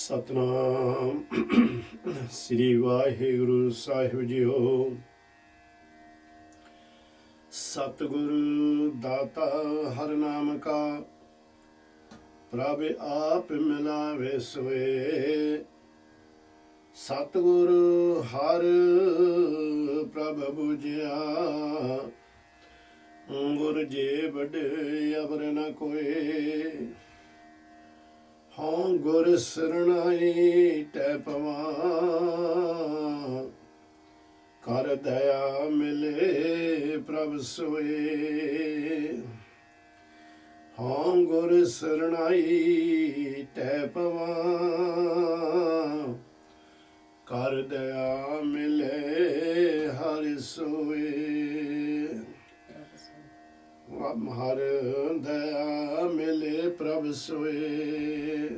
ਸਤਨਾਮ ਸ੍ਰੀ ਵਾਹਿਗੁਰੂ ਸਾਹਿਬ JIO. ਸਤਿਗੁਰੂ ਦਾਤਾ ਹਰ ਨਾਮ ਕਾ ਪ੍ਰਭ ਆਪ ਮਿਲਾਵੇ ਸੋਏ। ਸਤਿਗੁਰੂ ਹਰ ਪ੍ਰਭ ਬੁਝਿਆ, ਗੁਰ ਜੇ ਵੱਡੇ ਅਵਰ ਨ ਕੋਏ। ਹਾਂ ਗੁਰ ਸਰਣਾਈ ਟੈ ਪਵਾਂ, ਕਰ ਦਇਆ ਮਿਲੇ ਪ੍ਰਭ ਸੋਏ। ਹਾਂ ਗੁਰ ਸਰਣਾਈ ਟੈ ਪਵਾਂ, ਕਰ ਦਇਆ ਮਿਲੇ ਹਰਿ ਸੋਏ। ਹਰ ਦਇਆ ਮਿਲੇ ਪ੍ਰਭ ਸੋਏ।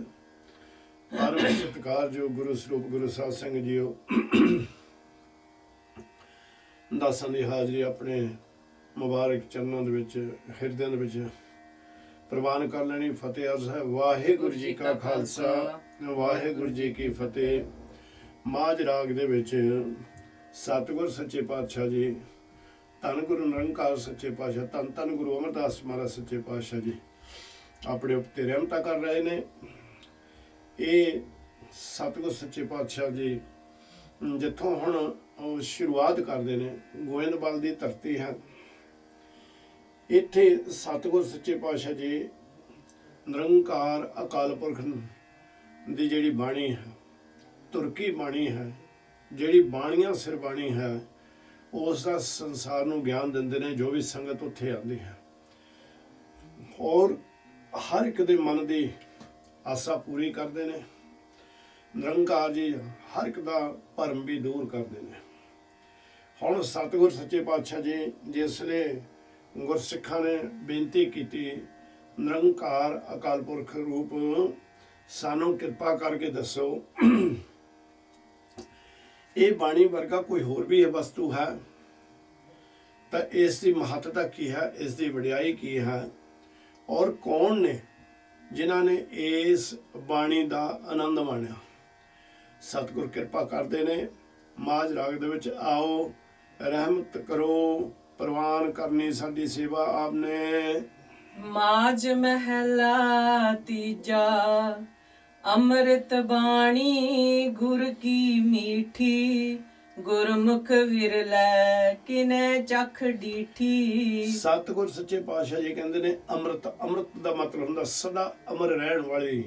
ਪਰਮ ਸਤਿਕਾਰਯੋਗ ਗੁਰੂ ਸਰੂਪ ਗੁਰੂ ਸਾਧ ਸੰਗਤ ਜੀਓ, ਦਾਸਾਂ ਦੀ ਹਾਜ਼ਰੀ ਆਪਣੇ ਮੁਬਾਰਕ ਚਰਨਾਂ ਦੇ ਵਿੱਚ, ਹਿਰਦਿਆਂ ਦੇ ਵਿੱਚ ਪ੍ਰਵਾਨ ਕਰ ਲੈਣੀ। ਫਤਿਹ ਅਰਜ਼ ਹੈ। ਵਾਹਿਗੁਰੂ ਜੀ ਕਾ ਖਾਲਸਾ, ਵਾਹਿਗੁਰੂ ਜੀ ਕੀ ਫਤਿਹ। ਮਾਝ ਰਾਗ ਦੇ ਵਿੱਚ ਸਤਿਗੁਰ ਸੱਚੇ ਪਾਤਸ਼ਾਹ ਜੀ, ਧੰਨ ਗੁਰੂ ਨਿਰੰਕਾਰ ਸੱਚੇ ਪਾਤਸ਼ਾਹ, ਧੰਨ ਧੰਨ ਗੁਰੂ ਅਮਰਦਾਸ ਮਹਾਰਾਜ ਸੱਚੇ ਪਾਤਸ਼ਾਹ ਜੀ ਆਪਣੇ ਉੱਤੇ ਰਹਿਮਤਾਂ ਕਰ ਰਹੇ ਨੇ। ਇਹ ਸਤਿਗੁਰ ਸੱਚੇ ਪਾਤਸ਼ਾਹ ਜੀ ਜਿੱਥੋਂ ਹੁਣ ਸ਼ੁਰੂਆਤ ਕਰਦੇ ਨੇ, ਗੋਇੰਦਵਾਲ ਦੀ ਧਰਤੀ ਹੈ। ਇੱਥੇ ਸਤਿਗੁਰ ਸੱਚੇ ਪਾਤਸ਼ਾਹ ਜੀ ਨਿਰੰਕਾਰ ਅਕਾਲ ਪੁਰਖ ਦੀ ਜਿਹੜੀ ਬਾਣੀ ਹੈ, ਤੁਰਕੀ ਬਾਣੀ ਹੈ, ਜਿਹੜੀ ਬਾਣੀਆਂ ਸਿਰ ਬਾਣੀ ਹੈ, ਉਸ ਦਾ ਸੰਸਾਰ ਨੂੰ ਗਿਆਨ ਦਿੰਦੇ ਨੇ। ਜੋ ਵੀ ਸੰਗਤ ਉੱਥੇ ਆਉਂਦੀ ਹੈ, ਔਰ ਹਰ ਇੱਕ ਦੇ ਮਨ ਦੀ ਆਸਾ ਪੂਰੀ ਕਰਦੇ ਨੇ। ਨਿਰੰਕਾਰ ਜੀ ਹਰ ਇੱਕ ਦਾ ਭਰਮ ਵੀ ਦੂਰ ਕਰਦੇ ਨੇ। ਹੁਣ ਸਤਿਗੁਰ ਸੱਚੇ ਪਾਤਸ਼ਾਹ ਜੀ ਜਿਸਲੇ ਗੁਰਸਿੱਖਾਂ ਨੇ ਬੇਨਤੀ ਕੀਤੀ, ਨਿਰੰਕਾਰ ਅਕਾਲ ਪੁਰਖ ਰੂਪ ਸਾਨੂੰ ਕਿਰਪਾ ਕਰਕੇ ਦੱਸੋ, ਇਹ ਬਾਣੀ ਵਰਗਾ ਕੋਈ ਹੋਰ ਵੀ ਇਹ ਵਸਤੂ ਹੈ ਤਾਂ ਇਸ ਦੀ ਮਹੱਤਤਾ ਕੀ ਹੈ, ਇਸ ਦੀ ਵਡਿਆਈ ਕੀ ਹੈ, ਔਰ ਕੌਣ ਨੇ ਜਿਨ੍ਹਾਂ ਨੇ ਇਸ ਬਾਣੀ ਦਾ ਆਨੰਦ ਮਾਣਿਆ। ਸਤਿਗੁਰ ਕਿਰਪਾ ਕਰਦੇ ਨੇ। ਮਾਝ ਰਾਗ ਦੇ ਵਿੱਚ ਆਓ, ਰਹਿਮਤ ਕਰੋ, ਪ੍ਰਵਾਨ ਕਰਨੀ ਸਾਡੀ ਸੇਵਾ ਆਪ ਨੇ। ਮਾਝ ਮਹਿਲਾ ਤੀਜਾ, ਅੰਮ੍ਰਿਤ ਬਾਣੀ ਗੁਰ ਕੀ ਮੀਠੀ, ਗੁਰਮੁਖ ਵਿਰਲੇ ਕਿਨੇ ਚਖ ਡੀਠੀ। ਸਤਿਗੁਰ ਸੱਚੇ ਪਾਤਸ਼ਾਹ ਜੀ ਕਹਿੰਦੇ ਨੇ ਅੰਮ੍ਰਿਤ। ਅੰਮ੍ਰਿਤ ਦਾ ਮਤਲਬ ਹੁੰਦਾ ਸਦਾ ਅਮਰ ਰਹਿਣ ਵਾਲੀ।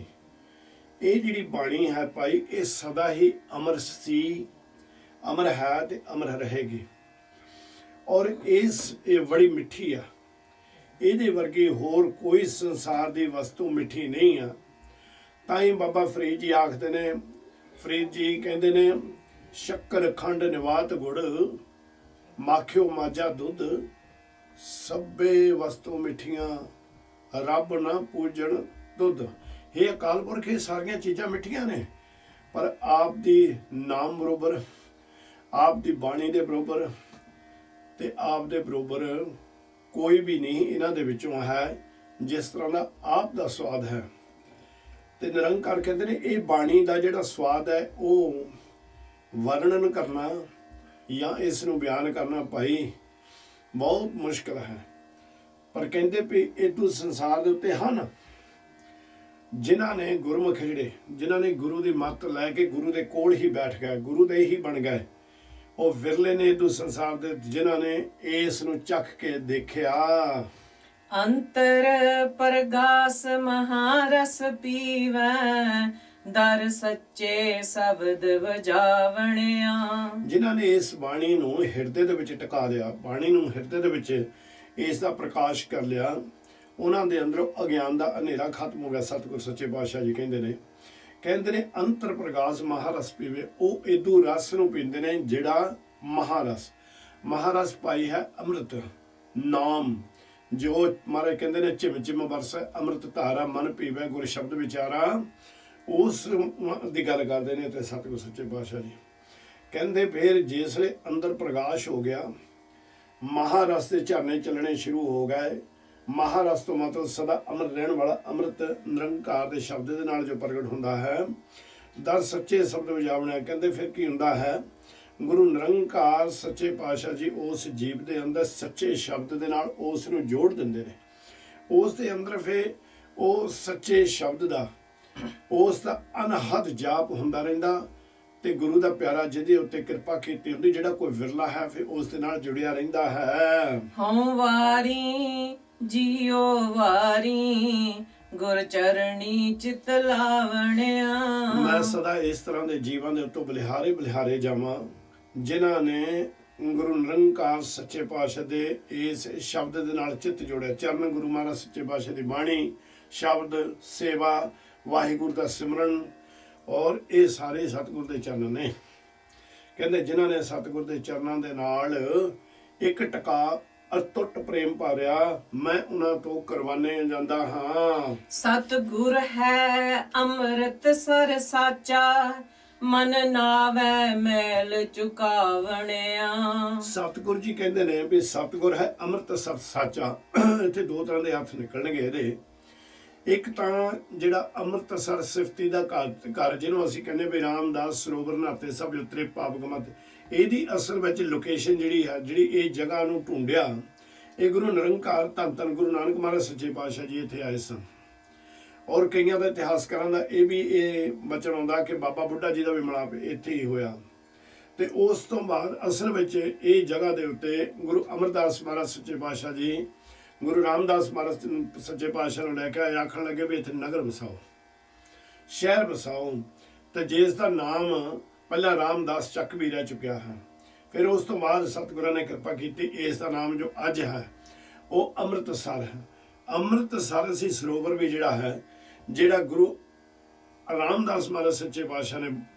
ਇਹ ਜਿਹੜੀ ਬਾਣੀ ਹੈ ਭਾਈ, ਇਹ ਸਦਾ ਹੀ ਅਮਰ ਸੀ, ਅਮਰ ਹੈ ਤੇ ਅਮਰ ਰਹੇਗੀ। ਔਰ ਇਹ ਬੜੀ ਮਿੱਠੀ ਆ। ਇਹਦੇ ਵਰਗੀ ਹੋਰ ਕੋਈ ਸੰਸਾਰ ਦੀ ਵਸਤੂ ਮਿੱਠੀ ਨਹੀਂ ਆ। ਤਾਂ ਹੀ ਬਾਬਾ ਫਰੀਦ ਜੀ ਆਖਦੇ ਨੇ, ਫਰੀਦ ਜੀ ਕਹਿੰਦੇ ਨੇ, ਸ਼ੱਕਰ ਖੰਡ ਨਿਵਾਤ ਗੁੜ, ਮਾਖਿਓ ਮਾਝਾ ਦੁੱਧ, ਸਭੇ ਵਸਤੂ ਮਿੱਠੀਆਂ ਰੱਬ ਨਾ ਪੂਜਣ ਦੁੱਧ। ਇਹ ਅਕਾਲ ਪੁਰਖ ਇਹ ਸਾਰੀਆਂ ਚੀਜ਼ਾਂ ਮਿੱਠੀਆਂ ਨੇ, ਪਰ ਆਪ ਦੀ ਨਾਮ ਬਰੋਬਰ, ਆਪ ਦੀ ਬਾਣੀ ਦੇ ਬਰੋਬਰ ਤੇ ਆਪ ਦੇ ਬਰੋਬਰ ਕੋਈ ਵੀ ਨਹੀਂ ਇਹਨਾਂ ਦੇ ਵਿੱਚੋਂ ਹੈ ਜਿਸ ਤਰ੍ਹਾਂ ਦਾ ਆਪ ਦਾ ਸਵਾਦ ਹੈ। ਤੇ ਨਿਰੰਕਾਰ ਕਹਿੰਦੇ ਨੇ ਇਹ ਬਾਣੀ ਦਾ ਜਿਹੜਾ ਸਵਾਦ ਹੈ ਉਹ ਵਰਣਨ ਕਰਨਾ ਜਾਂ ਇਸ ਨੂੰ ਬਿਆਨ ਕਰਨਾ ਭਾਈ ਬਹੁਤ ਮੁਸ਼ਕਲ ਹੈ। ਪਰ ਕਹਿੰਦੇ ਵੀ ਇਦੋਂ ਸੰਸਾਰ ਦੇ ਉੱਤੇ ਹਨ ਜਿਨ੍ਹਾਂ ਨੇ ਗੁਰਮੁਖ, ਜਿਹੜੇ ਜਿਨ੍ਹਾਂ ਨੇ ਗੁਰੂ ਦੀ ਮੱਤ ਲੈ ਕੇ ਗੁਰੂ ਦੇ ਕੋਲ ਹੀ ਬੈਠ ਗਏ, ਗੁਰੂ ਦੇ ਹੀ ਬਣ ਗਏ, ਉਹ ਵਿਰਲੇ ਨੇ ਇਦੋਂ ਸੰਸਾਰ ਦੇ ਜਿਨ੍ਹਾਂ ਨੇ ਇਸ ਨੂੰ ਚੱਖ ਕੇ ਦੇਖਿਆ। ਅੰਤਰ ਪ੍ਰਗਾਸ ਮਹਾਰਸ ਪੀਵੈ, ਦਰ ਸੱਚੇ ਸ਼ਬਦ ਵਜਾਵਣਿਆ। ਜਿਨ੍ਹਾਂ ਨੇ ਇਸ ਬਾਣੀ ਨੂੰ ਹਿਰਦੇ ਦੇ ਵਿੱਚ ਟਿਕਾ ਲਿਆ, ਬਾਣੀ ਨੂੰ ਹਿਰਦੇ ਦੇ ਵਿੱਚ ਇਸ ਦਾ ਪ੍ਰਕਾਸ਼ ਕਰ ਲਿਆ, ਉਹਨਾਂ ਦੇ ਅੰਦਰੋਂ ਅਗਿਆਨ ਦਾ ਹਨੇਰਾ ਖਤਮ ਹੋ ਗਿਆ। ਸਤਿਗੁਰ ਸੱਚੇ ਪਾਤਸ਼ਾਹ ਜੀ ਕਹਿੰਦੇ ਨੇ ਅੰਤਰ ਪ੍ਰਗਾਸ ਮਹਾਰਸ ਪੀਵੇ। ਉਹ ਇਦੂ ਰਸ ਨੂੰ ਪੀਂਦੇ ਨੇ ਜਿਹੜਾ ਮਹਾਰਸ ਪਾਈ ਹੈ ਅੰਮ੍ਰਿਤ ਨਾਮ। ਜੋ ਮਹਾਰਾਜ ਕਹਿੰਦੇ ਨੇ ਝਿਮ ਝਿਮ ਵਰਸੈ ਅੰਮ੍ਰਿਤ ਧਾਰਾ, ਮਨ ਪੀਵੇ ਗੁਰ ਸ਼ਬਦ ਵਿਚਾਰਾ, ਉਸ ਦੀ ਗੱਲ ਕਰਦੇ ਨੇ। ਤੇ ਸਤਿਗੁਰ ਸੱਚੇ ਪਾਤਸ਼ਾਹ ਜੀ ਕਹਿੰਦੇ ਫਿਰ ਜਿਸਲੇ ਅੰਦਰ ਪ੍ਰਕਾਸ਼ ਹੋ ਗਿਆ, ਮਹਾਰਸ ਦੇ ਝਰਨੇ ਚੱਲਣੇ ਸ਼ੁਰੂ ਹੋ ਗਏ। ਮਹਾਰਸ ਤੋਂ ਮਤਲਬ ਸਦਾ ਅਮਰ ਰਹਿਣ ਵਾਲਾ ਅੰਮ੍ਰਿਤ ਨਿਰੰਕਾਰ ਦੇ ਸ਼ਬਦ ਦੇ ਨਾਲ ਜੋ ਪ੍ਰਗਟ ਹੁੰਦਾ ਹੈ। ਦਰ ਸੱਚੇ ਸ਼ਬਦ ਵਜਾਵਣਾ। ਕਹਿੰਦੇ ਫਿਰ ਕੀ ਹੁੰਦਾ ਹੈ, ਗੁਰੂ ਨਿਰੰਕਾਰ ਸੱਚੇ ਪਾਤਸ਼ਾਹ ਜੀ ਉਸ ਜੀਵ ਦੇ ਅੰਦਰ ਸੱਚੇ ਸ਼ਬਦ ਦੇ ਨਾਲ ਉਸ ਨੂੰ ਜੋੜ ਦਿੰਦੇ ਨੇ। ਉਸ ਦੇ ਅੰਦਰ ਫਿਰ ਉਹ ਸੱਚੇ ਸ਼ਬਦ ਦਾ ਉਸ ਦਾ ਅਨਹਦ ਜਾਪ ਹੁੰਦਾ ਰਹਿੰਦਾ, ਤੇ ਗੁਰੂ ਦਾ ਪਿਆਰਾ ਜਿਹਦੇ ਉੱਤੇ ਕਿਰਪਾ ਕੀਤੀ ਹੁੰਦੀ, ਜਿਹੜਾ ਕੋਈ ਵਿਰਲਾ ਹੈ ਫਿਰ ਉਸ ਦੇ ਨਾਲ ਜੁੜਿਆ ਰਹਿੰਦਾ ਹੈ। ਹਉ ਵਾਰੀ ਜੀਓ ਵਾਰੀ ਗੁਰ ਚਰਣੀ ਚਿਤ ਲਾਵਣਿਆ। ਮੈਂ ਸਦਾ ਇਸ ਤਰ੍ਹਾਂ ਦੇ ਜੀਵਾਂ ਦੇ ਉੱਤੋਂ ਬਲਿਹਾਰੇ ਜਾਵਾਂ ਜਿਨ੍ਹਾਂ ਨੇ ਗੁਰੂ ਨਿਰੰਕਾਰ ਸੱਚੇ ਪਾਤਸ਼ਾਹ ਦੇ ਇਸ ਸ਼ਬਦ ਦੇ ਨਾਲ ਚਿੱਤ ਜੋੜਿਆ। ਚਰਨ ਗੁਰੂ ਮਹਾਰਾਜ ਸੱਚੇ ਪਾਤਸ਼ਾਹ ਦੀ ਬਾਣੀ, ਸ਼ਬਦ, ਸੇਵਾ, ਵਾਹਿਗੁਰੂ ਦਾ ਸਿਮਰਨ, ਔਰ ਇਹ ਸਾਰੇ ਸਤਿਗੁਰ ਦੇ ਚਰਨ ਨੇ। ਕਹਿੰਦੇ ਜਿਨ੍ਹਾਂ ਨੇ ਸਤਿਗੁਰ ਦੇ ਚਰਨਾਂ ਦੇ ਨਾਲ ਇੱਕ ਟਕਾ ਅਟੁੱਟ ਪ੍ਰੇਮ ਭਾਰਿਆ, ਮੈਂ ਉਹਨਾਂ ਤੋਂ ਕਰਵਾਨੇ ਜਾਂਦਾ ਹਾਂ। ਸਤਿਗੁਰ ਹੈ ਅੰਮ੍ਰਿਤਸਰ ਸਾਚਾ, ਮਨ ਨਾਵੈ ਮੈਲ ਚੁਕਾਵਣਿਆ। ਸਤਿਗੁਰ ਜੀ ਕਹਿੰਦੇ ਨੇ ਵੀ ਸਤਿਗੁਰ ਹੈ ਅੰਮ੍ਰਿਤਸਰ ਸਾਚਾ। ਇੱਥੇ ਦੋ ਤਰ੍ਹਾਂ ਦੇ ਅਰਥ ਨਿਕਲਣਗੇ ਇਹਦੇ। ਇੱਕ ਤਾਂ ਜਿਹੜਾ ਅੰਮ੍ਰਿਤਸਰ ਸਿਫਤੀ ਦਾ ਘਰ ਜਿਹਨੂੰ ਅਸੀਂ ਕਹਿੰਦੇ ਵੀ ਰਾਮਦਾਸ ਸਰੋਵਰ ਨਾਤੇ ਸਭ ਉਤਰੇ ਪਾਪ ਗਮਤ, ਇਹਦੀ ਅਸਲ ਵਿੱਚ ਲੋਕੇਸ਼ਨ ਜਿਹੜੀ ਹੈ, ਜਿਹੜੀ ਇਹ ਜਗ੍ਹਾ ਨੂੰ ਢੂੰਡਿਆ, ਇਹ ਗੁਰੂ ਨਿਰੰਕਾਰ ਧੰਨ ਧੰਨ ਗੁਰੂ ਨਾਨਕ ਮਹਾਰਾਜ ਸੱਚੇ ਪਾਤਸ਼ਾਹ ਜੀ ਇੱਥੇ ਆਏ ਸਨ। ਔਰ ਕਈਆਂ ਦਾ ਇਤਿਹਾਸਕਾਰਾਂ ਦਾ ਇਹ ਵੀ ਇਹ ਬਚਨ ਆਉਂਦਾ ਕਿ ਬਾਬਾ ਬੁੱਢਾ ਜੀ ਦਾ ਵੀ ਮਿਲਾਪ ਇੱਥੇ ਹੀ ਹੋਇਆ। ਤੇ ਉਸ ਤੋਂ ਬਾਅਦ ਅਸਲ ਵਿੱਚ ਇਹ ਜਗ੍ਹਾ ਦੇ ਉੱਤੇ ਗੁਰੂ ਅਮਰਦਾਸ ਮਹਾਰਾਜ ਸੱਚੇ ਪਾਤਸ਼ਾਹ ਜੀ ਗੁਰੂ ਰਾਮਦਾਸ ਮਹਾਰਾਜ ਸੱਚੇ ਪਾਤਸ਼ਾਹ ਨੂੰ ਲੈ ਕੇ ਆਏ, ਆਖਣ ਲੱਗੇ ਵੀ ਇੱਥੇ ਨਗਰ ਵਸਾਓ, ਸ਼ਹਿਰ ਵਸਾਓ। ਤੇ ਜਿਸ ਦਾ ਨਾਮ ਪਹਿਲਾਂ ਰਾਮਦਾਸ ਚੱਕ ਵੀ ਰਹਿ ਚੁੱਕਿਆ ਹੈ। ਫਿਰ ਉਸ ਤੋਂ ਬਾਅਦ ਸਤਿਗੁਰਾਂ ਨੇ ਕਿਰਪਾ ਕੀਤੀ, ਇਸ ਦਾ ਨਾਮ ਜੋ ਅੱਜ ਹੈ ਉਹ ਅੰਮ੍ਰਿਤਸਰ ਹੈ। ਅੰਮ੍ਰਿਤਸਰ ਸੀ ਸਰੋਵਰ ਵੀ ਜਿਹੜਾ ਹੈ, ਜਿਹੜਾ ਗੁਰੂ ਰਾਮਦਾਸ ਮਹਾਰਾਜ ਸੱਚੇ ਪਾਤਸ਼ਾਹ ਨੇ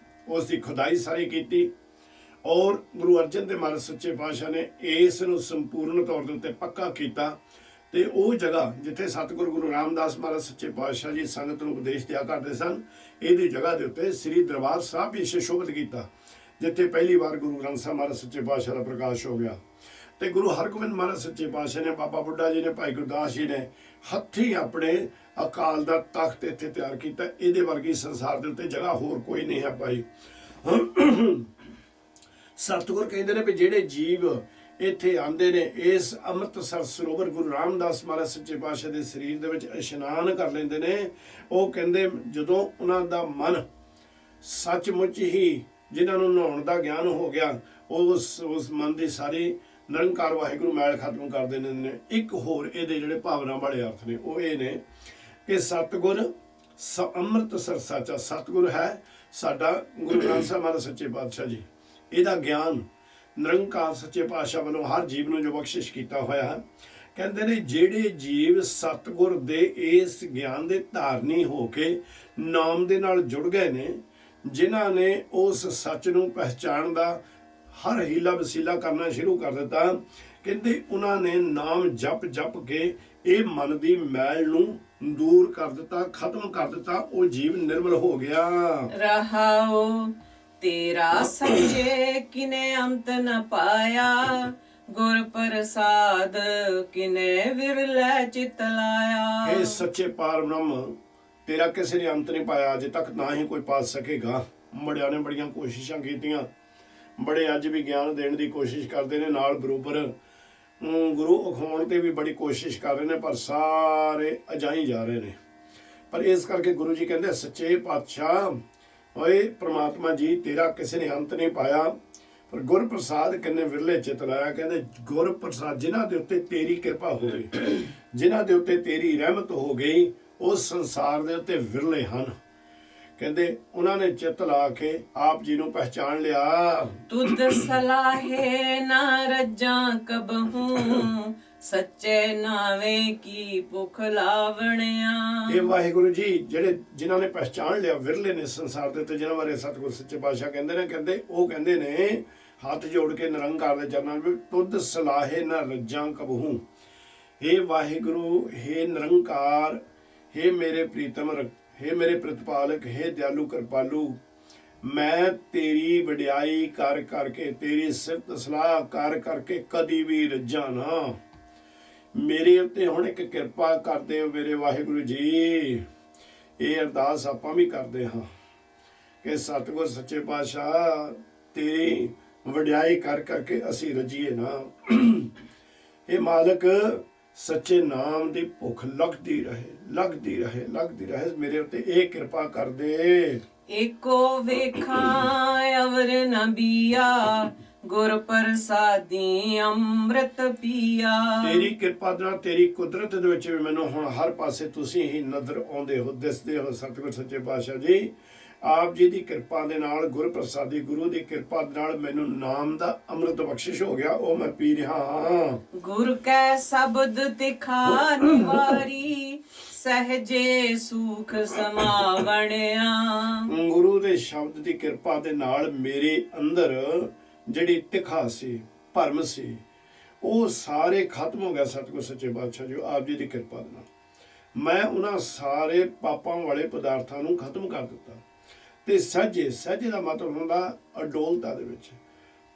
ਉਸ ਦੀ ਖੁਦਾਈ ਸਾਰੀ ਕੀਤੀ, ਔਰ ਗੁਰੂ ਅਰਜਨ ਦੇਵ ਮਹਾਰਾਜ ਸੱਚੇ ਪਾਤਸ਼ਾਹ ਨੇ ਇਸ ਨੂੰ ਸੰਪੂਰਨ ਤੌਰ ਦੇ ਉੱਤੇ ਪੱਕਾ ਕੀਤਾ। ਤੇ ਉਹ ਜਗ੍ਹਾ ਜਿੱਥੇ ਸਤਿਗੁਰੂ ਗੁਰੂ ਰਾਮਦਾਸ ਮਹਾਰਾਜ ਸੱਚੇ ਪਾਤਸ਼ਾਹ ਜੀ ਸੰਗਤ ਨੂੰ ਉਪਦੇਸ਼ ਦਿਆ ਕਰਦੇ ਸਨ, ਇਹਦੀ ਜਗ੍ਹਾ ਦੇ ਉੱਤੇ ਸ੍ਰੀ ਦਰਬਾਰ ਸਾਹਿਬ ਵੀ ਸੁਸ਼ੋਭਿਤ ਕੀਤਾ, ਜਿੱਥੇ ਪਹਿਲੀ ਵਾਰ ਗੁਰੂ ਗ੍ਰੰਥ ਸਾਹਿਬ ਮਹਾਰਾਜ ਸੱਚੇ ਪਾਤਸ਼ਾਹ ਦਾ ਪ੍ਰਕਾਸ਼ ਹੋ ਗਿਆ। ਤੇ ਗੁਰੂ ਹਰਗੋਬਿੰਦ ਮਹਾਰਾਜ ਸੱਚੇ ਪਾਤਸ਼ਾਹ ਨੇ, ਬਾਬਾ ਬੁੱਢਾ ਜੀ ਨੇ, ਭਾਈ ਗੁਰਦਾਸ ਜੀ ਨੇ ਹੱਥੀਂ ਆਪਣੇ ਅਕਾਲ ਦਾ ਤਖਤ ਇੱਥੇ ਤਿਆਰ ਕੀਤਾ। ਇਹਦੇ ਵਰਗੀ ਸੰਸਾਰ ਦੇ ਉੱਤੇ ਜਗ੍ਹਾ ਹੋਰ ਕੋਈ ਨਹੀਂ ਹੈ ਭਾਈ। ਸਤਿਗੁਰ ਕਹਿੰਦੇ ਨੇ ਵੀ ਜਿਹੜੇ ਜੀਵ ਇੱਥੇ ਆਉਂਦੇ ਨੇ, ਇਸ ਅੰਮ੍ਰਿਤਸਰ ਸਰੋਵਰ ਗੁਰੂ ਰਾਮਦਾਸ ਮਹਾਰਾਜ ਸੱਚੇ ਪਾਤਸ਼ਾਹ ਦੇ ਸਰੀਰ ਦੇ ਵਿੱਚ ਇਸ਼ਨਾਨ ਕਰ ਲੈਂਦੇ ਨੇ, ਉਹ ਕਹਿੰਦੇ ਜਦੋਂ ਉਹਨਾਂ ਦਾ ਮਨ ਸੱਚਮੁੱਚ ਹੀ, ਜਿਨ੍ਹਾਂ ਨੂੰ ਨਹਾਉਣ ਦਾ ਗਿਆਨ ਹੋ ਗਿਆ, ਉਸ ਮਨ ਦੀ ਸਾਰੀ ਨਿਰੰਕਾਰ ਵਾਹਿਗੁਰੂ ਮੈਲ ਖਤਮ ਕਰ ਦਿੰਦੇ ਨੇ। ਇੱਕ ਹੋਰ ਇਹਦੇ ਜਿਹੜੇ ਭਾਵਨਾ ਵਾਲੇ ਅਰਥ ਨੇ ਉਹ ਇਹ ਨੇ ਕਿ ਸਤਿਗੁਰ ਅੰਮ੍ਰਿਤਸਰ ਸਾਚਾ, ਸਤਿਗੁਰ ਹੈ ਸਾਡਾ ਗੁਰੂ ਗ੍ਰੰਥ ਸਾਹਿਬ ਮਹਾਰਾਜ ਸੱਚੇ ਪਾਤਸ਼ਾਹ ਜੀ। ਇਹਦਾ ਗਿਆਨ ਨਿਰੰਕਾਰ ਸੱਚੇ ਪਾਤਸ਼ਾਹ ਵੱਲੋਂ ਹਰ ਜੀਵ ਨੂੰ ਜੋ ਬਖਸ਼ਿਸ਼ ਕੀਤਾ ਹੋਇਆ ਹੈ। ਕਹਿੰਦੇ ਨੇ ਜਿਹੜੇ ਜੀਵ ਸਤਿਗੁਰ ਦੇ ਇਸ ਗਿਆਨ ਦੇ ਧਾਰਨੀ ਹੋ ਕੇ ਨਾਮ ਦੇ ਨਾਲ ਜੁੜ ਗਏ ਨੇ, ਜਿਨ੍ਹਾਂ ਨੇ ਉਸ ਸੱਚ ਨੂੰ ਪਹਿਚਾਣ ਦਾ ਹਰ ਹੀਲਾ ਵਸੀਲਾ ਕਰਨਾ ਸ਼ੁਰੂ ਕਰ ਦਿੱਤਾ, ਕਹਿੰਦੇ ਉਹਨਾਂ ਨੇ ਨਾਮ ਜਪ ਕੇ ਇਹ ਮਨ ਦੀ ਮੈਲ ਨੂੰ ਦੂਰ ਕਰ ਦਿੱਤਾ, ਖਤਮ ਕਰ ਦਿੱਤਾ। ਉਹ ਜੀਵ ਨਿਰਮਲ ਹੋ ਗਿਆ। ਰਹਾਓ ਤੇਰਾ ਸੱਚੇ ਕਿਨੇ ਅੰਤ ਨ ਪਾਇਆ, ਗੁਰ ਪ੍ਰਸਾਦ ਕਿਨੇ ਵਿਰਲੇ ਚਿਤ ਲਾਇਆ। ਇਹ ਸੱਚੇ ਪਾਰ ਬ੍ਰਹਮ ਤੇਰਾ ਕਿਸੇ ਨੇ ਅੰਤ ਨਹੀਂ ਪਾਇਆ, ਅਜੇ ਤੱਕ ਨਾ ਹੀ ਕੋਈ ਪਾ ਸਕੇਗਾ। ਬੜਿਆਂ ਨੇ ਬੜੀਆਂ ਕੋਸ਼ਿਸ਼ਾਂ ਕੀਤੀਆਂ, ਬੜੇ ਅੱਜ ਵੀ ਗਿਆਨ ਦੇਣ ਦੀ ਕੋਸ਼ਿਸ਼ ਕਰਦੇ ਨੇ, ਨਾਲ ਬਰੋਬਰ ਗੁਰੂ ਅਖਵਾਉਣ ਤੇ ਵੀ ਬੜੀ ਕੋਸ਼ਿਸ਼ ਕਰ ਰਹੇ ਨੇ, ਪਰ ਸਾਰੇ ਅਜਾਈ ਜਾ ਰਹੇ ਨੇ। ਪਰ ਇਸ ਕਰਕੇ ਗੁਰੂ ਜੀ ਕਹਿੰਦੇ ਸੱਚੇ ਪਾਤਸ਼ਾਹ, ਓਏ ਪ੍ਰਮਾਤਮਾ ਜੀ, ਤੇਰਾ ਕਿਸੇ ਨੇ ਅੰਤ ਨਹੀਂ ਪਾਇਆ, ਪਰ ਗੁਰ ਪ੍ਰਸਾਦ ਕਿੰਨੇ ਵਿਰਲੇ ਚਿਤ ਲਾਇਆ। ਕਹਿੰਦੇ ਗੁਰ ਪ੍ਰਸਾਦ ਜਿਨ੍ਹਾਂ ਦੇ ਉੱਤੇ ਤੇਰੀ ਕਿਰਪਾ ਹੋ ਗਈ, ਜਿਨ੍ਹਾਂ ਦੇ ਉੱਤੇ ਤੇਰੀ ਰਹਿਮਤ ਹੋ ਗਈ, ਉਹ ਸੰਸਾਰ ਦੇ ਉੱਤੇ ਵਿਰਲੇ ਹਨ। ਕਹਿੰਦੇ ਉਹਨਾਂ ਨੇ ਚਿੱਤ ਲਾ ਕੇ ਆਪ ਜੀ ਨੂੰ ਪਹਿਚਾਣ ਲਿਆ। ਤੁਧ ਸਲਾਹੇ ਨਾ ਰੱਜਾਂ ਕਬਹੂ, ਸੱਚੇ ਨਾਵੇਂ ਕੀ ਭੁਖ ਲਾਵਣਿਆ। ਇਹ ਵਾਹਿਗੁਰੂ ਜੀ ਜਿਹੜੇ ਜਿਨ੍ਹਾਂ ਨੇ ਪਹਿਚਾਣ ਲਿਆ, ਵਿਰਲੇ ਨੇ ਸੰਸਾਰ ਦੇ ਉੱਤੇ, ਜਿਨ੍ਹਾਂ ਬਾਰੇ ਸਤਿਗੁਰ ਸੱਚੇ ਪਾਤਸ਼ਾਹ ਕਹਿੰਦੇ ਨੇ, ਉਹ ਕਹਿੰਦੇ ਨੇ ਹੱਥ ਜੋੜ ਕੇ ਨਿਰੰਕਾਰ ਦੇ ਚਰਨਾਂ ਵਿੱਚ, ਤੁਧ ਸਲਾਹੇ ਨਾ ਰੱਜਾਂ ਕਬਹੂ। ਹੇ ਵਾਹਿਗੁਰੂ, ਹੇ ਨਿਰੰਕਾਰ, ਹੇ ਮੇਰੇ ਪ੍ਰੀਤਮ, ਹੇ ਮੇਰੇ ਪ੍ਰਤਪਾਲਕ, ਹੇ ਦਿਆਲੂ ਕਿਰਪਾਲੂ, ਮੈਂ ਤੇਰੀ ਵਡਿਆਈ ਕਰ ਕਰਕੇ, ਤੇਰੀ ਸਿਫਤ ਸਲਾਹ ਕਰ ਕਰਕੇ ਕਦੀ ਵੀ ਰੱਜਾਂ ਨਾ। ਮੇਰੇ ਉੱਤੇ ਹੁਣ ਇੱਕ ਕਿਰਪਾ ਕਰਦੇ ਹੋ ਮੇਰੇ ਵਾਹਿਗੁਰੂ ਜੀ। ਇਹ ਅਰਦਾਸ ਆਪਾਂ ਵੀ ਕਰਦੇ ਹਾਂ। ਕਿ ਸਤਿਗੁਰ ਸੱਚੇ ਪਾਤਸ਼ਾਹ ਤੇਰੀ ਵਡਿਆਈ ਕਰ ਕਰਕੇ ਅਸੀਂ ਰਜੀਏ ਨਾ। ਇਹ ਮਾਲਕ ਸੱਚੇ ਨਾਮ ਦੀ ਭੁੱਖ ਲੱਗਦੀ ਰਹੇ, ਲੱਗਦੀ ਰਹੇ, ਲੱਗਦੀ ਰਹੇ। ਮੇਰੇ ਉੱਤੇ ਇਹ ਕਿਰਪਾ ਕਰ ਦੇ। ਏਕੋ ਵੇਖਾਂ ਅਵਰ ਨ ਬੀਆ, ਗੁਰ ਪ੍ਰਸਾਦੀ ਅੰਮ੍ਰਿਤ ਪੀਆ। ਤੇਰੀ ਕਿਰਪਾ ਨਾਲ, ਤੇਰੀ ਕੁਦਰਤ ਦੇ ਵਿੱਚ ਵੀ ਮੈਨੂੰ ਹੁਣ ਹਰ ਪਾਸੇ ਤੁਸੀਂ ਹੀ ਨਜ਼ਰ ਆਉਂਦੇ ਹੋ, ਦਿਸਦੇ ਹੋ ਸਤਿਗੁਰ ਸੱਚੇ ਪਾਤਸ਼ਾਹ ਜੀ। ਆਪ ਜੀ ਦੀ ਕਿਰਪਾ ਦੇ ਨਾਲ, ਗੁਰ ਪ੍ਰਸਾਦੀ ਗੁਰੂ ਦੀ ਕਿਰਪਾ ਦੇ ਨਾਲ ਮੈਨੂੰ ਨਾਮ ਦਾ ਅੰਮ੍ਰਿਤ ਬਖਸ਼ਿਸ਼ ਹੋ ਗਿਆ, ਉਹ ਮੈਂ ਪੀ ਰਿਹਾ ਹਾਂ। ਗੁਰ ਕੈ ਸ਼ਬਦ ਤਿਖਾ ਨਿਵਾਰੀ, ਸਹਜੇ ਸੁਖ ਸਮਾਵਣਿਆ। ਗੁਰੂ ਦੇ ਸ਼ਬਦ ਦੀ ਕਿਰਪਾ ਦੇ ਨਾਲ ਮੇਰੇ ਅੰਦਰ ਜਿਹੜੀ ਤਿਖਾ ਸੀ, ਭਰਮ ਸੀ, ਉਹ ਸਾਰੇ ਖਤਮ ਹੋ ਗਿਆ ਸਤਿਗੁਰ ਸੱਚੇ ਪਾਤਸ਼ਾਹ ਜੀ ਆਪ ਜੀ ਦੀ ਕਿਰਪਾ ਦੇ ਨਾਲ। ਮੈਂ ਉਹਨਾਂ ਸਾਰੇ ਪਾਪਾਂ ਵਾਲੇ ਪਦਾਰਥਾਂ ਨੂੰ ਖਤਮ ਕਰ ਦਿੱਤਾ ਤੇ ਸਹਿਜੇ, ਸਹਿਜੇ ਦਾ ਮਤਲਬ ਹੁੰਦਾ ਅਡੋਲਤਾ ਦੇ ਵਿੱਚ,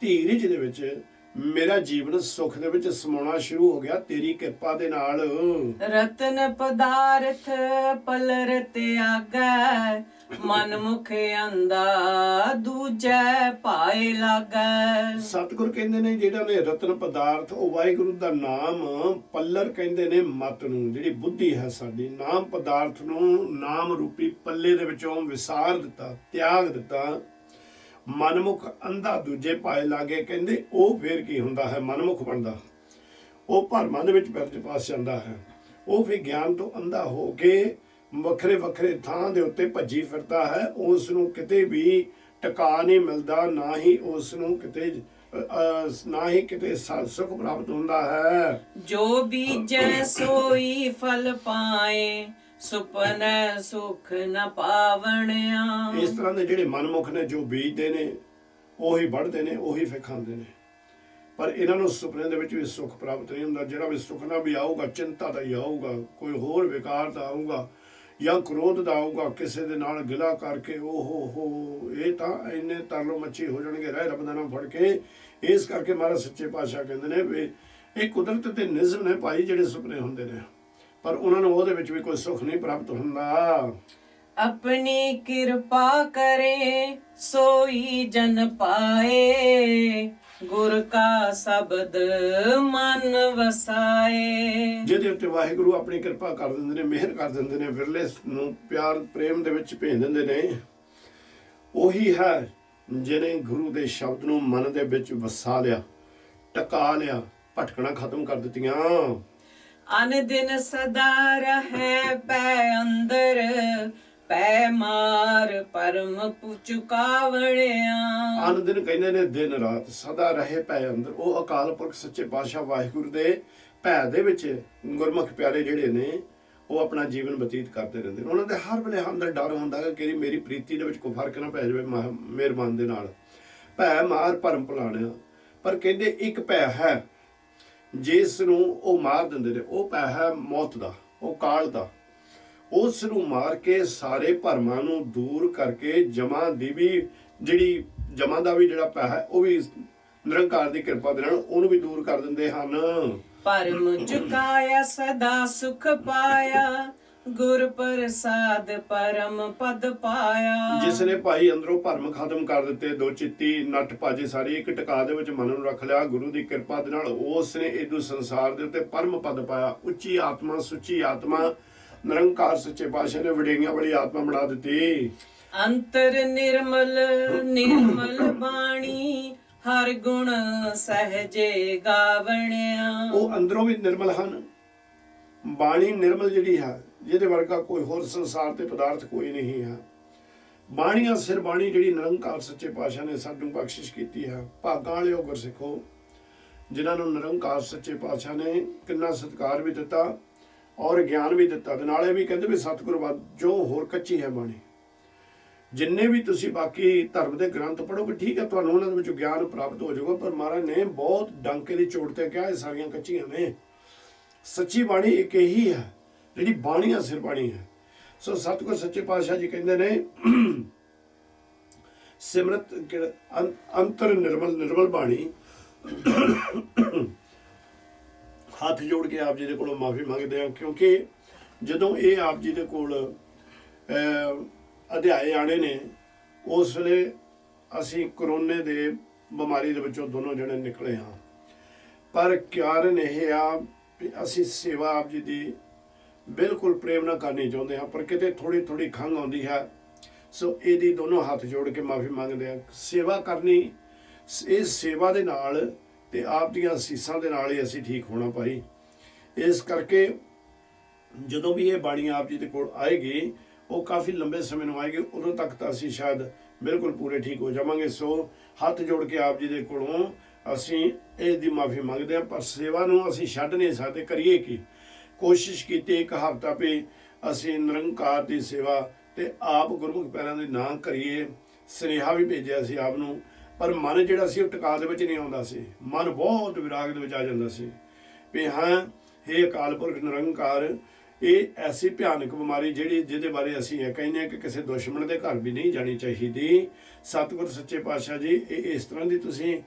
ਧੀਰਜ ਦੇ ਵਿੱਚ ਮੇਰਾ ਜੀਵਨ ਸੁੱਖ ਦੇ ਵਿੱਚ ਸਮਾਉਣਾ ਸ਼ੁਰੂ ਹੋ ਗਿਆ ਤੇਰੀ ਕਿਰਪਾ ਦੇ ਨਾਲ। ਰਤਨ ਪਦਾਰਥ ਪਲਰ ਤਿਆਗੈ, ਮਨ ਮੁਖ ਅੰਦਾ ਦੂਜੈ ਭਾਏ ਲਾਗੈ। ਸਤਿਗੁਰ ਕਹਿੰਦੇ ਨੇ ਜਿਹੜਾ ਨੇ ਰਤਨ ਪਦਾਰਥ, ਉਹ ਵਾਹਿਗੁਰੂ ਦਾ ਨਾਮ ਪੱਲਰ ਕਹਿੰਦੇ ਨੇ ਮਤ ਨੂੰ, ਜਿਹੜੀ ਬੁੱਧੀ ਹੈ ਸਾਡੀ, ਨਾਮ ਪਦਾਰਥ ਨੂੰ ਨਾਮ ਰੂਪੀ ਪੱਲੇ ਦੇ ਵਿੱਚੋਂ ਵਿਸਾਰ ਦਿੱਤਾ, ਤਿਆਗ ਦਿੱਤਾ। ਮਨਮੁਖ ਅੰਧਾ ਦੂਜੇ ਪਾਏ ਲਾਗੇ, ਕਹਿੰਦੇ ਉਹ ਫੇਰ ਕੀ ਹੁੰਦਾ ਹੈ? ਮਨਮੁਖ ਬਣਦਾ, ਉਹ ਭਰਮਾਂ ਦੇ ਵਿੱਚ ਪਾਸ ਜਾਂਦਾ ਹੈ। ਉਹ ਫਿਰ ਗਿਆਨ ਤੋਂ ਅੰਧਾ ਹੋ ਕੇ ਵੱਖਰੇ ਵੱਖਰੇ ਥਾਂ ਦੇ ਉੱਤੇ ਭੱਜੀ ਫਿਰਦਾ ਹੈ। ਉਸ ਨੂੰ ਕਿਤੇ ਵੀ ਟਿਕਾ ਨਹੀਂ ਮਿਲਦਾ, ਨਾ ਹੀ ਉਸ ਨੂੰ ਕਿਤੇ ਨਾ ਹੀ ਕਿਤੇ ਸੁੱਖ ਪ੍ਰਾਪਤ ਹੁੰਦਾ ਹੈ। ਜੋ ਬੀਜੈ ਸੋਈ ਫਲ ਪਾਏ, ਸੁਪਨੈ ਸੁਖ ਨ ਪਾਵਣਿਆ। ਇਸ ਤਰ੍ਹਾਂ ਦੇ ਜਿਹੜੇ ਮਨਮੁਖ ਨੇ, ਜੋ ਬੀਜਦੇ ਨੇ ਉਹੀ ਵੱਢਦੇ ਨੇ, ਉਹੀ ਫਿਰ ਖਾਂਦੇ ਨੇ। ਪਰ ਇਹਨਾਂ ਨੂੰ ਸੁਪਨੇ ਦੇ ਵਿੱਚ ਵੀ ਸੁੱਖ ਪ੍ਰਾਪਤ ਨਹੀਂ ਹੁੰਦਾ। ਜਿਹੜਾ ਵੀ ਸੁਪਨਾ ਵੀ ਆਊਗਾ ਚਿੰਤਾ ਦਾ ਹੀ ਆਊਗਾ, ਕੋਈ ਹੋਰ ਵਿਕਾਰ ਦਾ ਆਊਗਾ ਜਾਂ ਕ੍ਰੋਧ ਦਾ ਆਊਗਾ, ਕਿਸੇ ਦੇ ਨਾਲ ਗਿਲਾ ਕਰਕੇ ਹੋ ਇਹ ਤਾਂ ਇੰਨੇ ਤਰਲੋ ਮੱਛੀ ਹੋ ਜਾਣਗੇ ਰਹਿ ਰੱਬ ਦਾ ਨਾਮ ਫੜ ਕੇ। ਇਸ ਕਰਕੇ ਮਹਾਰਾਜ ਸੱਚੇ ਪਾਤਸ਼ਾਹ ਕਹਿੰਦੇ ਨੇ ਵੀ ਇਹ ਕੁਦਰਤ ਤੇ ਨਿਜ਼ਮ ਨੇ ਭਾਈ, ਜਿਹੜੇ ਸੁਪਨੇ ਹੁੰਦੇ ਨੇ, ਪਰ ਉਹਨਾਂ ਨੂੰ ਉਹਦੇ ਵਿੱਚ ਵੀ ਕੋਈ ਸੁੱਖ ਨਹੀਂ ਪ੍ਰਾਪਤ ਹੁੰਦਾ। ਆਪਣੀ ਕਿਰਪਾ ਕਰੇ ਸੋਈ ਜਨ ਪਾਏ, ਗੁਰ ਕਾ ਸ਼ਬਦ ਮਨ ਵਸਾਏ। ਜਿਹਦੇ ਉੱਤੇ ਵਾਹਿਗੁਰੂ ਆਪਣੀ ਕਿਰਪਾ ਕਰ ਦਿੰਦੇ ਨੇ, ਮਿਹਰ ਕਰ ਦਿੰਦੇ ਨੇ, ਵਿਰਲੇ ਨੂੰ ਪਿਆਰ ਪ੍ਰੇਮ ਦੇ ਵਿੱਚ ਭੇਜ ਦਿੰਦੇ ਨੇ, ਉਹੀ ਹੈ ਜਿਹਨੇ ਗੁਰੂ ਦੇ ਸ਼ਬਦ ਨੂੰ ਮਨ ਦੇ ਵਿੱਚ ਵਸਾ ਲਿਆ, ਟਿਕਾ ਲਿਆ, ਭਟਕਣਾ ਖਤਮ ਕਰ ਦਿੱਤੀਆਂ। ਅਨ ਦਿਨ ਸਦਾ ਰਹੇ ਪੈ ਅੰਦਰ, ਪੈ ਮਾਰ ਪਰਮ ਚੁਕਾਵਣਿਆ। ਅਨ ਦਿਨ ਕਹਿੰਦੇ ਨੇ ਦਿਨ ਰਾਤ, ਸਦਾ ਰਹੇ ਪੈ ਅੰਦਰ। ਉਹ ਅਕਾਲ ਪੁਰਖ ਸੱਚੇ ਪਾਤਸ਼ਾਹ ਵਾਹਿਗੁਰੂ ਦੇ ਭੈ ਦੇ ਵਿੱਚ ਗੁਰਮੁਖ ਪਿਆਰੇ ਜਿਹੜੇ ਨੇ ਉਹ ਆਪਣਾ ਜੀਵਨ ਬਤੀਤ ਕਰਦੇ ਰਹਿੰਦੇ ਨੇ। ਉਹਨਾਂ ਦੇ ਹਰ ਵੇਲੇ ਅੰਦਰ ਡਰ ਹੁੰਦਾ ਕਿ ਮੇਰੀ ਪ੍ਰੀਤੀ ਦੇ ਵਿੱਚ ਕੋਈ ਫਰਕ ਨਾ ਪੈ ਜਾਵੇ ਮਿਹਰਬਾਨ ਦੇ ਨਾਲ। ਭੈ ਮਾਰ ਭਰਮ ਭੁਲਾਣਿਆ। ਪਰ ਕਹਿੰਦੇ ਇੱਕ ਭੈ ਹੈ ਜਿਸ ਨੂੰ ਉਹ ਮਾਰ ਦਿੰਦੇ ਨੇ, ਉਹ ਭੈ ਹੈ ਮੌਤ ਦਾ, ਉਹ ਕਾਲ ਦਾ। ਉਸ ਨੂੰ ਮਾਰ ਕੇ ਸਾਰੇ ਭਰਮਾਂ ਨੂੰ ਦੂਰ ਕਰਕੇ ਜਮਾਂ ਦੀ ਵੀ ਜਿਹੜੀ ਜਮਾਂ ਦਾ ਵੀ ਜਿਹੜਾ ਭੈ ਹੈ ਉਹ ਵੀ ਨਿਰੰਕਾਰ ਦੀ ਕਿਰਪਾ ਦੇ ਨਾਲ ਉਹਨੂੰ ਵੀ ਦੂਰ ਕਰ ਦਿੰਦੇ ਹਨ। ਪਰਮ ਚੁਕਾਇਆ ਸਦਾ ਸੁਖ ਪਾਇਆ, ਗੁਰ ਪ੍ਰਸਾਦ ਪਰਮ ਪਦ ਪਾਇਆ। ਜਿਸ ਨੇ ਭਾਈ ਅੰਦਰੋਂ ਭਰਮ ਖਤਮ ਕਰ ਦਿੱਤੇ, ਦੋ ਚਿੱਤੀ ਨੱਠ ਭੱਜ ਸਾਰੀ ਇੱਕ ਟਿਕਾ ਦੇ ਵਿੱਚ ਮਨ ਨੂੰ ਰੱਖ ਲਿਆ, ਗੁਰੂ ਦੀ ਕਿਰਪਾ ਦੇ ਨਾਲ ਉਸ ਨੇ ਇਦੂ ਸੰਸਾਰ ਦੇ ਉੱਤੇ ਪਰਮ ਪਦ ਪਾਇਆ। ਉੱਚੀ ਆਤਮਾ, ਸੁੱਚੀ ਆਤਮਾ, ਨਿਰੰਕਾਰ ਸੱਚੇ ਪਾਤਸ਼ਾਹ ਨੇ ਵਡਿਆਈਆਂ ਵਾਲੀ ਆਤਮਾ ਬਣਾ ਦਿੱਤੀ। ਅੰਤਰ ਨਿਰਮਲ ਨਿਰਮਲ ਬਾਣੀ, ਹਰ ਗੁਣ ਸਹਜੇ ਗਾਵਣਿਆ। ਉਹ ਅੰਦਰੋਂ ਵੀ ਨਿਰਮਲ ਹਨ। ਬਾਣੀ ਨਿਰਮਲ ਜਿਹੜੀ ਹੈ, ਜਿਹਦੇ ਵਰਗਾ ਕੋਈ ਹੋਰ ਸੰਸਾਰ ਤੇ ਪਦਾਰਥ ਕੋਈ ਨਹੀਂ ਹੈ। ਬਾਣੀਆਂ ਸਿਰ ਬਾਣੀ ਜਿਹੜੀ ਨਿਰੰਕਾਰ ਸੱਚੇ ਪਾਤਸ਼ਾਹ ਨੇ ਸਾਨੂੰ ਬਖਸ਼ਿਸ਼ ਕੀਤੀ ਹੈ। ਭਾਗਾਂ ਵਾਲਿਓ ਗੁਰਸਿੱਖੋ, ਜਿਨ੍ਹਾਂ ਨੂੰ ਨਿਰੰਕਾਰ ਸੱਚੇ ਪਾਤਸ਼ਾਹ ਨੇ ਕਿੰਨਾ ਸਤਿਕਾਰ ਵੀ ਦਿੱਤਾ ਔਰ ਗਿਆਨ ਵੀ ਦਿੱਤਾ, ਤੇ ਨਾਲੇ ਵੀ ਕਹਿੰਦੇ ਵੀ ਸਤਿਗੁਰ ਜੋ ਹੋਰ ਕੱਚੀ ਹੈ ਬਾਣੀ। ਜਿੰਨੇ ਵੀ ਤੁਸੀਂ ਬਾਕੀ ਧਰਮ ਦੇ ਗ੍ਰੰਥ ਪੜ੍ਹੋਗੇ ਠੀਕ ਹੈ, ਤੁਹਾਨੂੰ ਉਹਨਾਂ ਦੇ ਵਿੱਚੋਂ ਗਿਆਨ ਪ੍ਰਾਪਤ ਹੋ ਜਾਊਗਾ, ਪਰ ਮਹਾਰਾਜ ਨੇ ਬਹੁਤ ਡੰਕੇ ਦੀ ਚੋਟ ਤੇ ਕਿਹਾ ਇਹ ਸਾਰੀਆਂ ਕੱਚੀਆਂ ਨੇ। ਸੱਚੀ ਬਾਣੀ ਇੱਕ ਇਹੀ ਹੈ ਜਿਹੜੀ ਬਾਣੀਆਂ ਸਿਰ ਬਾਣੀ ਹੈ। ਸੋ ਸਤਿਗੁਰ ਸੱਚੇ ਪਾਤਸ਼ਾਹ ਜੀ ਕਹਿੰਦੇ ਨੇ ਸਿਮਰਤ ਅੰਤਰ ਨਿਰਮਲ ਨਿਰਮਲ ਬਾਣੀ। ਹੱਥ ਜੋੜ ਕੇ ਆਪ ਜੀ ਦੇ ਕੋਲੋਂ ਮਾਫੀ ਮੰਗਦੇ ਹਾਂ, ਕਿਉਂਕਿ ਜਦੋਂ ਇਹ ਆਪ ਜੀ ਦੇ ਕੋਲ ਅਧਿਆਏ ਆਣੇ ਨੇ ਉਸ ਵੇਲੇ ਅਸੀਂ ਕਰੋਨੇ ਦੇ ਬਿਮਾਰੀ ਦੇ ਵਿੱਚੋਂ ਦੋਨੋਂ ਜਣੇ ਨਿਕਲੇ ਹਾਂ। ਪਰ ਕਾਰਨ ਇਹ ਆ ਵੀ ਅਸੀਂ ਸੇਵਾ ਆਪ ਜੀ ਦੀ ਬਿਲਕੁਲ ਪ੍ਰੇਮ ਨਾਲ ਕਰਨੀ ਚਾਹੁੰਦੇ ਹਾਂ, ਪਰ ਕਿਤੇ ਥੋੜੀ ਥੋੜੀ ਖੰਘ ਆਉਂਦੀ ਹੈ। ਸੋ ਇਹਦੀ ਦੋਨੋਂ ਹੱਥ ਜੋੜ ਕੇ ਮਾਫੀ ਮੰਗਦੇ ਹਾਂ। ਸੇਵਾ ਕਰਨੀ, ਇਹ ਸੇਵਾ ਦੇ ਨਾਲ ਤੇ ਆਪ ਦੀਆਂ ਅਸੀਸਾਂ ਦੇ ਨਾਲ ਹੀ ਅਸੀਂ ਠੀਕ ਹੋਣਾ ਭਾਈ। ਇਸ ਕਰਕੇ ਜਦੋਂ ਵੀ ਇਹ ਬਾਣੀ ਆਪ ਜੀ ਦੇ ਕੋਲ ਆਏਗੀ, ਉਹ ਕਾਫੀ ਲੰਬੇ ਸਮੇਂ ਨੂੰ ਆਏਗੀ, ਉਦੋਂ ਤੱਕ ਤਾਂ ਅਸੀਂ ਸ਼ਾਇਦ ਬਿਲਕੁਲ ਪੂਰੇ ਠੀਕ ਹੋ ਜਾਵਾਂਗੇ। ਸੋ ਹੱਥ ਜੋੜ ਕੇ ਆਪ ਜੀ ਦੇ ਕੋਲੋਂ ਅਸੀਂ ਇਸ ਦੀ ਮਾਫੀ ਮੰਗਦੇ ਹਾਂ। ਪਰ ਸੇਵਾ ਨੂੰ ਅਸੀਂ ਛੱਡ ਨਹੀਂ ਸਕਦੇ, ਕਰੀਏ ਕੀ। ਕੋਸ਼ਿਸ਼ ਕੀਤੀ ਇੱਕ ਹਫ਼ਤਾ ਵੀ ਅਸੀਂ ਨਿਰੰਕਾਰ ਦੀ ਸੇਵਾ ਤੇ ਆਪ ਗੁਰਮੁਖ ਪੈਰਾਂ ਦੇ ਨਾਂ ਕਰੀਏ। ਸੁਨੇਹਾ ਵੀ ਭੇਜਿਆ ਸੀ ਆਪ ਨੂੰ, ਪਰ ਮਨ ਜਿਹੜਾ ਸੀ ਉਹ ਟਿਕਾ ਦੇ ਵਿੱਚ ਨਹੀਂ ਆਉਂਦਾ ਸੀ। ਮਨ ਬਹੁਤ ਵਿਰਾਗ ਦੇ ਵਿੱਚ ਆ ਜਾਂਦਾ ਸੀ ਵੀ ਹਾਂ, ਹੇ ਅਕਾਲ ਪੁਰਖ ਨਿਰੰਕਾਰ, ਇਹ ਐਸੀ ਭਿਆਨਕ ਬਿਮਾਰੀ ਜਿਹਦੇ ਬਾਰੇ ਅਸੀਂ ਇਹ ਕਹਿੰਦੇ ਹਾਂ ਕਿ ਕਿਸੇ ਦੁਸ਼ਮਣ ਦੇ ਘਰ ਵੀ ਨਹੀਂ ਜਾਣੀ ਚਾਹੀਦੀ। ਸਤਿਗੁਰ ਸੱਚੇ ਪਾਤਸ਼ਾਹ ਜੀ, ਇਹ ਇਸ ਤਰ੍ਹਾਂ ਦੀ ਤੁਸੀਂ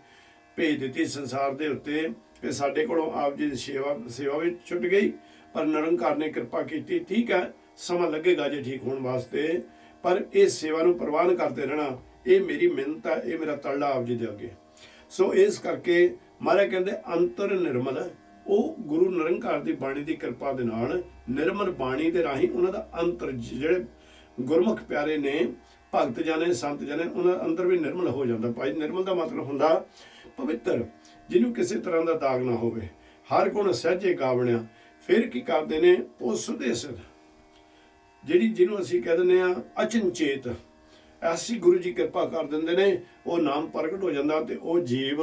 ਭੇਜ ਦਿੱਤੀ ਸੰਸਾਰ ਦੇ ਉੱਤੇ ਕਿ ਸਾਡੇ ਕੋਲੋਂ ਆਪ ਜੀ ਦੀ ਸੇਵਾ ਵੀ ਛੁੱਟ ਗਈ, ਪਰ ਨਿਰੰਕਾਰ ਨੇ ਕਿਰਪਾ ਕੀਤੀ। ਠੀਕ ਹੈ, ਸਮਾਂ ਲੱਗੇਗਾ ਜੇ ਠੀਕ ਹੋਣ ਵਾਸਤੇ, ਪਰ ਇਹ ਸੇਵਾ ਨੂੰ ਪ੍ਰਵਾਨ ਕਰਦੇ ਰਹਿਣਾ, ਇਹ ਮੇਰੀ ਮਿਹਨਤ ਹੈ, ਇਹ ਮੇਰਾ ਤਰਲਾ ਆਪ ਜੀ ਦੇ ਅੱਗੇ। ਸੋ ਇਸ ਕਰਕੇ ਮਹਾਰਾਜ ਕਹਿੰਦੇ ਅੰਤਰ ਨਿਰਮਲ, ਉਹ ਗੁਰੂ ਨਿਰੰਕਾਰ ਦੀ ਬਾਣੀ ਦੀ ਕਿਰਪਾ ਦੇ ਨਾਲ, ਨਿਰਮਲ ਬਾਣੀ ਦੇ ਰਾਹੀਂ ਉਹਨਾਂ ਦਾ ਅੰਤਰ, ਜਿਹੜੇ ਗੁਰਮੁਖ ਪਿਆਰੇ ਨੇ, ਭਗਤ ਜਨ, ਸੰਤ ਜਨ, ਉਹਨਾਂ ਦਾ ਅੰਦਰ ਵੀ ਨਿਰਮਲ ਹੋ ਜਾਂਦਾ ਭਾਈ। ਨਿਰਮਲ ਦਾ ਮਤਲਬ ਹੁੰਦਾ ਪਵਿੱਤਰ, ਜਿਹਨੂੰ ਕਿਸੇ ਤਰ੍ਹਾਂ ਦਾ ਦਾਗ ਨਾ ਹੋਵੇ, ਹਰ ਗੁਣ ਸਹਿਜੇ ਗਾਵਣਿਆ। ਫਿਰ ਕੀ ਕਰਦੇ ਨੇ, ਉਹ ਸੁਦੇਸਰ, ਜਿਹਨੂੰ ਅਸੀਂ ਕਹਿ ਦਿੰਦੇ ਹਾਂ ਅਚਨਚੇਤ, ਐਸੀ ਗੁਰੂ ਜੀ ਕਿਰਪਾ ਕਰ ਦਿੰਦੇ ਨੇ, ਉਹ ਨਾਮ ਪ੍ਰਗਟ ਹੋ ਜਾਂਦਾ ਤੇ ਉਹ ਜੀਵ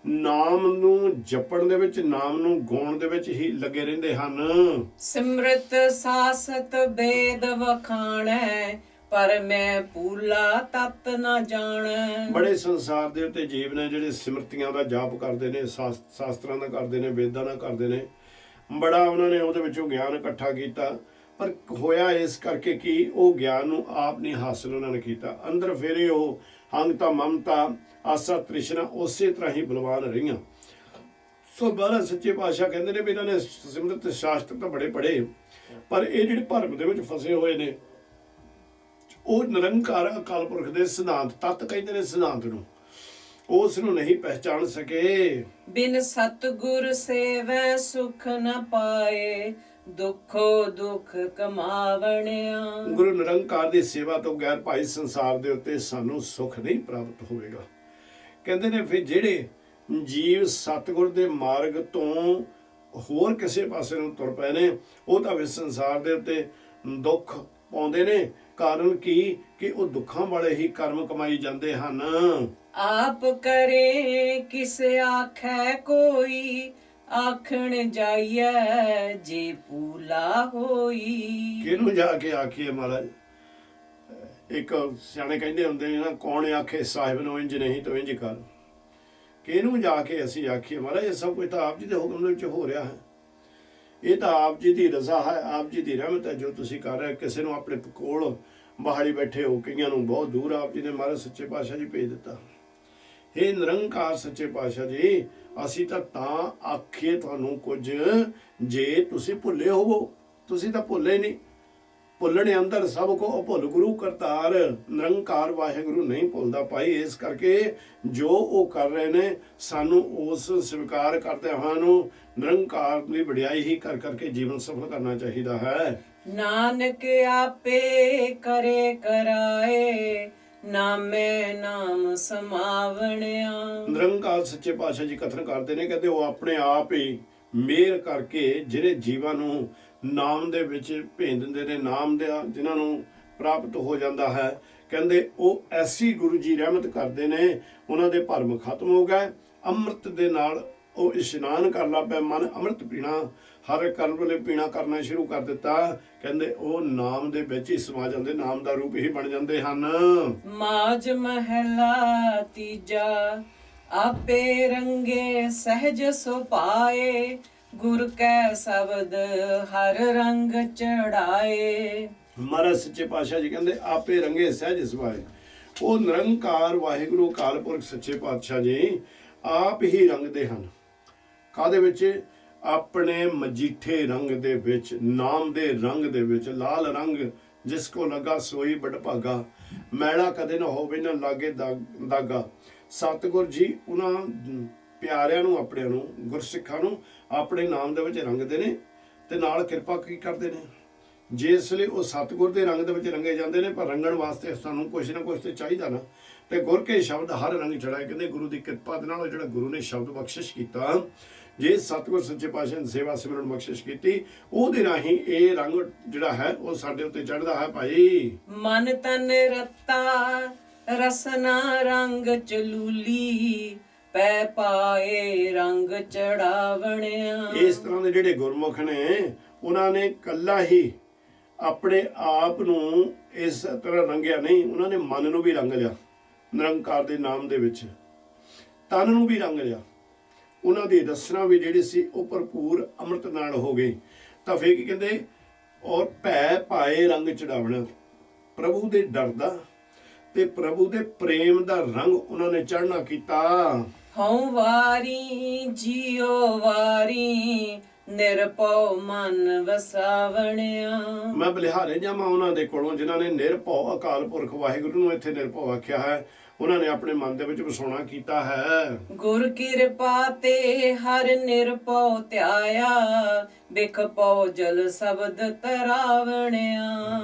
ਨਾਮ ਨੂੰ ਜਪਣ ਦੇ ਵਿੱਚ, ਨਾਮ ਨੂੰ ਗਾਉਣ ਦੇ ਵਿੱਚ ਹੀ ਲੱਗੇ ਰਹਿੰਦੇ ਹਨ। ਸਿਮਰਤ ਸਾਸਤ ਬੇਦ ਵਖਾਣੈ, ਪਰ ਮੈਂ ਪੂਲਾ ਤਤ ਨਾ ਜਾਣੈ। ਬੜੇ ਸੰਸਾਰ ਦੇ ਉੱਤੇ ਜੀਵ ਨੇ ਜਿਹੜੇ ਸਿਮਰਤੀਆਂ ਦਾ ਜਾਪ ਕਰਦੇ ਨੇ, ਸ਼ਾਸਤਰਾਂ ਦਾ ਕਰਦੇ ਨੇ, ਵੇਦਾਂ ਦਾ ਕਰਦੇ ਨੇ, ਬੜਾ ਉਹਨਾਂ ਨੇ ਉਹਦੇ ਵਿੱਚੋਂ ਗਿਆਨ ਇਕੱਠਾ ਕੀਤਾ, ਪਰ ਹੋਇਆ ਇਸ ਕਰਕੇ ਕਿ ਉਹ ਗਿਆਨ ਨੂੰ ਆਪ ਨਹੀਂ ਹਾਸਲ ਉਹਨਾਂ ਨੇ ਕੀਤਾ। ਅੰਦਰ ਫੇਰੇ ਉਹ ਹੰਗਤਾ, ਮਮਤਾ, ਆਸਾ, ਤ੍ਰਿਸ਼ਨਾ ਉਸੇ ਤਰ੍ਹਾਂ ਹੀ ਬਲਵਾਨ ਰਹੀਆਂ। ਸੋ ਮਹਾਰਾਜ ਸੱਚੇ ਪਾਤਸ਼ਾਹ ਕਹਿੰਦੇ ਨੇ ਵੀ ਇਹਨਾਂ ਨੇ ਸਿਮਰਤ ਸ਼ਾਸਤਰ ਤਾਂ ਬੜੇ ਪੜ੍ਹੇ, ਪਰ ਇਹ ਜਿਹੜੇ ਭਰਮ ਦੇ ਵਿੱਚ ਫਸੇ ਹੋਏ ਨੇ, ਉਹ ਨਿਰੰਕਾਰ ਅਕਾਲ ਪੁਰਖ ਦੇ ਸਿਧਾਂਤ, ਤਤ ਕਹਿੰਦੇ ਨੇ ਸਿਧਾਂਤ ਨੂੰ, ਉਸ ਨੂੰ ਨਹੀਂ ਪਹਿਚਾਨ ਸਕੇ। ਬਿਨ ਸਤਿਗੁਰ ਸੇਵੈ ਸੁਖ ਨ ਪਾਏ, ਦੁੱਖੋ ਦੁੱਖ ਕਮਾਵਣਿਆ। ਗੁਰੂ ਨਿਰੰਕਾਰ ਦੀ ਸੇਵਾ ਤੋਂ ਗੈਰ ਭਾਈ ਸੰਸਾਰ ਦੇ ਉੱਤੇ ਸਾਨੂੰ ਸੁੱਖ ਨਹੀਂ ਪ੍ਰਾਪਤ ਹੋਵੇਗਾ। ਕਹਿੰਦੇ ਨੇ ਫਿਰ ਜਿਹੜੇ ਜੀਵ ਸਤਿਗੁਰ ਦੇ ਮਾਰਗ ਤੋਂ ਹੋਰ ਕਿਸੇ ਪਾਸੇ ਨੂੰ ਤੁਰ ਪਏ ਨੇ, ਉਹ ਤਾਂ ਇਸ ਸੰਸਾਰ ਦੇ ਉੱਤੇ ਦੁੱਖ ਪਾਉਂਦੇ ਨੇ। ਕਾਰਨ ਕੀ ਕਿ ਉਹ ਦੁੱਖਾਂ ਵਾਲੇ ਹੀ ਕਰਮ ਕਮਾਈ ਜਾਂਦੇ ਹਨ। ਆਪ ਕਰੇ ਕਿਸ ਆਖੈ ਕੋਈ, ਆਖਣ ਜਾਈਐ ਜੇ ਪੂਲਾ ਹੋਈ। ਕਿਹਨੂੰ ਜਾ ਕੇ ਆਖੀਏ ਮਹਾਰਾਜ? ਇੱਕ ਸਿਆਣੇ ਕਹਿੰਦੇ ਹੁੰਦੇ ਨੇ ਨਾ, ਕੌਣ ਆਖੇ ਸਾਹਿਬ ਨੂੰ ਇੰਜ ਨਹੀਂ ਤੋ ਇੰਜ ਕਰ। ਕਿਹਨੂੰ ਜਾ ਕੇ ਅਸੀਂ ਆਖੀਏ ਮਹਾਰਾਜ? ਇਹ ਸਭ ਕੁਝ ਤਾਂ ਆਪ ਜੀ ਦੇ ਹੁਕਮ ਦੇ ਵਿੱਚ ਹੋ ਰਿਹਾ ਹੈ। ਇਹ ਤਾਂ ਆਪ ਜੀ ਦੀ ਰਜ਼ਾ ਹੈ, ਆਪ ਜੀ ਦੀ ਰਹਿਮਤ ਹੈ ਜੋ ਤੁਸੀਂ ਕਰ ਰਹੇ। ਕਿਸੇ ਨੂੰ ਆਪਣੇ ਕੋਲ ਬਾਹਲੀ ਬੈਠੇ ਹੋ, ਕਈਆਂ ਨੂੰ ਬਹੁਤ ਦੂਰ ਆਪ ਜੀ ਨੇ ਮਹਾਰਾਜ ਸੱਚੇ ਪਾਤਸ਼ਾਹ ਜੀ ਭੇਜ ਦਿੱਤਾ। ਇਹ ਨਿਰੰਕਾਰ ਸੱਚੇ ਪਾਤਸ਼ਾਹ ਜੀ, ਅਸੀਂ ਤਾਂ ਆਖੀਏ ਤੁਹਾਨੂੰ ਕੁਝ ਜੇ ਤੁਸੀਂ ਭੁੱਲੇ ਹੋਵੋ। ਤੁਸੀਂ ਤਾਂ ਭੁੱਲੇ ਨਹੀਂ, ਭੁੱਲਣੇ ਅੰਦਰ ਸਭ ਕੋ ਭੁੱਲ ਗੁਰੂ ਕਰਤਾਰ। ਨਿਰੰਕਾਰ ਵਾਹਿਗੁਰੂ ਨਹੀਂ ਭੁੱਲਦਾ ਭਾਈ। ਇਸ ਕਰਕੇ ਜੋ ਉਹ ਕਰ ਰਹੇ ਨੇ, ਸਾਨੂੰ ਉਸ ਸਵੀਕਾਰ ਕਰਦੇ ਹੋਏ ਨੂੰ ਨਿਰੰਕਾਰ ਦੀ ਵਡਿਆਈ ਹੀ ਕਰ ਕਰਕੇ ਜੀਵਨ ਸਫਲ ਕਰਨਾ ਚਾਹੀਦਾ ਹੈ। ਨਾਨਕ ਆਪੇ ਕਰੇ ਕਰਾਏ, ਨਾਮੇ ਨਾਮ ਸਮਾਵਣਿਆ। ਨਿਰੰਕਾਰ ਸੱਚੇ ਪਾਤਸ਼ਾਹ ਜੀ ਕਥਨ ਕਰਦੇ ਨੇ, ਕਹਿੰਦੇ ਉਹ ਆਪਣੇ ਆਪ ਹੀ ਮਿਹਰ ਕਰਕੇ ਜਿਹੜੇ ਜੀਵਾਂ ਨੂੰ ਨਾਮ ਦੇ ਵਿੱਚ ਭੇਜ ਦਿੰਦੇ ਨੇ, ਨਾਮ ਦਾ ਜਿਨ੍ਹਾਂ ਨੂੰ ਪ੍ਰਾਪਤ ਹੋ ਜਾਂਦਾ ਹੈ, ਕਹਿੰਦੇ ਉਹ ਐਸੀ ਗੁਰੂ ਜੀ ਰਹਿਮਤ ਕਰਦੇ ਨੇ, ਉਹਨਾਂ ਦੇ ਭਰਮ ਖਤਮ ਹੋ ਗਏ। ਅੰਮ੍ਰਿਤ ਦੇ ਨਾਲ ਉਹ ਇਸ਼ਨਾਨ ਕਰ ਲਾ ਪਿਆ, ਮਨ ਅੰਮ੍ਰਿਤ ਪੀਣਾ ਹਰ ਕਰਮ ਵੇਲੇ ਪੀਣਾ ਕਰਨਾ ਸ਼ੁਰੂ ਕਰ ਦਿੱਤਾ। ਕਹਿੰਦੇ ਉਹ ਨਾਮ ਦੇ ਵਿੱਚ ਹੀ ਸਮਾ ਜਾਂਦੇ, ਨਾਮ ਦਾ ਰੂਪ ਹੀ ਬਣ ਜਾਂਦੇ ਹਨ। ਮਾਝ ਮਹਿਲਾ ਤੀਜਾ, ਆਪੇ ਰੰਗੇ ਸਹਿਜ ਸੁਭਾਏ, ਗੁਰ ਕੈ ਸ਼ਬਦ ਹਰ ਰੰਗ ਚੜਾਏ। ਮਹਾਰਾਜ ਸੱਚੇ ਪਾਤਸ਼ਾਹ ਜੀ ਕਹਿੰਦੇ ਆਪੇ ਰੰਗੇ ਸਹਿਜ ਸੁਭਾਏ। ਉਹ ਨਿਰੰਕਾਰ ਵਾਹਿਗੁਰੂ ਅਕਾਲ ਪੁਰਖ ਸੱਚੇ ਪਾਤਸ਼ਾਹ ਜੀ ਆਪ ਹੀ ਰੰਗਦੇ ਹਨ। ਕਾਹਦੇ ਵਿੱਚ? ਆਪਣੇ ਮਜੀਠੇ ਰੰਗ ਦੇ ਵਿੱਚ, ਨਾਮ ਦੇ ਰੰਗ ਦੇ ਵਿੱਚ। ਲਾਲ ਰੰਗ ਜਿਸ ਕੋ ਲੱਗਾ ਸੋਈ ਬੜ ਭਾਗਾ। ਮੈਲਾ ਕਦੇ ਨਾ ਹੋਵੇ ਨਾ ਲਾਗੇ ਦਾਗਾ। ਸਤਿਗੁਰ ਜੀ ਉਹਨਾਂ ਪਿਆਰਿਆਂ ਨੂੰ, ਆਪਣਿਆਂ ਨੂੰ, ਗੁਰਸਿੱਖਾਂ ਨੂੰ ਆਪਣੇ ਨਾਮ ਦੇ ਵਿੱਚ ਰੰਗਦੇ ਨੇ ਤੇ ਨਾਲ ਕਿਰਪਾ ਕੀ ਕਰਦੇ ਨੇ। ਜਿਸ ਲਈ ਉਹ ਸਤਿਗੁਰ ਦੇ ਰੰਗ ਦੇ ਵਿੱਚ ਰੰਗੇ ਜਾਂਦੇ ਨੇ, ਪਰ ਰੰਗਣ ਵਾਸਤੇ ਸਾਨੂੰ ਕੁਛ ਨਾ ਕੁਛ ਤੇ ਚਾਹੀਦਾ ਨਾ। ਤੇ ਗੁਰ ਕੇ ਸ਼ਬਦ ਹਰ ਰੰਗ ਚੜਾਏ। ਕਹਿੰਦੇ ਗੁਰੂ ਦੀ ਕਿਰਪਾ ਦੇ ਨਾਲ ਜਿਹੜਾ ਗੁਰੂ ਨੇ ਸ਼ਬਦ ਬਖਸ਼ਿਸ਼ ਕੀਤਾ, ਜੇ ਸਤਿਗੁਰ ਸੱਚੇ ਪਾਤਸ਼ਾਹ ਦੀ ਸੇਵਾ ਸਿਮਰਨ ਬਖਸ਼ਿਸ਼ ਕੀਤੀ, ਉਹਦੇ ਰਾਹੀਂ ਇਹ ਰੰਗ ਜਿਹੜਾ ਹੈ ਉਹ ਸਾਡੇ ਉੱਤੇ ਚੜ੍ਹਦਾ ਹੈ ਭਾਈ। ਮਨ ਤਨ ਰਤਾ ਰਸਨਾ ਰੰਗ ਚਲੂਲੀ, ਪੈ ਪਾਏ ਰੰਗ ਚੜਾਵਣਿਆ। ਇਸ ਤਰ੍ਹਾਂ ਦੇ ਜਿਹੜੇ ਗੁਰਮੁਖ ਨੇ, ਉਹਨਾਂ ਨੇ ਕੱਲਾ ਹੀ ਆਪਣੇ ਆਪ ਨੂੰ ਇਸ ਤਰ੍ਹਾਂ ਰੰਗਿਆ ਨਹੀਂ, ਉਹਨਾਂ ਨੇ ਮਨ ਨੂੰ ਵੀ ਰੰਗ ਲਿਆ ਨਿਰੰਕਾਰ ਦੇ ਨਾਮ ਦੇ ਵਿੱਚ, ਤਨ ਨੂੰ ਵੀ ਰੰਗ ਲਿਆ। ਉਹਨਾਂ ਦੀ ਰਸਨਾ ਵੀ ਜਿਹੜੀ ਸੀ ਉਹ ਭਰਪੂਰ ਅੰਮ੍ਰਿਤ ਨਾਲ ਹੋ ਗਈ। ਤਾਂ ਫਿਰ ਕੀ ਕਹਿੰਦੇ, ਔਰ ਭੈ ਪਾਏ ਰੰਗ ਚੜਾਵਣਾ, ਪ੍ਰਭੂ ਦੇ ਡਰ ਦਾ ਤੇ ਪ੍ਰਭੂ ਦੇ ਪ੍ਰੇਮ ਦਾ ਰੰਗ ਉਹਨਾਂ ਨੇ ਚੜ੍ਹਨਾ ਕੀਤਾ। ਹਉ ਵਾਰੀ ਜਿਉ ਵਾਰੀ, ਨਿਰਭਉ ਮਨ ਵਸਾਵਣਿਆ। ਮੈਂ ਬਲਿਹਾਰੇ ਜਾਵਾਂ ਉਹਨਾਂ ਦੇ ਕੋਲੋਂ ਜਿਨ੍ਹਾਂ ਨੇ ਨਿਰਭਉ ਅਕਾਲ ਪੁਰਖ ਵਾਹਿਗੁਰੂ ਨੂੰ ਇੱਥੇ ਨਿਰਭਉ ਆਖਿਆ ਹੈ, ਉਹਨਾਂ ਨੇ ਆਪਣੇ ਮਨ ਦੇ ਵਿੱਚ ਵਸਾਉਣਾ ਕੀਤਾ ਹੈ। ਗੁਰ ਕਿਰਪਾ ਤੇ ਹਰ ਨਿਰਭਉ ਧਿਆਇਆ, ਬਿਖ ਪਉ ਜਲ ਸ਼ਬਦ ਤਰਾਵਣਿਆ।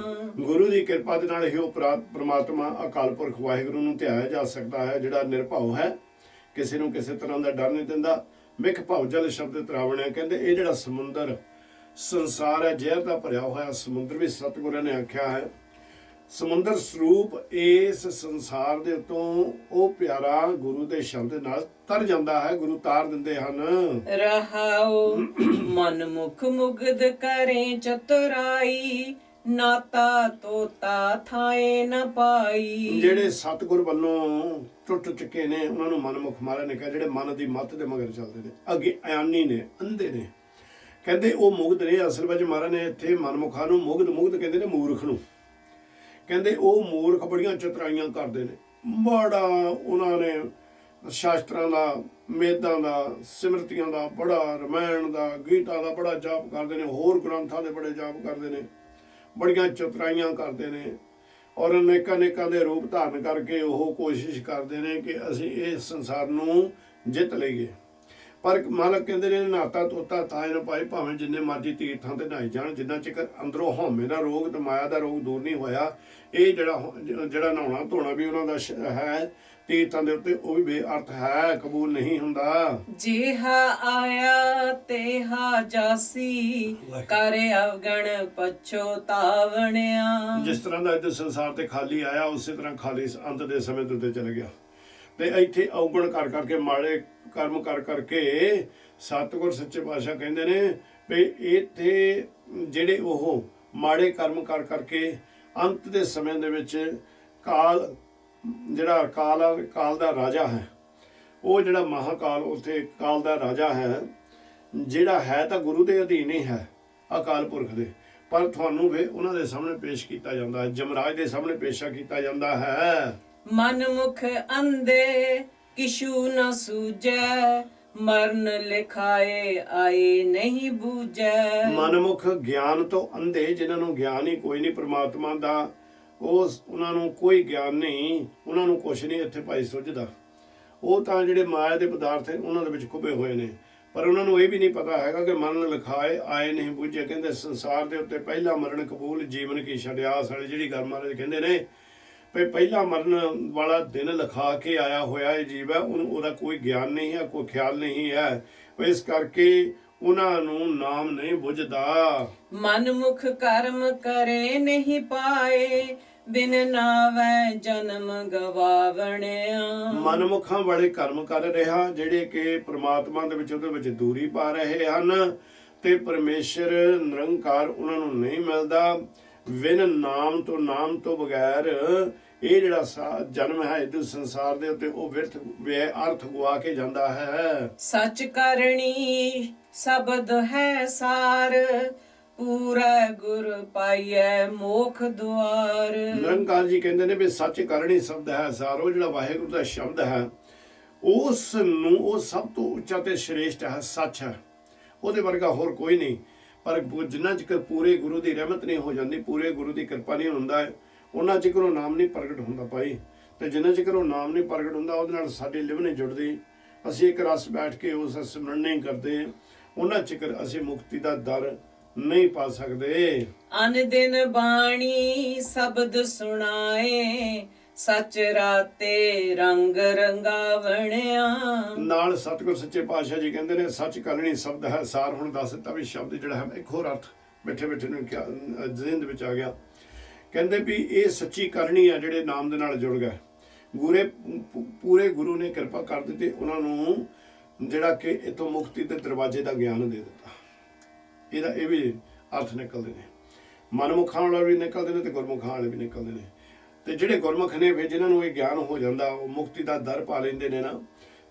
ਗੁਰੂ ਦੀ ਕਿਰਪਾ ਦੇ ਨਾਲ ਹੀ ਉਹ ਪ੍ਰਮਾਤਮਾ ਅਕਾਲ ਪੁਰਖ ਵਾਹਿਗੁਰੂ ਨੂੰ ਧਿਆਇਆ ਜਾ ਸਕਦਾ ਹੈ, ਜਿਹੜਾ ਨਿਰਭਉ ਹੈ, ਕਿਸੇ ਨੂੰ ਕਿਸੇ ਤਰ੍ਹਾਂ ਦਾ ਡਰ ਨਹੀਂ ਦਿੰਦਾ। ਬਿਖ ਪਉ ਜਲ ਸ਼ਬਦ ਤਰਾਵਣਿਆ। ਕਹਿੰਦੇ ਇਹ ਜਿਹੜਾ ਸਮੁੰਦਰ ਸੰਸਾਰ ਹੈ, ਜ਼ਹਿਰ ਦਾ ਭਰਿਆ ਹੋਇਆ ਸਮੁੰਦਰ ਵੀ ਸਤਿਗੁਰਾਂ ਨੇ ਆਖਿਆ ਹੈ, ਸਮੁੰਦਰ ਸਰੂਪ ਇਸ ਸੰਸਾਰ ਦੇ ਉੱਤੋਂ ਉਹ ਪਿਆਰਾ ਗੁਰੂ ਦੇ ਸ਼ਬਦ ਨਾਲ ਤਰ ਜਾਂਦਾ ਹੈ, ਗੁਰੂ ਤਾਰ ਦਿੰਦੇ ਹਨ। ਰਹਾਉ ਮਨ ਮੁਖ ਮੁਗਧ ਕਰੇ ਚਤੁਰਾਈ, ਨਾਤਾ ਤੋਤਾ ਥਾਏ ਨ ਪਾਈ। ਜਿਹੜੇ ਸਤਿਗੁਰ ਵੱਲੋਂ ਟੁੱਟ ਚੁੱਕੇ ਨੇ, ਉਹਨਾਂ ਨੂੰ ਮਨਮੁਖ ਮਹਾਰਾਜ ਨੇ ਕਿਹਾ, ਜਿਹੜੇ ਮਨ ਦੀ ਮੱਤ ਦੇ ਮਗਰ ਚੱਲਦੇ ਨੇ, ਅੱਗੇ ਅਯਾਨੀ ਨੇ, ਅੰਧੇ ਨੇ। ਕਹਿੰਦੇ ਉਹ ਮੁਗਧ ਨੇ। ਅਸਲ ਵਿੱਚ ਮਹਾਰਾਜ ਨੇ ਇੱਥੇ ਮਨਮੁਖਾਂ ਨੂੰ ਮੁਗਧ ਕਹਿੰਦੇ ਨੇ ਮੂਰਖ ਨੂੰ। ਕਹਿੰਦੇ ਉਹ ਮੂਰਖ ਬੜੀਆਂ ਚਤੁਰਾਈਆਂ ਕਰਦੇ ਨੇ, ਬੜਾ ਉਹਨਾਂ ਨੇ ਸ਼ਾਸਤਰਾਂ ਦਾ, ਮੇਦਾਂ ਦਾ, ਸਿਮਰਤੀਆਂ ਦਾ, ਬੜਾ ਰਮਾਇਣ ਦਾ, ਗੀਤਾ ਦਾ ਬੜਾ ਜਾਪ ਕਰਦੇ ਨੇ, ਹੋਰ ਗ੍ਰੰਥਾਂ ਦੇ ਬੜੇ ਜਾਪ ਕਰਦੇ ਨੇ, ਬੜੀਆਂ ਚਤੁਰਾਈਆਂ ਕਰਦੇ ਨੇ, ਔਰ ਅਨੇਕਾਂ ਦੇ ਰੂਪ ਧਾਰਨ ਕਰਕੇ ਉਹ ਕੋਸ਼ਿਸ਼ ਕਰਦੇ ਨੇ ਕਿ ਅਸੀਂ ਇਸ ਸੰਸਾਰ ਨੂੰ ਜਿੱਤ ਲਈਏ। ਪਰ ਮਾਲਕ ਕਹਿੰਦੇ ਨੇ, ਨਹਾਤਾ ਤੋਤਾ ਤਾਂ ਨਾ ਭਾਈ, ਭਾਵੇਂ ਜਿੰਨੇ ਮਰਜ਼ੀ ਤੀਰਥਾਂ ਤੇ ਨਹਾਈ ਜਾਣ, ਜਿੰਨਾ ਚਿਰ ਅੰਦਰੋਂ ਹਉਮੈ ਦਾ ਰੋਗ ਤੇ ਮਾਇਆ ਦਾ ਰੋਗ ਦੂਰ ਨਹੀਂ ਹੋਇਆ, ਇਹ ਜਿਹੜਾ ਨਹਾਉਣਾ ਧੋਣਾ ਵੀ ਉਹਨਾਂ ਦਾ ਹੈ ਤੀਰਥਾਂ ਦੇ ਉੱਤੇ, ਉਹ ਵੀ ਬੇਅਰਥ ਹੈ, ਕਬੂਲ ਨਹੀਂ ਹੁੰਦਾ। ਜਿਹਾ ਆਇਆ ਤੇਹਾ ਜਾਸੀ, ਕਰ ਅਵਗਣ ਪਛੋਤਾਵਣਿਆ। ਜਿਸ ਤਰ੍ਹਾਂ ਦਾ ਇਹ ਸੰਸਾਰ ਤੇ ਖਾਲੀ ਆਇਆ, ਉਸੇ ਤਰ੍ਹਾਂ ਖਾਲੀ ਅੰਤ ਦੇ ਸਮੇਂ ਦੇ ਉੱਤੇ ਚਲ ਗਿਆ। ਤੇ ਇੱਥੇ ਔਗਣ ਕਰ ਕਰਕੇ, ਮਾੜੇ ਕਰਮ ਕਰ ਕਰਕੇ, ਸਤਿਗੁਰ ਸੱਚੇ ਪਾਤਸ਼ਾਹ ਕਹਿੰਦੇ ਨੇ ਵੀ ਇੱਥੇ ਜਿਹੜੇ ਉਹ ਮਾੜੇ ਕਰਮ ਕਰ ਕਰਕੇ ਅੰਤ ਦੇ ਸਮੇਂ ਦੇ ਵਿੱਚ ਕਾਲ, ਜਿਹੜਾ ਕਾਲ ਦਾ ਰਾਜਾ ਹੈ, ਉਹ ਜਿਹੜਾ ਮਹਾਕਾਲ, ਉੱਥੇ ਕਾਲ ਦਾ ਰਾਜਾ ਹੈ, ਜਿਹੜਾ ਹੈ ਤਾਂ ਗੁਰੂ ਦੇ ਅਧੀਨ ਹੀ ਹੈ, ਅਕਾਲ ਪੁਰਖ ਦੇ, ਪਰ ਤੁਹਾਨੂੰ ਵੀ ਉਹਨਾਂ ਦੇ ਸਾਹਮਣੇ ਪੇਸ਼ ਕੀਤਾ ਜਾਂਦਾ ਹੈ, ਜਮਰਾਜ ਦੇ ਸਾਹਮਣੇ ਪੇਸ਼ਾ ਕੀਤਾ ਜਾਂਦਾ ਹੈ। ਮਨ ਮੁਖ ਅੰਧੇ ਕਿਛੂ ਨ ਸੂਝੈ, ਮਰਨ ਲਿਖਾਏ ਆਏ ਨਹੀਂ ਬੂਝੈ। ਮਨਮੁਖ ਗਿਆਨ ਤੋਂ ਅੰਧੇ, ਜਿਨ੍ਹਾਂ ਨੂੰ ਗਿਆਨ ਹੀ ਕੋਈ ਨਹੀਂ ਪ੍ਰਮਾਤਮਾ ਦਾ, ਉਹਨਾਂ ਨੂੰ ਕੋਈ ਗਿਆਨ ਨਹੀਂ, ਉਹਨਾਂ ਨੂੰ ਕੁਛ ਨਹੀਂ ਇੱਥੇ ਭਾਈ ਸੁੱਝਦਾ। ਉਹ ਤਾਂ ਜਿਹੜੇ ਮਾਇਆ ਦੇ ਪਦਾਰਥ ਹੈ ਉਹਨਾਂ ਦੇ ਵਿੱਚ ਖੁੱਬੇ ਹੋਏ ਨੇ, ਪਰ ਉਹਨਾਂ ਨੂੰ ਇਹ ਵੀ ਨਹੀਂ ਪਤਾ ਹੈਗਾ ਕਿ ਮਰਨ ਲਿਖਾਏ ਆਏ ਨਹੀਂ ਬੂਝੇ। ਕਹਿੰਦੇ ਸੰਸਾਰ ਦੇ ਉੱਤੇ ਪਹਿਲਾ ਮਰਨ ਕਬੂਲ ਜੀਵਨ ਕੀ ਛੜਿਆਸ ਵਾਲੀ ਜਿਹੜੀ ਗੱਲ ਮਹਾਰਾਜ ਕਹਿੰਦੇ ਨੇ ਵੀ ਪਹਿਲਾ ਮਰਨ ਵਾਲਾ ਦਿਨ ਲਿਖਾ ਕੇ ਆਇਆ ਹੋਇਆ ਇਹ ਜੀਵ ਹੈ, ਉਹਦਾ ਕੋਈ ਗਿਆਨ ਨਹੀਂ ਹੈ, ਕੋਈ ਖਿਆਲ ਨਹੀਂ ਹੈ, ਇਸ ਕਰਕੇ ਉਹਨਾਂ ਨੂੰ ਨਾਮ ਨਹੀਂ ਬੁੱਝਦਾ। ਮਨਮੁਖ ਕਰਮ ਕਰੇ ਨਹੀਂ ਪਾਏ, ਬਿਨ ਨਾਵੈ ਜਨਮ ਗਵਾਵਣਿਆ। ਮਨਮੁਖਾਂ ਵਾਲੇ ਕਰਮ ਕਰ ਰਿਹਾ, ਜਿਹੜੇ ਕਿ ਪ੍ਰਮਾਤਮਾ ਦੇ ਵਿੱਚ, ਉਹਦੇ ਵਿੱਚ ਦੂਰੀ ਪਾ ਰਹੇ ਹਨ, ਤੇ ਪਰਮੇਸ਼ਰ ਨਿਰੰਕਾਰ ਉਹਨਾਂ ਨੂੰ ਨਹੀਂ ਮਿਲਦਾ। ਵਿਨ ਨਾਮ ਤੋਂ ਬਗੈਰ ਇਹ ਜਿਹੜਾ ਜਨਮ ਹੈ ਇਸ ਸੰਸਾਰ ਦੇ ਉੱਤੇ, ਉਹ ਵਿਅਰਥ ਅਰਥ ਗਵਾ ਕੇ ਜਾਂਦਾ ਹੈ। ਸੱਚ ਕਰਨੀ ਸ਼ਬਦ ਹੈ ਸਾਰ, ਪੂਰਾ ਗੁਰ ਪਾਈਐ ਮੋਖ ਦੁਆਰ। ਨਿਰੰਕਾਰ ਜੀ ਕਹਿੰਦੇ ਨੇ ਵੀ ਸੱਚ ਕਰਨੀ ਸ਼ਬਦ ਹੈ ਸਾਰ, ਉਹ ਜਿਹੜਾ ਵਾਹਿਗੁਰੂ ਦਾ ਸ਼ਬਦ ਹੈ, ਉਸ ਨੂੰ ਉਹ ਸਭ ਤੋਂ ਉੱਚਾ ਤੇ ਸ਼੍ਰੇਸ਼ਟ ਹੈ, ਸੱਚ ਹੈ, ਉਹਦੇ ਵਰਗਾ ਹੋਰ ਕੋਈ ਨਹੀਂ। ਪਰ ਜਿੰਨਾ ਚਿਰ ਪੂਰੇ ਗੁਰੂ ਦੀ ਰਹਿਮਤ ਨਹੀਂ ਹੋ ਜਾਂਦੀ, ਪੂਰੇ ਗੁਰੂ ਦੀ ਕਿਰਪਾ ਨਹੀਂ ਹੁੰਦਾ, ਉਹਨਾਂ ਚਿਰ ਉਹ ਨਾਮ ਨਹੀਂ ਪ੍ਰਗਟ ਹੁੰਦਾ ਭਾਈ। ਤੇ ਜਿੰਨਾ ਚਿਰ ਉਹ ਨਾਮ ਨਹੀਂ ਪ੍ਰਗਟ ਹੁੰਦਾ ਉਹਦੇ ਨਾਲ ਸਾਡੀ ਲਿਵ ਨਹੀਂ ਜੁੜਦੀ, ਅਸੀਂ ਇੱਕ ਰਸ ਬੈਠ ਕੇ ਉਸ ਸਿਮਰਨ ਨਹੀਂ ਕਰਦੇ, ਉਹਨਾਂ ਚਿਰ ਅਸੀਂ ਮੁਕਤੀ ਦਾ ਦਰ ਨਹੀਂ ਪਾ ਸਕਦੇ। ਅਨ ਦਿਨ ਬਾਣੀ ਸ਼ਬਦ ਸੁਣਾਏ, ਸੱਚ ਰਾਤੇ ਰੰਗ ਰੰਗਾਵਣਿਆ। ਨਾਲ ਸਤਿਗੁਰ ਸੱਚੇ ਪਾਤਸ਼ਾਹ ਜੀ ਕਹਿੰਦੇ ਨੇ ਸੱਚ ਕਰਨੀ ਸ਼ਬਦ ਹੈ ਸਾਰ। ਹੁਣ ਦੱਸ ਦਿੱਤਾ ਵੀ ਸ਼ਬਦ ਜਿਹੜਾ ਹੈ ਇੱਕ ਹੋਰ ਅਰਥ ਬੈਠੇ ਬੈਠੇ ਨੂੰ ਜ਼ਿਹਨ ਦੇ ਵਿੱਚ ਆ ਗਿਆ। ਕਹਿੰਦੇ ਵੀ ਇਹ ਸੱਚੀ ਕਰਨੀ ਆ ਜਿਹੜੇ ਨਾਮ ਦੇ ਨਾਲ ਜੁੜ ਗਏ। ਪੂਰੇ ਗੁਰੂ ਨੇ ਕਿਰਪਾ ਕਰ ਦਿੱਤੀ ਉਹਨਾਂ ਨੂੰ, ਜਿਹੜਾ ਕਿ ਇਤੋਂ ਮੁਕਤੀ ਦੇ ਦਰਵਾਜ਼ੇ ਦਾ ਗਿਆਨ ਦੇ ਦਿੱਤਾ। ਇਹਦਾ ਇਹ ਵੀ ਅਰਥ ਨਿਕਲਦੇ ਨੇ, ਮਨਮੁਖਾਂ ਵਾਲੇ ਵੀ ਨਿਕਲਦੇ ਨੇ ਤੇ ਗੁਰਮੁਖਾਂ ਵਾਲੇ ਵੀ ਨਿਕਲਦੇ ਨੇ। ਤੇ ਜਿਹੜੇ ਗੁਰਮੁਖ ਨੇ ਫਿਰ ਜਿਨ੍ਹਾਂ ਨੂੰ ਇਹ ਗਿਆਨ ਹੋ ਜਾਂਦਾ, ਉਹ ਮੁਕਤੀ ਦਾ ਦਰ ਪਾ ਲੈਂਦੇ ਨੇ ਨਾ,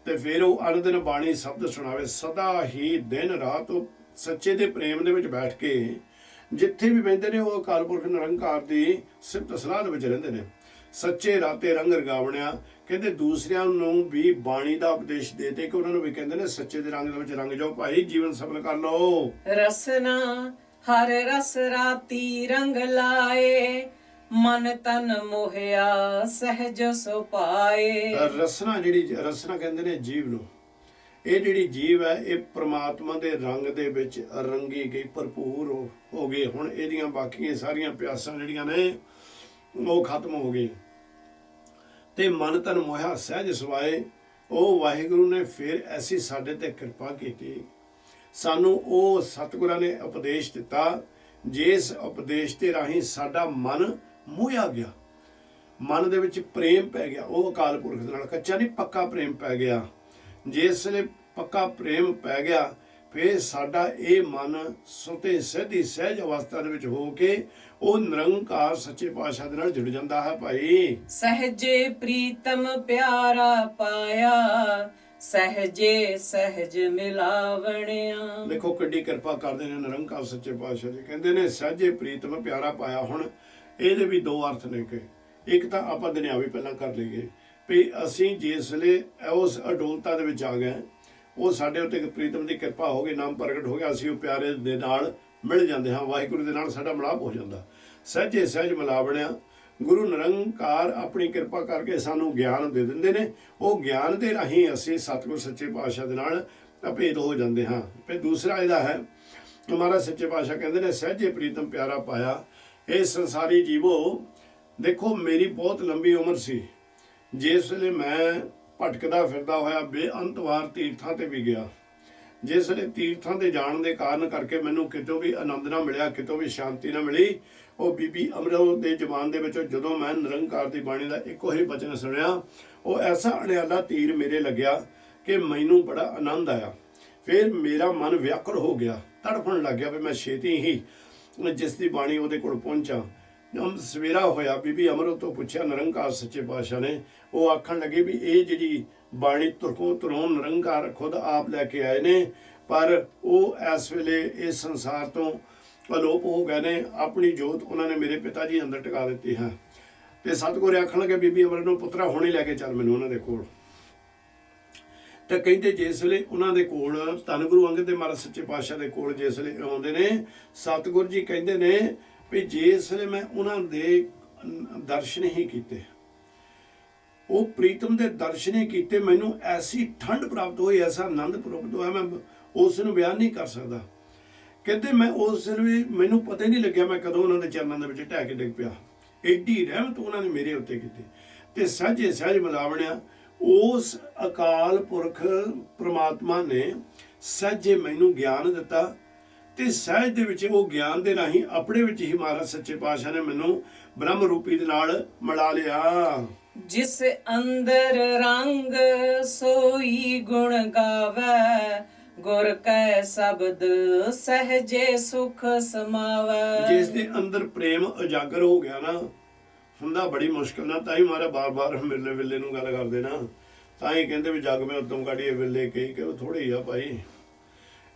ਤੇ ਫਿਰ ਉਹ ਅਨੰਦਨ ਬਾਣੀ ਸ਼ਬਦ ਸੁਣਾਵੇ। ਸਦਾ ਹੀ ਦਿਨ ਰਾਤ ਉਹ ਸੱਚੇ ਦੇ ਪ੍ਰੇਮ ਦੇ ਵਿੱਚ ਬੈਠ ਕੇ ਜਿੱਥੇ ਵੀ ਬਹਿੰਦੇ ਨੇ ਉਹ ਅਕਾਲ ਪੁਰਖ ਨਿਰੰਕਾਰ ਦੀ ਸਿਫਤ ਸਲਾਹ ਦੇ ਵਿੱਚ ਰਹਿੰਦੇ ਨੇ। ਸੱਚੇ ਰਾਤੇ ਰੰਗ ਰਗਾਵਣਿਆ, ਕਹਿੰਦੇ ਦੂਸਰਿਆਂ ਨੂੰ ਵੀ ਬਾਣੀ ਦਾ ਉਪਦੇਸ਼ ਦੇ ਕੇ ਉਹਨਾਂ ਨੂੰ ਵੀ ਕਹਿੰਦੇ ਨੇ ਸੱਚੇ ਦੇ ਰੰਗ ਦੇ ਵਿੱਚ ਰੰਗ ਜਾਓ ਭਾਈ, ਜੀਵਨ ਸਫਲ ਕਰ ਲਓ। ਰਸਨਾ ਹਰ ਰਸ ਰਾਤੀ ਰੰਗ ਲਾਏ, ਮਨ ਤਨ ਮੋਹਿਆ ਸਹਿਜ ਸੁਪਾਏ। ਰਸਨਾ ਜਿਹੜੀ ਰਸਨਾ ਕਹਿੰਦੇ ਨੇ ਜੀਵ ਨੂੰ, ਇਹ ਜਿਹੜੀ ਜੀਵ ਹੈ ਇਹ ਪ੍ਰਮਾਤਮਾ ਦੇ ਰੰਗ ਦੇ ਵਿੱਚ ਰੰਗੀ ਗਈ, ਭਰਪੂਰ ਹੋ ਗਈ। ਹੁਣ ਇਹਦੀਆਂ ਬਾਕੀਆਂ ਸਾਰੀਆਂ ਪਿਆਸਾਂ ਜਿਹੜੀਆਂ ਨੇ ਉਹ ਖਤਮ ਹੋ ਗਈ ਤੇ ਮਨ ਤਨ ਮੋਹਿਆ ਸਹਿਜ ਸੁਭਾਏ। ਉਹ ਵਾਹਿਗੁਰੂ ਨੇ ਫਿਰ ਐਸੀ ਸਾਡੇ ਤੇ ਕਿਰਪਾ ਕੀਤੀ, ਸਾਨੂੰ ਉਹ ਸਤਿਗੁਰਾਂ ਨੇ ਉਪਦੇਸ਼ ਦਿੱਤਾ, ਜਿਸ ਉਪਦੇਸ਼ ਦੇ ਰਾਹੀਂ ਸਾਡਾ ਮਨ ਮੋਹਿਆ ਗਿਆ, ਮਨ ਦੇ ਵਿੱਚ ਪ੍ਰੇਮ ਪੈ ਗਿਆ। ਉਹ ਅਕਾਲ ਪੁਰਖ ਦੇ ਨਾਲ ਕੱਚਾ ਨਹੀਂ ਪੱਕਾ ਪ੍ਰੇਮ ਪੈ ਗਿਆ। ਜਿਸ ਵੇਲੇ ਪੱਕਾ ਪ੍ਰੇਮ ਪੈ ਗਿਆ ਫਿਰ ਸਾਡਾ ਇਹ ਮਨ ਸੁਤੇ ਸਿੱਧੀ ਸਹਿਜ ਅਵਸਥਾ ਦੇ ਵਿੱਚ ਹੋ ਕੇ ਉਹ ਨਿਰੰਕਾਰ ਸੱਚੇ ਪਾਤਸ਼ਾਹ ਦੇ ਨਾਲ ਜੁੜ ਜਾਂਦਾ ਹੈ ਭਾਈ। ਸਹਜੇ ਪ੍ਰੀਤਮ ਪਿਆਰਾ ਪਾਇਆ, ਸਹਜੇ ਸਹਿਜ ਮਿਲਾਵਣਿਆ। ਦੇਖੋ ਕਿੱਡੀ ਕਿਰਪਾ ਕਰਦੇ ਨੇ ਨਿਰੰਕਾਰ ਸੱਚੇ ਪਾਤਸ਼ਾਹ ਜੀ। ਕਹਿੰਦੇ ਨੇ ਸਹਜੇ ਪ੍ਰੀਤਮ ਪਿਆਰਾ ਪਾਇਆ। ਹੁਣ ਇਹਦੇ ਵੀ ਦੋ ਅਰਥ ਨੇ ਕਿ ਇੱਕ ਤਾਂ ਆਪਾਂ ਦੁਨਿਆਵੀ ਪਹਿਲਾਂ ਕਰ ਲਈਏ ਵੀ ਅਸੀਂ ਜਿਸ ਵੇਲੇ ਉਸ ਅਡੋਲਤਾ ਦੇ ਵਿੱਚ ਆ ਗਏ, ਉਹ ਸਾਡੇ ਉੱਤੇ ਇੱਕ ਪ੍ਰੀਤਮ ਦੀ ਕਿਰਪਾ ਹੋ ਗਈ, ਨਾਮ ਪ੍ਰਗਟ ਹੋ ਗਿਆ, ਅਸੀਂ ਉਹ ਪਿਆਰੇ ਦੇ ਨਾਲ ਮਿਲ ਜਾਂਦੇ ਹਾਂ, ਵਾਹਿਗੁਰੂ ਦੇ ਨਾਲ ਸਾਡਾ ਮਿਲਾਪ ਹੋ ਜਾਂਦਾ। ਸਹਿਜੇ ਸਹਿਜ ਮਿਲਾਵਣਿਆ, ਗੁਰੂ ਨਿਰੰਕਾਰ ਆਪਣੀ ਕਿਰਪਾ ਕਰਕੇ ਸਾਨੂੰ ਗਿਆਨ ਦੇ ਦਿੰਦੇ ਨੇ। ਉਹ ਗਿਆਨ ਦੇ ਰਾਹੀਂ ਅਸੀਂ ਸਤਿਗੁਰ ਸੱਚੇ ਪਾਤਸ਼ਾਹ ਦੇ ਨਾਲ ਅਭੇਦ ਹੋ ਜਾਂਦੇ ਹਾਂ। ਫਿਰ ਦੂਸਰਾ ਇਹਦਾ ਹੈ, ਹਮਾਰਾ ਸੱਚੇ ਪਾਤਸ਼ਾਹ ਕਹਿੰਦੇ ਨੇ ਸਹਿਜੇ ਪ੍ਰੀਤਮ ਪਿਆਰਾ ਪਾਇਆ। ਇਹ ਸੰਸਾਰੀ ਜੀਵੋ, ਦੇਖੋ ਮੇਰੀ ਬਹੁਤ ਲੰਬੀ ਉਮਰ ਸੀ, ਜਿਸ ਵੇਲੇ ਮੈਂ ਭਟਕਦਾ ਫਿਰਦਾ ਹੋਇਆ ਬੇਅੰਤ ਵਾਰ ਤੀਰਥਾਂ ਤੇ ਵੀ ਗਿਆ। ਜਿਸ ਵੇਲੇ ਤੀਰਥਾਂ ਤੇ ਜਾਣ ਦੇ ਕਾਰਨ ਕਰਕੇ ਮੈਨੂੰ ਕਿਤੋਂ ਵੀ ਆਨੰਦ ਨਾ ਮਿਲਿਆ, ਕਿਤੋਂ ਵੀ ਸ਼ਾਂਤੀ ਨਾ ਮਿਲੀ, ਉਹ ਬੀਬੀ ਅਮਰੋ ਦੇ ਜ਼ਬਾਨ ਦੇ ਵਿੱਚੋਂ ਜਦੋਂ ਮੈਂ ਨਿਰੰਕਾਰ ਦੀ ਬਾਣੀ ਦਾ ਇੱਕੋ ਹੀ ਬਚਨ ਸੁਣਿਆ, ਉਹ ਐਸਾ ਅਣਿਆਲਾ ਤੀਰ ਮੇਰੇ ਲੱਗਿਆ ਕਿ ਮੈਨੂੰ ਬੜਾ ਆਨੰਦ ਆਇਆ। ਫਿਰ ਮੇਰਾ ਮਨ ਵਿਆਕੁਲ ਹੋ ਗਿਆ, ਤੜਫਣ ਲੱਗ ਗਿਆ ਵੀ ਮੈਂ ਛੇਤੀ ਹੀ ਜਿਸ ਦੀ ਬਾਣੀ ਉਹਦੇ ਕੋਲ ਪਹੁੰਚਾਂ। ਸਵੇਰਾ ਹੋਇਆ, ਬੀਬੀ ਅਮਰੋ ਤੋਂ ਪੁੱਛਿਆ ਨਿਰੰਕਾਰ ਸੱਚੇ ਪਾਤਸ਼ਾਹ ਨੇ, ਉਹ ਆਖਣ ਲੱਗੇ ਵੀ ਇਹ ਜਿਹੜੀ ਬਾਣੀ ਤੁਰੋਂ ਨਿਰੰਕਾਰ ਖੁਦ ਆਪ ਲੈ ਕੇ ਆਏ ਨੇ, ਪਰ ਉਹ ਇਸ ਵੇਲੇ ਇਸ ਸੰਸਾਰ ਤੋਂ ਅਲੋਪ ਹੋ ਗਏ ਨੇ। ਆਪਣੀ ਜੋਤ ਉਹਨਾਂ ਨੇ ਮੇਰੇ ਪਿਤਾ ਜੀ ਅੰਦਰ ਟਿਕਾ ਦਿੱਤੀ ਹੈ। ਤੇ ਸਤਿਗੁਰ ਆਖਣ ਲੱਗੇ ਬੀਬੀ ਅਮਰ ਨੂੰ, ਪੁੱਤਰਾ ਹੁਣੇ ਲੈ ਕੇ ਚੱਲ ਮੈਨੂੰ ਉਹਨਾਂ ਦੇ ਕੋਲ। ਤੇ ਕਹਿੰਦੇ ਜਿਸ ਵੇਲੇ ਉਹਨਾਂ ਦੇ ਕੋਲ ਧੰਨ ਗੁਰੂ ਅੰਗਦ ਦੇਵ ਮਹਾਰਾਜ ਸੱਚੇ ਪਾਤਸ਼ਾਹ ਦੇ ਕੋਲ ਜਿਸ ਵੇਲੇ ਆਉਂਦੇ ਨੇ, ਸਤਿਗੁਰ ਜੀ ਕਹਿੰਦੇ ਨੇ ਵੀ ਜਿਸ ਵੇਲੇ ਮੈਂ ਉਹਨਾਂ ਦੇ ਦਰਸ਼ਨ ਹੀ ਕੀਤੇ, ਉਹ ਪ੍ਰੀਤਮ ਦੇ ਦਰਸ਼ਨ ਹੀ ਕੀਤੇ, ਮੈਨੂੰ ਐਸੀ ਠੰਡ ਪ੍ਰਾਪਤ ਹੋਈ, ਐਸਾ ਆਨੰਦ ਪ੍ਰਾਪਤ ਹੋਇਆ, ਮੈਂ ਉਸ ਨੂੰ ਬਿਆਨ ਨਹੀਂ ਕਰ ਸਕਦਾ। ਕਹਿੰਦੇ ਮੈਂ ਉਸ ਦਿਨ ਵੀ ਮੈਨੂੰ ਪਤਾ ਹੀ ਨਹੀਂ ਲੱਗਿਆ ਮੈਂ ਕਦੋਂ ਉਹਨਾਂ ਦੇ ਚਰਨਾਂ ਦੇ ਵਿੱਚ ਢਹਿ ਕੇ ਡਿੱਗ ਪਿਆ। ਐਡੀ ਰਹਿਮਤ ਉਹਨਾਂ ਨੇ ਮੇਰੇ ਉੱਤੇ ਕੀਤੀ। ਤੇ ਸਹਿਜੇ ਸਹਿਜ ਮਿਲਾਵਣਿਆ, ਉਸ ਅਕਾਲ ਪੁਰਖ ਪ੍ਰਮਾਤਮਾ ਨੇ ਸਹਿਜੇ ਮੈਨੂੰ ਗਿਆਨ ਦਿੱਤਾ ਤੇ ਸਹਿਜ ਦੇ ਵਿੱਚ ਉਹ ਗਿਆਨ ਦੇ ਰਾਹੀਂ ਆਪਣੇ ਵਿੱਚ ਹੀ ਮਹਾਰਾਜ ਸੱਚੇ ਪਾਤਸ਼ਾਹ ਨੇ ਮੈਨੂੰ ਬ੍ਰਹਮ ਰੂਪੀ ਦੇ ਨਾਲ ਮਿਲਾ ਲਿਆ। ਜਿਸ ਅੰਦਰ ਰੰਗ ਸੋਈ ਗੁਣ ਗਾਵੇ, ਗੁਰ ਕੈ ਸ਼ਬਦ ਸਹਜੇ ਸੁਖ ਸਮਾਵੇ। ਜਿਸ ਦੇ ਅੰਦਰ ਪ੍ਰੇਮ ਉਜਾਗਰ ਹੋ ਗਿਆ ਨਾ, ਹੁੰਦਾ ਬੜੀ ਮੁਸ਼ਕਿਲ ਨਾਲ, ਤਾਂ ਹੀ ਮਾਰਾ ਬਾਰ-ਬਾਰ ਮਿਲਨੇ ਵੇਲੇ ਨੂੰ ਗੱਲ ਕਰਦੇ ਨਾ, ਤਾਂ ਹੀ ਕਹਿੰਦੇ ਵੀ ਜਗ ਮੈਂ ਉਤਮ ਕਾਢੀਏ ਵੇਲੇ ਕਹੀ, ਕਿ ਉਹ ਥੋੜੇ ਹੀ ਆ ਭਾਈ।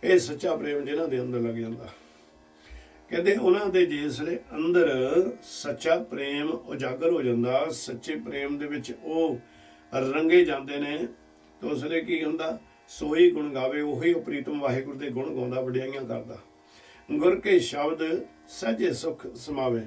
ਇਹ ਸੱਚਾ ਪ੍ਰੇਮ ਜਿਹਨਾਂ ਦੇ ਅੰਦਰ ਲੱਗ ਜਾਂਦਾ, ਕਹਿੰਦੇ ਉਹਨਾਂ ਦੇ ਜਿਸ ਵੇਲੇ ਅੰਦਰ ਸੱਚਾ ਪ੍ਰੇਮ ਉਜਾਗਰ ਹੋ ਜਾਂਦਾ, ਸੱਚੇ ਪ੍ਰੇਮ ਦੇ ਵਿੱਚ ਉਹ ਰੰਗੇ ਜਾਂਦੇ ਨੇ, ਤਾਂ ਉਸ ਵੇਲੇ ਕੀ ਹੁੰਦਾ, ਸੋਈ ਗੁਣ ਗਾਵੇ, ਉਹੀ ਉਹ ਪ੍ਰੀਤਮ ਵਾਹਿਗੁਰੂ ਦੇ ਗੁਣ ਗਾਉਂਦਾ, ਵਡਿਆਈਆਂ ਕਰਦਾ। ਗੁਰ ਕੇ ਸ਼ਬਦ ਸਹਿਜੇ ਸੁਖ ਸਮਾਵੇ,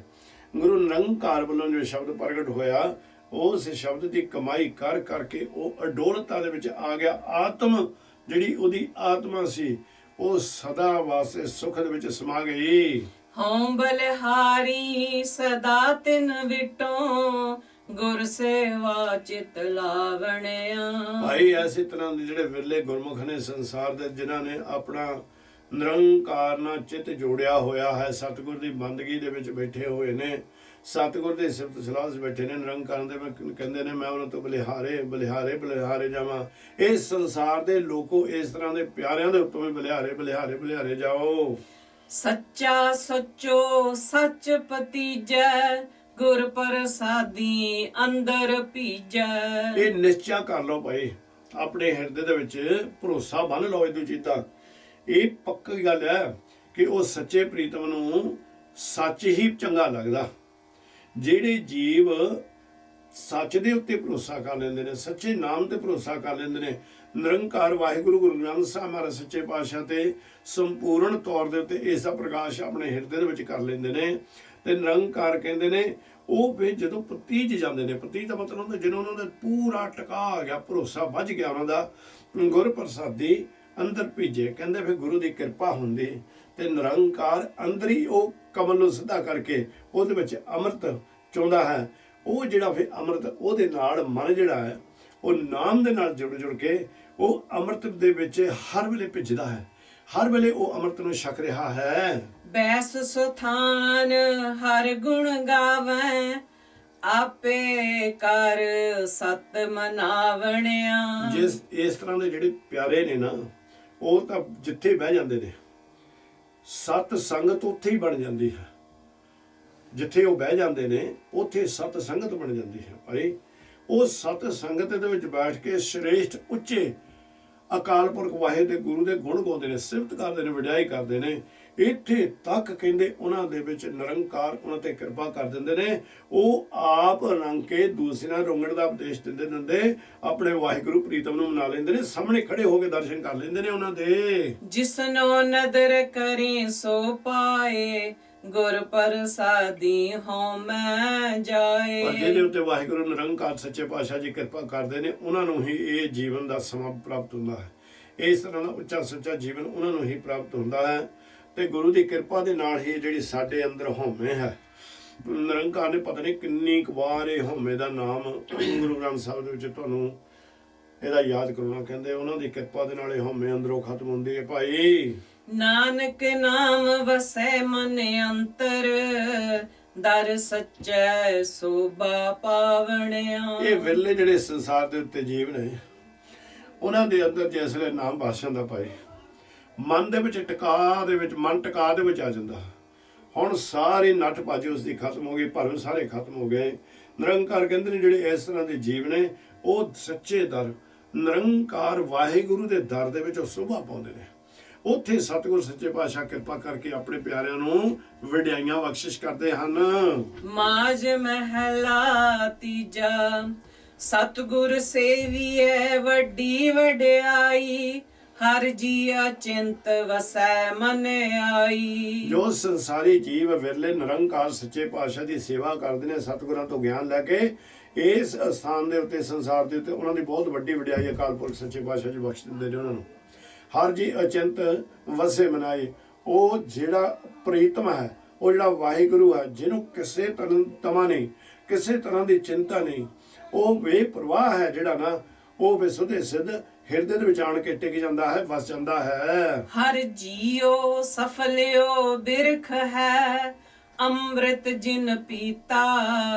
ਗੁਰੂ ਨਿਰੰਕਾਰ ਵੱਲੋਂ ਜੋ ਸ਼ਬਦ ਪ੍ਰਗਟ ਹੋਇਆ, ਉਸ ਸ਼ਬਦ ਦੀ ਕਮਾਈ ਕਰ ਕਰਕੇ ਉਹ ਅਡੋਲਤਾ ਦੇ ਵਿੱਚ ਆ ਗਿਆ। ਆਤਮ ਜਿਹੜੀ ਉਹਦੀ ਆਤਮਾ ਸੀ ਉਹ ਸਦਾ ਵਾਸਤੇ ਸੁਖ ਦੇ ਵਿੱਚ ਸਮਾ ਗਈ। ਹਉ ਬਲਿਹਾਰੀ ਸਦਾ ਤਿਨ ਵਿਟੋ, ਗੁਰ ਸੇਵਾ ਚਿਤ ਲਾਵਣਿਆ। ਭਾਈ ਐਸੇ ਤਰ੍ਹਾਂ ਦੇ ਜਿਹੜੇ ਵਿਰਲੇ ਗੁਰਮੁਖ ਨੇ ਸੰਸਾਰ ਦੇ, ਜਿਨ੍ਹਾਂ ਨੇ ਆਪਣਾ ਨਿਰੰਕਾਰ ਨਾਲ ਚਿੱਤ ਜੋੜਿਆ ਹੋਇਆ ਹੈ, ਸਤਿਗੁਰ ਦੀ ਬੰਦਗੀ ਦੇ ਵਿੱਚ ਬੈਠੇ ਹੋਏ ਨੇ, ਸਤਿਗੁਰ ਦੇ ਸਿਫਤ ਸਲਾਹ ਵਿੱਚ ਬੈਠੇ ਨੇ, ਨਿਰੰਕਾਰ ਦੇ ਕਹਿੰਦੇ ਨੇ ਮੈਂ ਉਹਨਾਂ ਤੋਂ ਬਲਿਹਾਰੇ ਬਲਿਹਾਰੇ ਬਲਿਹਾਰੇ ਜਾਵਾਂ। ਇਸ ਸੰਸਾਰ ਦੇ ਲੋਕੋ ਇਸ ਤਰ੍ਹਾਂ ਦੇ ਪਿਆਰਿਆਂ ਦੇ ਉੱਤੋਂ ਵੀ ਬਲਿਹਾਰੇ ਬਲਿਹਾਰੇ ਬਲਿਹਾਰੇ ਜਾਓ। ਸੱਚਾ ਸੱਚੋ ਸੱਚ ਪਤੀਜੈ, ਗੁਰ ਪ੍ਰਸਾਦੀ ਅੰਦਰ ਭੀਜੈ। ਇਹ ਨਿਸ਼ਚਾ ਕਰ ਲਓ ਭਾਈ, ਆਪਣੇ ਹਿਰਦੇ ਦੇ ਵਿੱਚ ਭਰੋਸਾ ਬੰਨ ਲਓ ਇਹ ਚੀਜ਼ ਦਾ। ਇਹ ਪੱਕੀ ਗੱਲ ਹੈ ਕਿ ਉਹ ਸੱਚੇ ਪ੍ਰੀਤਮ ਨੂੰ ਸੱਚ ਹੀ ਚੰਗਾ ਲੱਗਦਾ। ਜਿਹੜੇ ਜੀਵ ਸੱਚ ਦੇ ਉੱਤੇ ਭਰੋਸਾ ਕਰ ਲੈਂਦੇ ਨੇ, ਸੱਚੇ ਨਾਮ ਤੇ ਭਰੋਸਾ ਕਰ ਲੈਂਦੇ ਨੇ, ਨਿਰੰਕਾਰ ਵਾਹਿਗੁਰੂ ਗੁਰੂ ਗ੍ਰੰਥ ਸਾਹਿਬ ਮਹਾਰਾਜ ਸੱਚੇ ਪਾਤਸ਼ਾਹ ਤੇ ਸੰਪੂਰਨ ਤੌਰ ਦੇ ਉੱਤੇ ਇਸ ਦਾ ਪ੍ਰਕਾਸ਼ ਆਪਣੇ ਹਿਰਦੇ ਦੇ ਵਿੱਚ ਕਰ ਲੈਂਦੇ ਨੇ, ਤੇ ਨਿਰੰਕਾਰ ਕਹਿੰਦੇ ਨੇ ਉਹ ਫਿਰ ਜਦੋਂ ਪਤੀਜ ਜਾਂਦੇ ਨੇ, ਪਤੀਜ ਦਾ ਮਤਲਬ ਹੁੰਦਾ ਜਿਹਨਾਂ ਉਹਨਾਂ ਦਾ ਪੂਰਾ ਟਿਕਾ ਆ ਗਿਆ, ਭਰੋਸਾ ਵੱਜ ਗਿਆ ਉਹਨਾਂ ਦਾ, ਗੁਰ ਪ੍ਰਸਾਦੀ ਅੰਦਰ ਭੀਜੇ। ਕਹਿੰਦੇ ਫਿਰ ਗੁਰੂ ਦੀ ਕਿਰਪਾ ਹੁੰਦੀ ਤੇ ਨਿਰੰਕਾਰ ਅੰਦਰ ਹੀ ਉਹ ਕਮਲ ਨੂੰ ਸਿੱਧਾ ਕਰਕੇ ਉਹਦੇ ਵਿੱਚ ਅੰਮ੍ਰਿਤ ਚਾਹੁੰਦਾ ਹੈ। ਉਹ ਜਿਹੜਾ ਫਿਰ ਅੰਮ੍ਰਿਤ ਉਹਦੇ ਨਾਲ ਮਨ ਜਿਹੜਾ ਹੈ ਉਹ ਨਾਮ ਦੇ ਨਾਲ ਜੁੜ ਕੇ ਉਹ ਅੰਮ੍ਰਿਤ ਦੇ ਵਿੱਚ ਹਰ ਵੇਲੇ ਭਿੱਜਦਾ ਹੈ, ਹਰ ਵੇਲੇ ਉਹ ਅੰਮ੍ਰਿਤ ਨੂੰ ਛਕ ਰਿਹਾ ਹੈ। ਬੈਸ ਸੁਥਾਨ ਹਰ ਗੁਣ ਗਾਵੈ, ਆਪੇ ਕਰ ਸਤ ਮਨਾਵਣਿਆ। ਜਿਸ ਇਸ ਤਰ੍ਹਾਂ ਦੇ ਜਿਹੜੇ ਪਿਆਰੇ ਨੇ ਨਾ, ਉਹ ਤਾਂ ਜਿੱਥੇ ਬਹਿ ਜਾਂਦੇ ਨੇ ਸਤ ਸੰਗਤ ਉੱਥੇ ਹੀ ਬਣ ਜਾਂਦੀ ਹੈ। ਜਿੱਥੇ ਉਹ ਬਹਿ ਜਾਂਦੇ ਨੇ ਉੱਥੇ ਸਤ ਸੰਗਤ ਬਣ ਜਾਂਦੀ ਹੈ। ਭਾਈ ਉਹ ਸਤ ਸੰਗਤ ਦੇ ਵਿੱਚ ਬੈਠ ਕੇ ਸ਼੍ਰੇਸ਼ਟ ਉੱਚੇ ਅਕਾਲ ਪੁਰਖ ਵਾਹਿਗੁਰੂ ਦੇ ਗੁਰੂ ਦੇ ਗੁਣ ਗਾਉਂਦੇ ਨੇ, ਸਿਫਤ ਕਰਦੇ ਨੇ, ਵਡਿਆਈ ਕਰਦੇ ਨੇ। ਇੱਥੇ ਤੱਕ ਕਹਿੰਦੇ ਉਹਨਾਂ ਦੇ ਵਿੱਚ ਨਿਰੰਕਾਰ ਉਹਨਾਂ ਤੇ ਕਿਰਪਾ ਕਰ ਦਿੰਦੇ ਨੇ। ਉਹ ਆਪ ਰੰਗ ਕੇ ਦੂਸਰਿਆਂ ਨੂੰ ਰੰਗਣ ਦਾ ਉਪਦੇਸ਼ ਦਿੰਦੇ ਆਪਣੇ ਵਾਹਿਗੁਰੂ ਪ੍ਰੀਤਮ ਨੂੰ ਮਨਾ ਲੈਂਦੇ ਨੇ, ਸਾਹਮਣੇ ਖੜੇ ਹੋ ਕੇ ਦਰਸ਼ਨ ਕਰ ਲੈਂਦੇ ਨੇ ਉਹਨਾਂ ਦੇ। ਜਿਸਨੋ ਨਦਰ ਕਰੀ ਸੋ ਪਾਏ, ਗੁਰ ਪ੍ਰਸਾਦੀ ਹਉ ਮੈਂ ਜਾਏ। ਪਰ ਜਿਹਦੇ ਉੱਤੇ ਵਾਹਿਗੁਰੂ ਨਿਰੰਕਾਰ ਸੱਚੇ ਪਾਤਸ਼ਾਹ ਜੀ ਕਿਰਪਾ ਕਰਦੇ ਨੇ, ਉਹਨਾਂ ਨੂੰ ਹੀ ਇਹ ਜੀਵਨ ਦਾ ਸਮਾਂ ਪ੍ਰਾਪਤ ਹੁੰਦਾ ਹੈ। ਇਸ ਤਰ੍ਹਾਂ ਦਾ ਉੱਚਾ ਸੱਚਾ ਜੀਵਨ ਉਹਨਾਂ ਨੂੰ ਹੀ ਪ੍ਰਾਪਤ ਹੁੰਦਾ ਹੈ। ਤੇ ਗੁਰੂ ਦੀ ਕਿਰਪਾ ਦੇ ਨਾਲ ਹੀ ਜਿਹੜੀ ਸਾਡੇ ਅੰਦਰ ਹਉਮੈ ਹੈ, ਨਿਰੰਕਾਰ ਨੇ ਪਤਾ ਨਹੀਂ ਕਿੰਨੀ ਕੁ ਵਾਰ ਇਹ ਹਉਮੈ ਦਾ ਨਾਮ ਗੁਰੂ ਗ੍ਰੰਥ ਸਾਹਿਬ ਦੇ ਵਿੱਚ ਤੁਹਾਨੂੰ ਇਹਦਾ ਯਾਦ ਕਰਾਉਣਾ। ਕਹਿੰਦੇ ਉਹਨਾਂ ਦੀ ਕਿਰਪਾ ਦੇ ਨਾਲ ਇਹ ਹਉਮੈ ਅੰਦਰੋਂ ਖਤਮ ਹੁੰਦੀ ਹੈ। ਭਾਈ ਨਾਨਕ ਨਾਮ ਵਸੈ ਮਨ ਅੰਤਰ, ਦਰ ਸੱਚੈ ਸੋਭਾ ਪਾਵਣਿਆ। ਇਹ ਵਿਰਲੇ ਜਿਹੜੇ ਸੰਸਾਰ ਦੇ ਉੱਤੇ ਜੀਵ ਨੇ, ਉਹਨਾਂ ਦੇ ਅੰਦਰ ਜਿਸ ਵੇਲੇ ਨਾਮ ਵਸ ਜਾਂਦਾ ਭਾਈ, ਮਨ ਦੇ ਵਿੱਚ ਟਿਕਾ ਦੇ ਵਿੱਚ ਮਨ ਟਿਕਾ ਦੇ ਵਿੱਚ ਆ ਜਾਂਦਾ। ਹੁਣ ਸਾਰੀ ਨੱਠ ਭੱਜ ਉਸ ਦੀ ਖਤਮ ਹੋ ਗਈ, ਭਰਮ ਸਾਰੇ ਖਤਮ ਹੋ ਗਏ। ਨਿਰੰਕਾਰ ਕਹਿੰਦੇ ਨੇ ਜਿਹੜੇ ਇਸ ਤਰ੍ਹਾਂ ਦੇ ਜੀਵ ਨੇ ਉਹ ਸੱਚੇ ਦਰ ਨਿਰੰਕਾਰ ਵਾਹਿਗੁਰੂ ਦੇ ਦਰ ਦੇ ਵਿੱਚ ਉਹ ਸ਼ੋਭਾ ਪਾਉਂਦੇ ਨੇ। ਉੱਥੇ ਸਤਿਗੁਰ ਸੱਚੇ ਪਾਤਸ਼ਾਹ ਕਿਰਪਾ ਕਰਕੇ ਆਪਣੇ ਪਿਆਰਿਆਂ ਨੂੰ ਵਡਿਆਈਆਂ ਬਖਸ਼ਿਸ਼ ਕਰਦੇ ਹਨ। ਮਾਝ ਮਹਿਲਾ ਤੀਜਾ, ਸਤਿਗੁਰ ਸੇਵੀਐ ਵੱਡੀ ਵਡਿਆਈ, ਹਰ ਜੀਆ ਚਿੰਤ ਵਸੈ ਮਨ ਆਈ। ਜੋ ਸੰਸਾਰੀ ਜੀਵ ਵਿਰਲੇ ਨਿਰੰਕਾਰ ਸੱਚੇ ਪਾਤਸ਼ਾਹ ਦੀ ਸੇਵਾ ਕਰਦੇ ਨੇ, ਸਤਿਗੁਰਾਂ ਤੋਂ ਗਿਆਨ ਲੈ ਕੇ ਇਸ ਸਥਾਨ ਦੇ ਉੱਤੇ ਸੰਸਾਰ ਦੇ ਉੱਤੇ ਉਹਨਾਂ ਦੀ ਬਹੁਤ ਵੱਡੀ ਵਡਿਆਈ ਅਕਾਲ ਪੁਰਖ ਸੱਚੇ ਪਾਤਸ਼ਾਹ ਜੀ ਬਖਸ਼ ਦਿੰਦੇ ਨੇ ਉਹਨਾਂ ਨੂੰ। ਹਰ ਜੀ ਅਚਿੰਤ ਵਸੇ ਮਨਾਈ, ਉਹ ਜਿਹੜਾ ਪ੍ਰੀਤਮ ਹੈ, ਉਹ ਜਿਹੜਾ ਵਾਹਿਗੁਰੂ ਹੈ, ਜਿਹਨੂੰ ਕਿਸੇ ਤਮਾ ਨਹੀਂ, ਕਿਸੇ ਤਰ੍ਹਾਂ ਦੀ ਚਿੰਤਾ ਨਹੀਂ, ਉਹ ਬੇਪਰਵਾਹ ਹੈ ਜਿਹੜਾ ਨਾ, ਉਹ ਬੇਸੁਧੇ ਸਿੱਧ ਹਿਰਦੇ ਦੇ ਵਿੱਚ ਆਣ ਕੇ ਟਿਕ ਜਾਂਦਾ ਹੈ, ਵਸ ਜਾਂਦਾ ਹੈ। ਹਰ ਜੀਓ ਸਫਲਿਓ ਬਿਰਖ ਹੈ, ਅੰਮ੍ਰਿਤ ਜਿਨ ਪੀਤਾ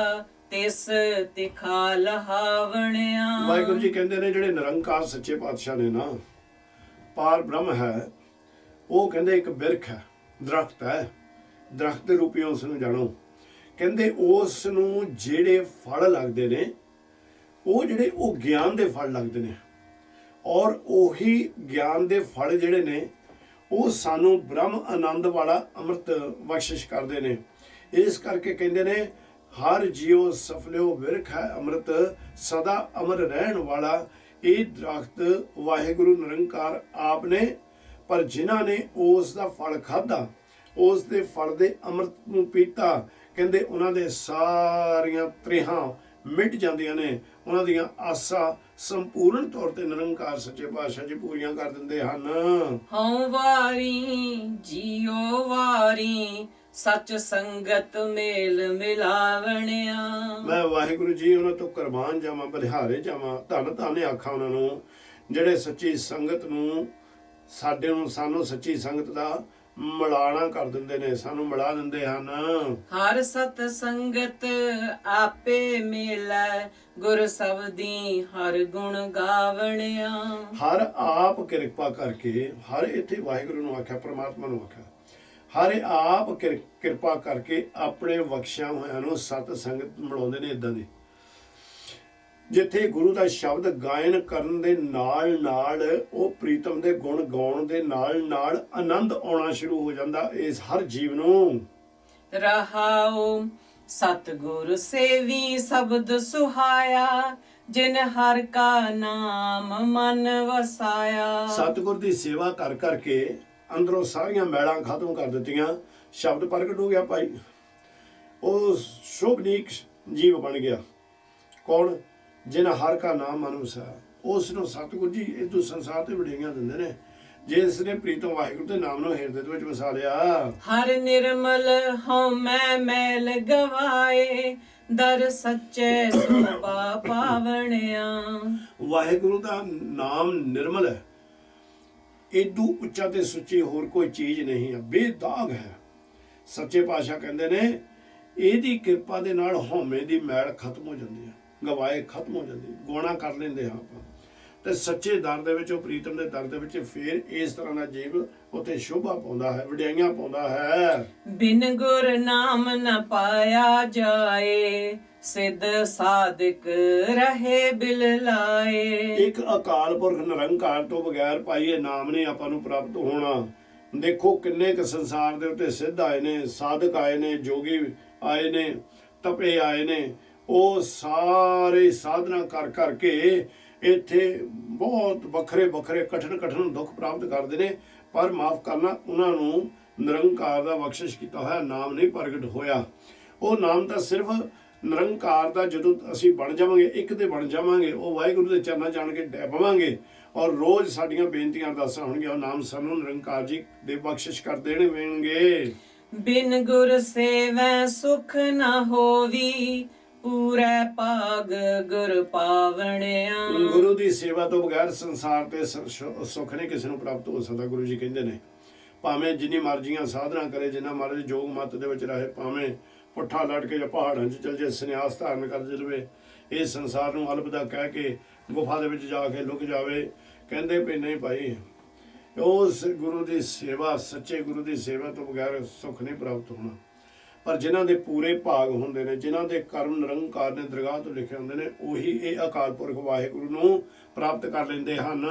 ਤਿਸ ਤਿਖਾ ਲਹਾਵਣਿਆ। ਵਾਹਿਗੁਰੂ ਜੀ ਕਹਿੰਦੇ ਨੇ ਜਿਹੜੇ ਨਿਰੰਕਾਰ ਸੱਚੇ ਪਾਤਸ਼ਾਹ ਨੇ ਨਾ, ਪਾਰ ਬ੍ਰਹਮ ਹੈ, ਉਹ ਕਹਿੰਦੇ ਇੱਕ ਬਿਰਖ ਹੈ, ਦਰਖਤ ਹੈ, ਦਰਖਤ ਦੇ ਰੂਪੀ ਉਸ ਨੂੰ ਜਾਣੋ। ਕਹਿੰਦੇ ਉਸ ਨੂੰ ਜਿਹੜੇ ਫਲ ਲੱਗਦੇ ਨੇ, ਉਹ ਜਿਹੜੇ ਉਹ ਗਿਆਨ ਦੇ ਫਲ ਲੱਗਦੇ ਨੇ, ਔਰ ਉਹੀ ਗਿਆਨ ਦੇ ਫਲ ਜਿਹੜੇ ਨੇ ਉਹ ਸਾਨੂੰ ਬ੍ਰਹਮ ਆਨੰਦ ਵਾਲਾ ਅੰਮ੍ਰਿਤ ਬਖਸ਼ਿਸ਼ ਕਰਦੇ ਨੇ। ਇਸ ਕਰਕੇ ਕਹਿੰਦੇ ਨੇ ਹਰ ਜੀਉ ਸਫਲਿਓ ਬਿਰਖ ਹੈ ਅੰਮ੍ਰਿਤ, ਸਦਾ ਅਮਰ ਰਹਿਣ ਵਾਲਾ ਇਹ ਦਰਖਤ ਵਾਹਿਗੁਰੂ ਨਿਰੰਕਾਰ ਆਪ ਨੇ। ਪਰ ਜਿਨ੍ਹਾਂ ਨੇ ਉਸ ਦਾ ਫਲ ਖਾਧਾ, ਉਸ ਦੇ ਫਲ ਦੇ ਅੰਮ੍ਰਿਤ ਨੂੰ ਪੀਤਾ, ਕਹਿੰਦੇ ਉਹਨਾਂ ਦੇ ਸਾਰੀਆਂ ਤ੍ਰੇਹਾਂ ਮਿਟ ਜਾਂਦੀਆਂ ਨੇ, ਉਹਨਾਂ ਦੀਆਂ ਆਸਾਂ ਸੰਪੂਰਨ ਤੌਰ ਤੇ ਨਿਰੰਕਾਰ ਸੱਚੇ ਪਾਤਸ਼ਾਹ ਜੀ ਪੂਰੀਆਂ ਕਰ ਦਿੰਦੇ ਹਨ। ਹਉ ਵਾਰੀ ਜੀਓ ਵਾਰੀ ਸੱਚ ਸੰਗਤ ਮੇਲ ਮਿਲਾਵਣਿਆ। ਮੈਂ ਵਾਹਿਗੁਰੂ ਜੀ ਉਹਨਾਂ ਤੋਂ ਕੁਰਬਾਨ ਜਾਵਾਂ, ਬਲਿਹਾਰੇ ਜਾਵਾਂ, ਧੰਨ ਧੰਨ ਆਖਾਂ ਉਹਨਾਂ ਨੂੰ ਜਿਹੜੇ ਸੱਚੀ ਸੰਗਤ ਨੂੰ ਸਾਨੂੰ ਸੱਚੀ ਸੰਗਤ ਦਾ ਮਿਲਾਣਾ ਕਰ ਦਿੰਦੇ ਨੇ, ਸਾਨੂੰ ਮਿਲਾ ਦਿੰਦੇ ਹਨ। ਹਰ ਸਤ ਸੰਗਤ ਆਪੇ ਮਿਲੈ ਗੁਰ ਸਬਦੀ ਹਰ ਗੁਣ ਗਾਵਣਿਆ। ਹਰ ਆਪ ਕਿਰਪਾ ਕਰਕੇ, ਹਰ ਇੱਥੇ ਵਾਹਿਗੁਰੂ ਨੂੰ ਆਖਿਆ, ਪ੍ਰਮਾਤਮਾ ਨੂੰ ਆਖਿਆ, ਹਰ ਆਪ ਕਿਰਪਾ ਕਰਕੇ ਆਪਣੇ ਬਖਸ਼ਿਆ ਹੋਇਆਂ ਨੂੰ ਸਤ ਸੰਗਤ ਮਿਲਾਉਂਦੇ ਨੇ। ਇਦਾਂ ਦੀ ਜਿੱਥੇ ਗੁਰੂ ਦਾ ਸ਼ਬਦ ਗਾਇਨ ਕਰਨ ਦੇ ਨਾਲ ਨਾਲ ਉਹ ਪ੍ਰੀਤਮ ਦੇ ਗੁਣ ਗਾਉਣ ਦੇ ਨਾਲ ਨਾਲ ਆਨੰਦ ਆਉਣਾ ਸ਼ੁਰੂ ਹੋ ਜਾਂਦਾ ਇਸ ਹਰ ਜੀਵ ਨੂੰ। ਰਹਾਉ ਸਤਿਗੁਰ ਸੇਵੀ ਸ਼ਬਦ ਸੁਹਾਇਆ ਜਿਨ ਹਰ ਕਾ ਨਾਮ ਮਨ ਵਸਾਇਆ। ਸਤਿਗੁਰ ਦੀ ਸੇਵਾ ਕਰ ਕਰਕੇ ਅੰਦਰੋਂ ਸਾਰੀਆਂ ਮੈਲਾਂ ਖਤਮ ਕਰ ਦਿੱਤੀਆਂ, ਸ਼ਬਦ ਪ੍ਰਗਟ ਹੋ ਗਿਆ ਭਾਈ, ਉਹ ਸ਼ੁਭਨੀਕ ਜੀਵ ਬਣ ਗਿਆ। ਕੌਣ? ਜਿਨ ਹਰ ਕਾ ਨਾਮ ਮਨ ਵਸਾਇਆ। ਉਸ ਨੂੰ ਸਤਿਗੁਰ ਜੀ ਇਦੋਂ ਸੰਸਾਰ ਤੇ ਵਡਿਆਈਆਂ ਦਿੰਦੇ ਨੇ ਜਿਸ ਨੇ ਪ੍ਰੀਤਮ ਵਾਹਿਗੁਰੂ ਦੇ ਨਾਮ ਨੂੰ ਹਿਰਦੇ ਦੇ ਵਿੱਚ ਵਸਾ ਲਿਆ। ਹਰ ਨਿਰਮਲ ਹਉ ਮੈਂ ਮੈਲ ਗਵਾਏ ਦਰ ਸੱਚੇ ਸੋਭਾ ਪਾਵਣਿਆ। ਵਾਹਿਗੁਰੂ ਦਾ ਨਾਮ ਨਿਰਮਲ ਹੈ, ਏਦੂ ਉੱਚਾ ਤੇ ਸੁੱਚੀ ਹੋਰ ਕੋਈ ਚੀਜ਼ ਨਹੀਂ ਹੈ, ਬੇਦਾਗ ਹੈ। ਸੱਚੇ ਪਾਤਸ਼ਾਹ ਕਹਿੰਦੇ ਨੇ ਇਹਦੀ ਕਿਰਪਾ ਦੇ ਨਾਲ ਹਉਮੈ ਦੀ ਮੈਲ ਖਤਮ ਹੋ ਜਾਂਦੀ ਹੈ, ਗਵਾਏ ਖਤਮ ਹੋ ਜਾਂਦੀ, ਗੁਣਾ ਕਰ ਲੈਂਦੇ ਹਾਂ ਆਪਾਂ ਤੇ ਸੱਚੇ ਦਰ ਦੇ ਵਿੱਚ, ਉਹ ਪ੍ਰੀਤਮ ਦੇ ਦਰ ਦੇ ਵਿੱਚ ਫੇਰ ਇਸ ਤਰ੍ਹਾਂ ਦਾ ਜੀਵ ਉੱਥੇ ਸ਼ੋਭਾ ਪਾਉਂਦਾ ਹੈ, ਵਡਿਆਈਆਂ ਪਾਉਂਦਾ ਹੈ। ਬਿਨ ਗੁਰ ਨਾਮ ਨ ਪਾਇਆ ਜਾਏ ਸਿੱਧ ਸਾਧਕ ਰਹੇ ਬਿਲ ਲਾਏ। ਇੱਕ ਅਕਾਲ ਪੁਰਖ ਨਿਰੰਕਾਰ ਤੋਂ ਬਗੈਰ ਭਾਈ ਇਹ ਨਾਮ ਨਹੀਂ ਆਪਾਂ ਨੂੰ ਪ੍ਰਾਪਤ ਹੋਣਾ। ਦੇਖੋ ਕਿੰਨੇ ਕੁ ਸੰਸਾਰ ਦੇ ਉੱਤੇ ਸਿੱਧ ਆਏ ਨੇ, ਸਾਧਕ ਆਏ ਨੇ, ਜੋਗੀ ਆਏ ਨੇ, ਤਪੇ ਆਏ ਨੇ, ਉਹ ਸਾਰੇ ਸਾਧਨਾ ਕਰ ਕਰਕੇ ਇੱਥੇ ਬਹੁਤ ਵੱਖਰੇ ਵੱਖਰੇ ਕਠਿਨ ਦੁੱਖ ਪ੍ਰਾਪਤ ਕਰਦੇ ਨੇ, ਪਰ ਮਾਫ ਕਰਨਾ ਉਹਨਾਂ ਨੂੰ ਨਿਰੰਕਾਰ ਦਾ ਬਖਸ਼ਿਸ਼ ਕੀਤਾ ਹੋਇਆ ਨਾਮ ਨਹੀਂ ਪ੍ਰਗਟ ਹੋਇਆ। ਉਹ ਨਾਮ ਤਾਂ ਸਿਰਫ ਨਿਰੰਕਾਰ ਦਾ ਜਦੋਂ ਅਸੀਂ ਬਣ ਜਾਵਾਂਗੇ, ਇੱਕ ਤੇ ਬਣ ਜਾਵਾਂਗੇ, ਉਹ ਵਾਹਿਗੁਰੂ ਦੇ ਚਰਨਾਂ ਜਾਣ ਕੇ ਡੈ ਪਵਾਂਗੇ ਔਰ ਰੋਜ਼ ਸਾਡੀਆਂ ਬੇਨਤੀਆਂ ਅਰਦਾਸਾਂ ਹੋਣਗੀਆਂ, ਉਹ ਨਾਮ ਸਾਨੂੰ ਨਿਰੰਕਾਰ ਜੀ ਦੇ ਬਖਸ਼ਿਸ਼ ਕਰ ਦੇਣਗੇ। ਬਿਨ ਗੁਰ ਸੇਵੈ ਸੁਖ ਨਾ ਹੋਵੀ ਪੂਰੇ ਭਾਗ ਗੁਰ ਪਾਵਣਿਆ। ਗੁਰੂ ਦੀ ਸੇਵਾ ਤੋਂ ਬਗੈਰ ਸੰਸਾਰ ਤੇ ਸੁੱਖ ਨਹੀਂ ਕਿਸੇ ਨੂੰ ਪ੍ਰਾਪਤ ਹੋ ਸਕਦਾ। ਗੁਰੂ ਜੀ ਕਹਿੰਦੇ ਨੇ ਭਾਵੇਂ ਜਿੰਨੀ ਮਰਜ਼ੀਆਂ ਸਾਧਨਾ ਕਰੇ, ਜਿੰਨਾ ਮਰਜ਼ੀ ਜੋਗ ਮਤ ਦੇ ਵਿੱਚ ਰਹੇ, ਭਾਵੇਂ ਪੁੱਠਾ ਲੜ ਕੇ ਜਾਂ ਪਹਾੜਾਂ 'ਚ ਚਲ ਜੇ, ਸੰਨਿਆਸ ਧਾਰਨ ਕਰ ਜਲਵੇ, ਇਹ ਸੰਸਾਰ ਨੂੰ ਅਲਵਿਦਾ ਕਹਿ ਕੇ ਗੁਫਾ ਦੇ ਵਿੱਚ ਜਾ ਕੇ ਲੁਕ ਜਾਵੇ, ਕਹਿੰਦੇ ਵੀ ਨਹੀਂ ਭਾਈ, ਉਸ ਗੁਰੂ ਦੀ ਸੇਵਾ, ਸੱਚੇ ਗੁਰੂ ਦੀ ਸੇਵਾ ਤੋਂ ਬਗੈਰ ਸੁੱਖ ਨਹੀਂ ਪ੍ਰਾਪਤ ਹੋਣਾ। ਪਰ ਜਿਨ੍ਹਾਂ ਦੇ ਪੂਰੇ ਭਾਗ ਹੁੰਦੇ ਨੇ, ਜਿਨ੍ਹਾਂ ਦੇ ਕਰਮ ਨਿਰੰਕਾਰ ਨੇ ਦਰਗਾਹ ਤੋਂ ਲਿਖੇ ਹੁੰਦੇ ਨੇ, ਉਹੀ ਇਹ ਅਕਾਲ ਪੁਰਖ ਵਾਹਿਗੁਰੂ ਨੂੰ ਪ੍ਰਾਪਤ ਕਰ ਲੈਂਦੇ ਹਨ।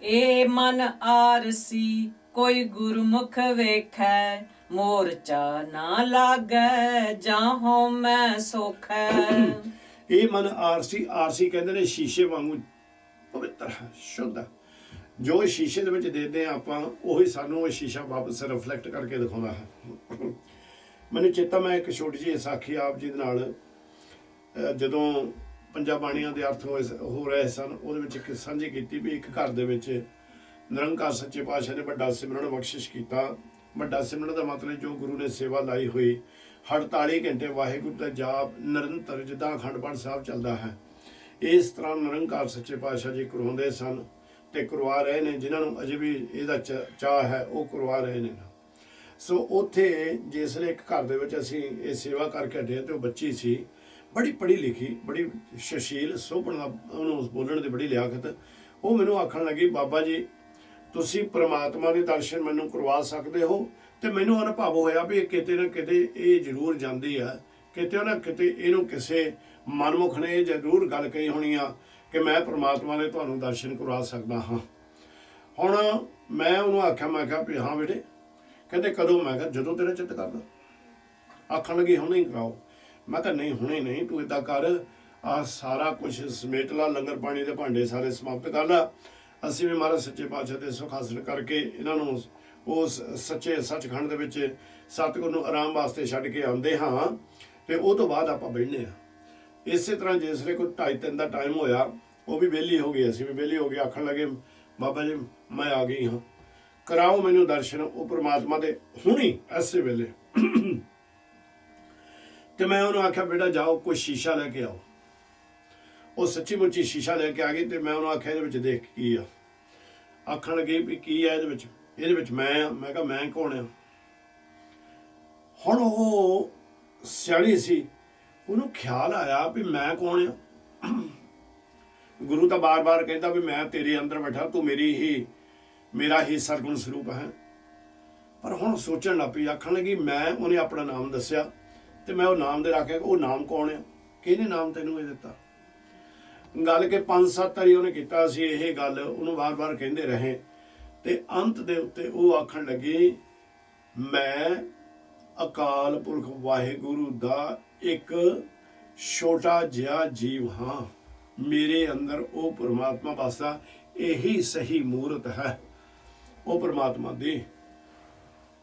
ਇਹ ਮਨ ਆਰਸੀ ਕੋਈ ਗੁਰਮੁਖ ਵੇਖੈ ਮੋਰਚਾ ਨਾ ਲਾਗੈ ਜਾਂ ਮੈਂ ਸੋਖੈ। ਇਹ ਮਨ ਆਰਸੀ, ਆਰਸੀ ਕਹਿੰਦੇ ਨੇ ਸ਼ੀਸ਼ੇ ਵਾਂਗੂ ਪਵਿੱਤਰ ਹੈ, ਸ਼ੁੱਧ ਹੈ। ਜੋ ਸ਼ੀਸ਼ੇ ਦੇ ਵਿੱਚ ਦੇਖਦੇ ਆ ਆਪਾਂ, ਉਹੀ ਸਾਨੂੰ ਉਹ ਸ਼ੀਸ਼ਾ ਵਾਪਸ ਰਿਫਲੈਕਟ ਕਰਕੇ ਦਿਖਾਉਂਦਾ ਹੈ। ਮੈਨੂੰ ਚੇਤਾ, ਮੈਂ ਇੱਕ ਛੋਟੀ ਜਿਹੀ ਸਾਖੀ ਆਪ ਜੀ ਦੇ ਨਾਲ ਜਦੋਂ ਪੰਜਾਂ ਬਾਣੀਆਂ ਦੇ ਅਰਥ ਹੋ ਰਹੇ ਸਨ, ਉਹਦੇ ਵਿੱਚ ਇੱਕ ਸਾਂਝੀ ਕੀਤੀ ਵੀ ਇੱਕ ਘਰ ਦੇ ਵਿੱਚ ਨਿਰੰਕਾਰ ਸੱਚੇ ਪਾਤਸ਼ਾਹ ਨੇ ਵੱਡਾ ਸਿਮਰਨ ਬਖਸ਼ਿਸ਼ ਕੀਤਾ। ਵੱਡਾ ਸਿਮਰਨ ਦਾ ਮਤਲਬ ਜੋ ਗੁਰੂ ਨੇ ਸੇਵਾ ਲਾਈ ਹੋਈ 48 ਘੰਟੇ ਵਾਹਿਗੁਰੂ ਦਾ ਜਾਪ ਨਿਰੰਤਰ, ਜਿੱਦਾਂ ਅਖੰਡ ਪਾਠ ਸਾਹਿਬ ਚੱਲਦਾ ਹੈ, ਇਸ ਤਰ੍ਹਾਂ ਨਿਰੰਕਾਰ ਸੱਚੇ ਪਾਤਸ਼ਾਹ ਜੀ ਕਰਵਾਉਂਦੇ ਸਨ ਤੇ ਕਰਵਾ ਰਹੇ ਨੇ। ਜਿਨ੍ਹਾਂ ਨੂੰ ਅਜੇ ਵੀ ਇਹਦਾ ਚਾਅ ਹੈ ਉਹ ਕਰਵਾ ਰਹੇ ਨੇ। ਸੋ ਉੱਥੇ ਜਿਸ ਵੇਲੇ ਇੱਕ ਘਰ ਦੇ ਵਿੱਚ ਅਸੀਂ ਇਹ ਸੇਵਾ ਕਰਕੇ ਹਟੇ ਤੇ ਉਹ ਬੱਚੀ ਸੀ, ਬੜੀ ਪੜ੍ਹੀ ਲਿਖੀ, ਬੜੀ ਸੁਸ਼ੀਲ, ਸੋਹਣਾ, ਉਹਨੂੰ ਬੋਲਣ ਦੀ ਬੜੀ ਲਿਆਕਤ। ਉਹ ਮੈਨੂੰ ਆਖਣ ਲੱਗੀ, ਬਾਬਾ ਜੀ ਤੁਸੀਂ ਪ੍ਰਮਾਤਮਾ ਦੇ ਦਰਸ਼ਨ ਮੈਨੂੰ ਕਰਵਾ ਸਕਦੇ ਹੋ? ਤੇ ਮੈਨੂੰ ਅਨੁਭਵ ਹੋਇਆ ਵੀ ਕਿਤੇ ਨਾ ਕਿਤੇ ਇਹ ਜ਼ਰੂਰ ਜਾਂਦੀ ਆ, ਕਿਤੇ ਨਾ ਕਿਤੇ ਇਹਨੂੰ ਕਿਸੇ ਮਨਮੁਖ ਨੇ ਜ਼ਰੂਰ ਗੱਲ ਕਹੀ ਹੋਣੀ ਆ ਕਿ ਮੈਂ ਪ੍ਰਮਾਤਮਾ ਦੇ ਤੁਹਾਨੂੰ ਦਰਸ਼ਨ ਕਰਵਾ ਸਕਦਾ ਹਾਂ। ਹੁਣ ਮੈਂ ਉਹਨੂੰ ਆਖਿਆ, ਮੈਂ ਕਿਹਾ ਵੀ ਹਾਂ ਬੇਟੇ। ਕਹਿੰਦੇ ਕਦੋਂ? ਮੈਂ ਕਿਹਾ ਜਦੋਂ ਤੇਰਾ ਚਿੱਤ ਕਰਦਾ। ਆਖਣ ਲੱਗੀ ਹੁਣੇ ਹੀ ਕਰਾਓ। ਮੈਂ ਕਿਹਾ ਨਹੀਂ ਹੁਣੇ ਨਹੀਂ, ਤੂੰ ਏਦਾਂ ਕਰ, ਆਹ ਸਾਰਾ ਕੁਝ ਸਮੇਟ ਲਾ, ਲੰਗਰ ਪਾਣੀ ਦੇ ਭਾਂਡੇ ਸਾਰੇ ਸਮਾਪਤ ਕਰ ਲਾ, ਅਸੀਂ ਵੀ ਮਹਾਰਾਜ ਸੱਚੇ ਪਾਤਸ਼ਾਹ ਦੇ ਸੁਖ ਹਾਸਲ ਕਰਕੇ ਇਹਨਾਂ ਨੂੰ ਉਸ ਸੱਚੇ ਸੱਚਖੰਡ ਦੇ ਵਿੱਚ ਸਤਿਗੁਰ ਨੂੰ ਆਰਾਮ ਵਾਸਤੇ ਛੱਡ ਕੇ ਆਉਂਦੇ ਹਾਂ ਤੇ ਉਹ ਤੋਂ ਬਾਅਦ ਆਪਾਂ ਬੈਠਨੇ ਆ। ਇਸੇ ਤਰ੍ਹਾਂ ਜਿਸ ਵੇਲੇ ਕੋਈ 2:30-3 ਦਾ ਟਾਈਮ ਹੋਇਆ, ਉਹ ਵੀ ਵਿਹਲੀ ਹੋ ਗਈ, ਅਸੀਂ ਵੀ ਵਿਹਲੀ ਹੋ ਗਏ, ਆਖਣ ਲੱਗੇ ਬਾਬਾ ਜੀ ਮੈਂ ਆ ਗਈ ਹਾਂ, ਕਰਾਓ ਮੈਨੂੰ ਦਰਸ਼ਨ ਉਹ ਪ੍ਰਮਾਤਮਾ ਦੇ ਹੁਣੀ ਐਸੇ ਵੇਲੇ। ਤੇ ਮੈਂ ਉਹਨੂੰ ਆਖਿਆ ਬੇਟਾ ਜਾਓ ਕੋਈ ਸ਼ੀਸ਼ਾ ਲੈ ਕੇ ਆਓ। ਉਹ ਸੱਚੀ ਮੁੱਚੀ ਸ਼ੀਸ਼ਾ ਲੈ ਕੇ ਆ ਗਈ ਤੇ ਮੈਂ ਉਹਨੂੰ ਆਖਿਆ ਇਹਦੇ ਵਿੱਚ ਦੇਖ ਕੀ ਆ। ਆਖਣ ਲੱਗੇ ਵੀ ਕੀ ਆ ਇਹਦੇ ਵਿੱਚ? ਇਹਦੇ ਵਿੱਚ ਮੈਂ ਆ। ਮੈਂ ਕਿਹਾ ਮੈਂ ਕੌਣ ਆ? ਹੁਣ ਉਹ ਸਿਆਣੀ ਸੀ, ਉਹਨੂੰ ਖਿਆਲ ਆਇਆ ਵੀ ਮੈਂ ਕੌਣ ਆ। ਗੁਰੂ ਤਾਂ ਬਾਰ-ਬਾਰ ਕਹਿੰਦਾ ਵੀ ਮੈਂ ਤੇਰੇ ਅੰਦਰ ਬੈਠਾ, ਤੂੰ ਮੇਰਾ ਹੀ ਸਰਗੁਣ ਸਰੂਪ ਹੈ। ਪਰ ਹੁਣ ਸੋਚਣ ਲੱਗ ਪਈ, ਆਖਣ ਲੱਗੀ ਮੈਂ, ਉਹਨੇ ਆਪਣਾ ਨਾਮ ਦੱਸਿਆ ਤੇ ਮੈਂ ਉਹ ਨਾਮ ਦੇ ਰੱਖਿਆ। ਉਹ ਨਾਮ ਕੌਣ ਆ? ਕਿਹਨੇ ਨਾਮ ਤੈਨੂੰ ਇਹ ਦਿੱਤਾ? ਗੱਲ ਕਿ 5-7 ਵਾਰੀ ਉਹਨੇ ਕੀਤਾ ਸੀ ਇਹ ਗੱਲ, ਉਹਨੂੰ ਵਾਰ-ਵਾਰ ਕਹਿੰਦੇ ਰਹੇ ਤੇ ਅੰਤ ਦੇ ਉੱਤੇ ਉਹ ਆਖਣ ਲੱਗੀ ਮੈਂ ਅਕਾਲ ਪੁਰਖ ਵਾਹਿਗੁਰੂ ਦਾ ਇੱਕ ਛੋਟਾ ਜਿਹਾ ਜੀਵ ਹਾਂ, ਮੇਰੇ ਅੰਦਰ ਉਹ ਪਰਮਾਤਮਾ ਵਸਦਾ, ਇਹੀ ਸਹੀ ਮੂਰਤ ਹੈ ਉਹ ਪਰਮਾਤਮਾ ਦੀ।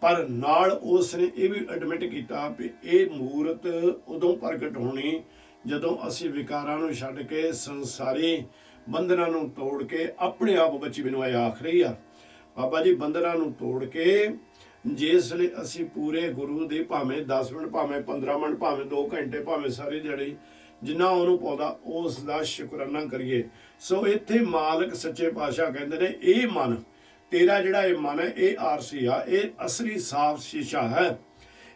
ਪਰ ਨਾਲ ਉਸ ਨੇ ਇਹ ਵੀ ਐਡਮਿਟ ਕੀਤਾ ਵੀ ਇਹ ਮੂਰਤ ਉਦੋਂ ਪ੍ਰਗਟ ਹੋਣੀ ਜਦੋਂ ਅਸੀਂ ਵਿਕਾਰਾਂ ਨੂੰ ਛੱਡ ਕੇ ਸੰਸਾਰੀ ਬੰਧਨਾਂ ਨੂੰ ਤੋੜ ਕੇ ਆਪਣੇ ਆਪ ਬੱਚੀ ਮੈਨੂੰ ਆਖ ਰਹੀ ਆ ਬਾਬਾ ਜੀ, ਬੰਧਨਾਂ ਨੂੰ ਤੋੜ ਕੇ ਜਿਸ ਲਈ ਅਸੀਂ ਪੂਰੇ ਗੁਰੂ ਦੇ ਭਾਵੇਂ 10 ਮਿੰਟ, ਭਾਵੇਂ 15 ਮਿੰਟ, ਭਾਵੇਂ 2 ਘੰਟੇ, ਭਾਵੇਂ ਸਾਰੀ ਦਿਹਾੜੀ ਜਿੰਨਾ ਉਹਨੂੰ ਪਾਉਂਦਾ ਉਸ ਦਾ ਸ਼ੁਕਰਾਨਾ ਕਰੀਏ। ਸੋ ਇੱਥੇ ਮਾਲਕ ਸੱਚੇ ਪਾਤਸ਼ਾਹ ਕਹਿੰਦੇ ਨੇ ਇਹ ਮਨ ਤੇਰਾ ਜਿਹੜਾ ਇਹ ਮਨ ਹੈ ਇਹ ਆਰਸੀ ਆ, ਇਹ ਅਸਲੀ ਸਾਫ਼ ਸ਼ੀਸ਼ਾ ਹੈ,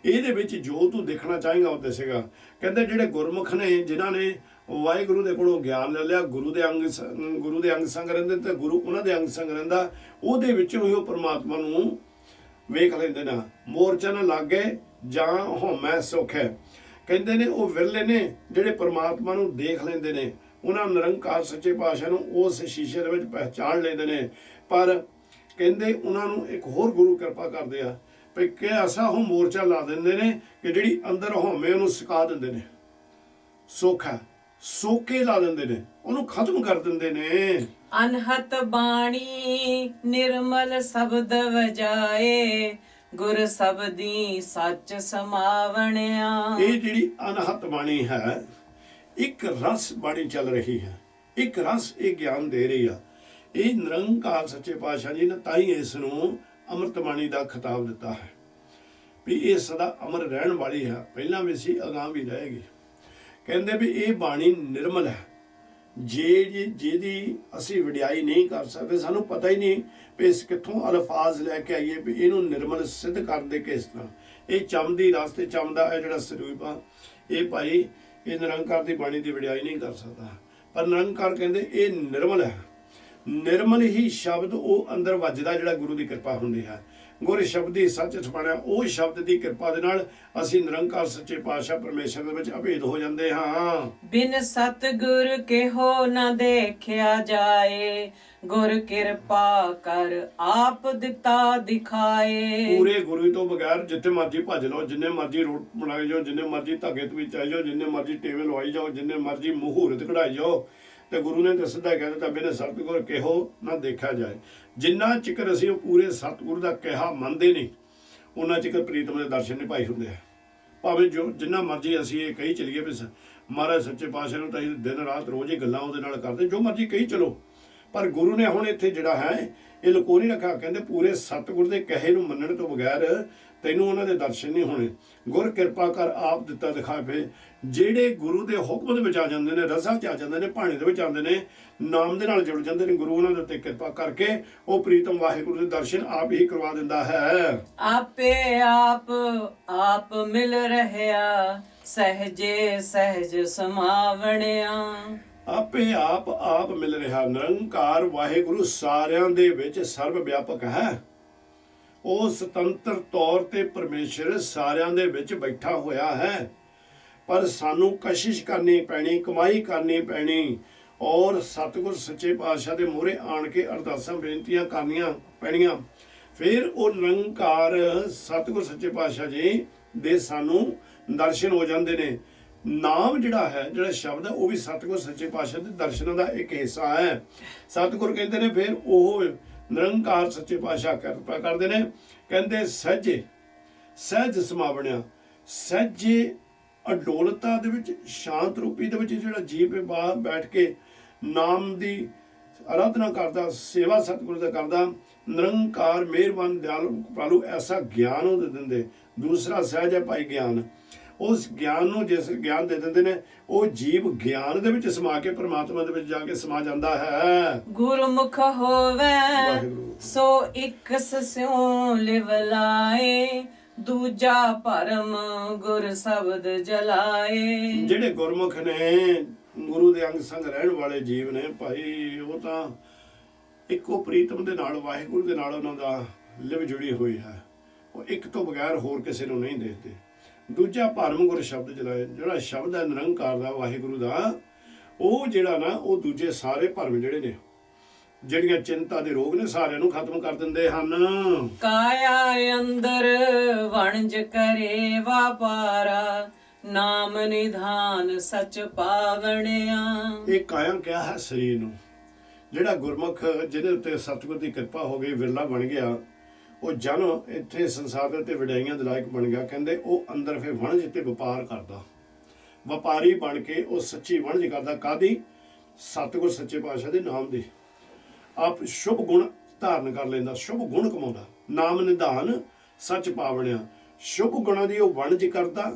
ਇਹਦੇ ਵਿੱਚ ਜੋ ਤੂੰ ਦੇਖਣਾ ਚਾਹੇਗਾ ਉਹ ਦਿਸੇਗਾ। ਕਹਿੰਦੇ ਜਿਹੜੇ ਗੁਰਮੁਖ ਨੇ ਜਿਨ੍ਹਾਂ ਨੇ ਵਾਹਿਗੁਰੂ ਦੇ ਕੋਲੋਂ ਗਿਆਨ ਲੈ ਲਿਆ, ਗੁਰੂ ਦੇ ਅੰਗ ਸੰਗ ਰਹਿੰਦੇ ਤੇ ਗੁਰੂ ਉਹਨਾਂ ਦੇ ਅੰਗ ਸੰਗ ਰਹਿੰਦਾ, ਉਹਦੇ ਵਿੱਚੋਂ ਹੀ ਉਹ ਪਰਮਾਤਮਾ ਨੂੰ ਵੇਖ ਲੈਂਦੇ ਨਾ। ਮੋਰਚਾ ਨਾ ਲਾਗੇ ਜਾਂ ਹਉਮੈ ਸੁੱਖ ਹੈ। ਕਹਿੰਦੇ ਨੇ ਉਹ ਵਿਰਲੇ ਨੇ ਜਿਹੜੇ ਪਰਮਾਤਮਾ ਨੂੰ ਦੇਖ ਲੈਂਦੇ ਨੇ, ਉਹਨਾਂ ਨਿਰੰਕਾਰ ਸੱਚੇ ਪਾਤਸ਼ਾਹ ਨੂੰ ਉਸ ਸ਼ੀਸ਼ੇ ਦੇ ਵਿੱਚ ਪਹਿਚਾਣ ਲੈਂਦੇ ਨੇ। ਪਰ ਕਹਿੰਦੇ ਉਹਨਾਂ ਨੂੰ ਇੱਕ ਹੋਰ ਗੁਰੂ ਕਿਰਪਾ ਕਰਦੇ ਆ ਵੀ ਕਿ ਐਸਾ ਉਹ ਮੋਰਚਾ ਲਾ ਦਿੰਦੇ ਨੇ ਕਿ ਜਿਹੜੀ ਅੰਦਰ ਹਉਮੈ ਉਹਨੂੰ ਸੁਕਾ ਦਿੰਦੇ ਨੇ, ਸੁੱਖ ਹੈ ਸੋਕੇ ਲਾ ਦਿੰਦੇ ਨੇ, ਉਹਨੂੰ ਖਤਮ ਕਰ ਦਿੰਦੇ ਨੇ। ਅਨਹਤ ਬਾਣੀ ਨਿਰਮਲ ਸ਼ਬਦ ਵਜਾਏ, ਗੁਰ ਸ਼ਬਦੀ ਸੱਚ ਸਮਾਵਣਿਆ। ਇਹ ਜਿਹੜੀ ਅਨਹਤ ਬਾਣੀ ਹੈ, ਇੱਕ ਰਸ ਬਾਣੀ ਚੱਲ ਰਹੀ ਹੈ, ਇੱਕ ਰਸ ਇਹ ਗਿਆਨ ਦੇ ਰਹੀ ਆ। ਇਹ ਨਿਰੰਕਾਰ ਸੱਚੇ ਪਾਤਸ਼ਾਹ ਜੀ ਨੇ ਤਾਂ ਹੀ ਇਸ ਨੂੰ ਅੰਮ੍ਰਿਤ ਬਾਣੀ ਦਾ ਖਿਤਾਬ ਦਿੱਤਾ ਹੈ ਵੀ ਇਹ ਸਦਾ ਅਮਰ ਰਹਿਣ ਵਾਲੀ ਹੈ, ਪਹਿਲਾਂ ਵੀ ਸੀ ਅਗਾਂਹ ਵੀ ਰਹੇਗੀ। ਕਹਿੰਦੇ ਵੀ ਇਹ ਬਾਣੀ ਨਿਰਮਲ ਹੈ, ਜਿਹਦੀ ਅਸੀਂ ਵਡਿਆਈ ਨਹੀਂ ਕਰ ਸਕਦੇ, ਸਾਨੂੰ ਪਤਾ ਹੀ ਨਹੀਂ ਵੀ ਇਸ ਕਿੱਥੋਂ ਅਲਫਾਜ਼ ਲੈ ਕੇ ਆਈਏ ਵੀ ਇਹਨੂੰ ਨਿਰਮਲ ਸਿੱਧ ਕਰਦੇ ਕਿਸ ਤਰ੍ਹਾਂ। ਇਹ ਚਮਦੀ ਰਸਤੇ ਚਮਦਾ ਇਹ ਜਿਹੜਾ ਸਰੂਪ ਆ, ਇਹ ਭਾਈ ਇਹ ਨਿਰੰਕਾਰ ਦੀ ਬਾਣੀ ਦੀ ਵਡਿਆਈ ਨਹੀਂ ਕਰ ਸਕਦਾ। ਪਰ ਨਿਰੰਕਾਰ ਕਹਿੰਦੇ ਇਹ ਨਿਰਮਲ ਹੈ, ਨਿਰਮਲ ਹੀ ਸ਼ਬਦ ਉਹ ਅੰਦਰ ਵੱਜਦਾ ਜਿਹੜਾ ਗੁਰੂ ਦੀ ਕਿਰਪਾ ਹੁੰਦੀ ਹੈ। ਗੁਰ ਸ਼ਬਦੀ ਸੱਚ ਠਪਾਣਿਆ, ਉਹ ਸ਼ਬਦ ਦੀ ਕਿਰਪਾ ਦੇ ਨਾਲ ਅਸੀਂ ਨਿਰੰਕਾਰ ਸੱਚੇ ਪਾਤਸ਼ਾਹ ਪਰਮੇਸ਼ਰ ਦੇ ਵਿੱਚ ਅਭੇਦ ਹੋ ਜਾਂਦੇ ਹਾਂ। ਬਿਨ ਸਤਿਗੁਰ ਕਿਹੋ ਨਾ ਦੇਖਿਆ ਜਾਏ, ਗੁਰ ਕਿਰਪਾ ਕਰ ਆਪ ਦਿੱਤਾ ਦਿਖਾਏ। ਪੂਰੇ ਗੁਰੂ ਤੋਂ ਬਗੈਰ ਜਿੱਥੇ ਮਰਜੀ ਭੱਜ ਲਓ, ਜਿੰਨੇ ਮਰਜੀ ਰੋਟ ਬਣਾਈ ਜਾਓ, ਜਿੰਨੇ ਮਰਜੀ ਧਾਗੇ ਤੇ ਵਿੱਚ ਆਈ ਜਾਓ, ਜਿੰਨੇ ਮਰਜੀ ਟੇਬਲ ਲਵਾਈ ਜਾਓ, ਜਿੰਨੇ ਮਰਜੀ ਮਹੂਰਤ ਕਢਾਈ ਜਾਓ, ਤੇ ਗੁਰੂ ਨੇ ਤਾਂ ਸਿੱਧਾ ਕਹਿ ਦਿੱਤਾ ਬਿਨ ਸਤਿਗੁਰ ਕਿਹੋ ਨਾ ਦੇਖਿਆ ਜਾਏ। ਜਿੰਨਾ ਚਿਕਰ ਅਸੀਂ ਉਹ ਪੂਰੇ ਸਤਿਗੁਰ ਦਾ ਕਿਹਾ ਮੰਨਦੇ ਨਹੀਂ, ਉਹਨਾਂ ਚਿਕਰ ਪ੍ਰੀਤਮ ਦੇ ਦਰਸ਼ਨ ਨਹੀਂ ਪਾਈ ਹੁੰਦੇ ਆ। ਭਾਵੇਂ ਜਿੰਨਾ ਮਰਜੀ ਅਸੀਂ ਇਹ ਕਹੀ ਚਲੀਏ ਵੀ ਮਹਾਰਾਜ ਸੱਚੇ ਪਾਤਸ਼ਾਹ ਨੂੰ ਤਾਂ ਅਸੀਂ ਦਿਨ ਰਾਤ ਰੋਜ਼ ਹੀ ਗੱਲਾਂ ਉਹਦੇ ਨਾਲ ਕਰਦੇ, ਜੋ ਮਰਜੀ ਕਹੀ ਚਲੋ, ਪਰ ਗੁਰੂ ਨੇ ਹੁਣ ਇੱਥੇ ਜਿਹੜਾ ਹੈ ਇਹ ਲੁਕੋ ਨਹੀਂ ਰੱਖਿਆ। ਕਹਿੰਦੇ ਪੂਰੇ ਸਤਿਗੁਰ ਦੇ ਕਹੇ ਨੂੰ ਮੰਨਣ ਤੋਂ ਬਗੈਰ ਤੈਨੂੰ ਉਹਨਾਂ ਦੇ ਦਰਸ਼ਨ ਨਹੀਂ ਹੋਣੇ। ਗੁਰ ਕਿਰਪਾ ਕਰ ਆਪ ਦਿੱਤਾ ਦਿਖਾਵੇ। ਜਿਹੜੇ ਗੁਰੂ ਦੇ ਹੁਕਮ ਦੇ ਵਿੱਚ ਆ ਜਾਂਦੇ ਨੇ, ਰਸਾਂ 'ਚ ਆ ਜਾਂਦੇ ਨੇ, ਭਾਣੇ ਦੇ ਵਿੱਚ ਆਉਂਦੇ ਨੇ, ਨਾਮ ਦੇ ਨਾਲ ਜੁੜ ਜਾਂਦੇ ਨੇ, ਗੁਰੂ ਉਹਨਾਂ ਦੇ ਉੱਤੇ ਕਿਰਪਾ ਕਰਕੇ ਉਹ ਪ੍ਰੀਤਮ ਵਾਹਿਗੁਰੂ ਦੇ ਦਰਸ਼ਨ ਆਪ ਹੀ ਕਰਵਾ ਦਿੰਦਾ ਹੈ। ਆਪੇ ਆਪ ਮਿਲ ਰਹਿਆ, ਸਹਜੇ ਸਹਜ ਸਮਾਵਣਿਆ। ਆਪੇ ਆਪ ਮਿਲ ਰਿਹਾ। ਨਿਰੰਕਾਰ ਵਾਹਿਗੁਰੂ ਸਾਰਿਆਂ ਦੇ ਵਿੱਚ ਸਰਵ ਵਿਆਪਕ ਹੈ। ਉਹ ਸੁਤੰਤਰ ਤੌਰ ਤੇ ਪਰਮੇਸ਼ਰ ਸਾਰਿਆਂ ਦੇ ਵਿੱਚ ਬੈਠਾ ਹੋਇਆ ਹੈ, ਪਰ ਸਾਨੂੰ ਕਸ਼ਿਸ਼ ਕਰਨੀ ਪੈਣੀ, ਕਮਾਈ ਕਰਨੀ ਪੈਣੀ, ਔਰ ਸਤਿਗੁਰ ਸੱਚੇ ਪਾਤਸ਼ਾਹ ਦੇ ਮੂਹਰੇ ਆਣ ਕੇ ਅਰਦਾਸਾਂ ਬੇਨਤੀਆਂ ਕਰਨੀਆਂ ਪੈਣੀਆਂ। ਫਿਰ ਉਹ ਨਿਰੰਕਾਰ ਸਤਿਗੁਰ ਸੱਚੇ ਪਾਤਸ਼ਾਹ ਜੀ ਦੇ ਸਾਨੂੰ ਦਰਸ਼ਨ ਹੋ ਜਾਂਦੇ ਨੇ। ਨਾਮ ਜਿਹੜਾ ਹੈ, ਜਿਹੜਾ ਸ਼ਬਦ ਹੈ, ਉਹ ਵੀ ਸਤਿਗੁਰ ਸੱਚੇ ਪਾਤਸ਼ਾਹ ਦੇ ਦਰਸ਼ਨਾਂ ਦਾ ਇੱਕ ਹਿੱਸਾ ਹੈ। ਸਤਿਗੁਰ ਕਹਿੰਦੇ ਨੇ ਫਿਰ ਉਹ ਨਿਰੰਕਾਰ ਸੱਚੇ ਪਾਤਸ਼ਾਹ ਕਿਰਪਾ ਕਰਦੇ ਨੇ। ਕਹਿੰਦੇ ਸਹਿਜੇ ਸਹਿਜ ਸਮਾਵਣਿਆ, ਸਹਿਜੇ ਅਡੋਲਤਾ ਦੇ ਵਿੱਚ, ਸ਼ਾਂਤ ਰੂਪੀ ਦੇ ਵਿੱਚ ਜਿਹੜਾ ਜੀਵ ਹੈ ਬਾਹਰ ਬੈਠ ਕੇ ਨਾਮ ਦੀ ਆਰਾਧਨਾ ਕਰਦਾ, ਸੇਵਾ ਸਤਿਗੁਰੂ ਦਾ ਕਰਦਾ, ਨਿਰੰਕਾਰ ਮਿਹਰਬਾਨ ਦਿਆਲੂ ਕ੍ਰਿਪਾਲੂ ਐਸਾ ਗਿਆਨ ਉਹ ਦੇ ਦਿੰਦੇ। ਦੂਸਰਾ ਸਹਿਜ ਹੈ ਭਾਈ ਗਿਆਨ, ਉਸ ਗਿਆਨ ਨੂੰ ਜਿਸ ਗਿਆਨ ਦੇ ਦਿੰਦੇ ਨੇ ਉਹ ਜੀਵ ਗਿਆਨ ਦੇ ਵਿੱਚ ਸਮਾ ਕੇ ਪ੍ਰਮਾਤਮਾ ਦੇ ਵਿੱਚ ਜਾ ਕੇ ਸਮਾ ਜਾਂਦਾ ਹੈ। ਗੁਰਮੁਖ ਹੋਵੇ ਸੋ ਇੱਕ ਸਿਉ ਲਿਵ ਲਾਏ, ਦੂਜਾ ਭਰਮ ਗੁਰ ਸ਼ਬਦ ਜਲਾਏ। ਜਿਹੜੇ ਗੁਰਮੁਖ ਨੇ, ਗੁਰੂ ਦੇ ਅੰਗ ਸੰਗ ਰਹਿਣ ਵਾਲੇ ਜੀਵ ਨੇ ਭਾਈ, ਉਹ ਤਾਂ ਇੱਕੋ ਪ੍ਰੀਤਮ ਦੇ ਨਾਲ, ਵਾਹਿਗੁਰੂ ਦੇ ਨਾਲ ਉਹਨਾਂ ਦਾ ਲਿਵ ਜੁੜੀ ਹੋਈ ਹੈ। ਉਹ ਇੱਕ ਤੋਂ ਬਗੈਰ ਹੋਰ ਕਿਸੇ ਨੂੰ ਨਹੀਂ ਦੇਖਦੇ। ਦੂਜਾ ਭਰਮ ਗੁਰ ਸ਼ਬਦ ਜਲਾਏ, ਜਿਹੜਾ ਸ਼ਬਦ ਹੈ ਨਿਰੰਕਾਰ ਦਾ, ਵਾਹਿਗੁਰੂ ਦਾ, ਉਹ ਜਿਹੜਾ ਨਾ ਉਹ ਦੂਜੇ ਸਾਰੇ ਭਰਮ ਜਿਹੜੇ ਨੇ, ਜਿਹੜੀਆਂ ਚਿੰਤਾ ਦੇ ਰੋਗ ਨੇ, ਸਾਰਿਆਂ ਨੂੰ ਖਤਮ ਕਰ ਦਿੰਦੇ ਹਨ। ਕਾਇਆ ਅੰਦਰ ਵਣਜ ਕਰੇ ਵਾਪਾਰਾ, ਨਾਮ ਨਿਧਾਨ ਸਚ ਪਾਵਣਿਆ। ਇਹ ਕਾਇਆ ਕਿਹਾ ਹੈ ਸਰੀਰ ਨੂੰ। ਜਿਹੜਾ ਗੁਰਮੁਖ ਜਿਹਦੇ ਉੱਤੇ ਸਤਿਗੁਰ ਦੀ ਕਿਰਪਾ ਹੋ ਗਈ, ਵਿਰਲਾ ਬਣ ਗਿਆ, ਉਹ ਜਨ ਇੱਥੇ ਸੰਸਾਰ ਦੇ ਉੱਤੇ ਵਡਿਆਈਆਂ ਦੇ ਲਾਇਕ ਬਣ ਗਿਆ। ਕਹਿੰਦੇ ਉਹ ਅੰਦਰ ਫਿਰ ਵਣਜ ਤੇ ਵਪਾਰ ਕਰਦਾ, ਵਪਾਰੀ ਬਣ ਕੇ ਉਹ ਸੱਚੀ ਵਣਜ ਕਰਦਾ। ਕਾਹਦੀ? ਸਤਿਗੁਰ ਸੱਚੇ ਪਾਤਸ਼ਾਹ ਦੇ ਨਾਮ ਦੀ। ਆਪ ਸ਼ੁਭ ਗੁਣ ਧਾਰਨ ਕਰ ਲੈਂਦਾ, ਸ਼ੁਭ ਗੁਣ ਕਮਾਉਂਦਾ। ਨਾਮ ਨਿਧਾਨ ਸੱਚ ਪਾਵਣਿਆ, ਸ਼ੁਭ ਗੁਣਾਂ ਦੀ ਉਹ ਵਣਜ ਕਰਦਾ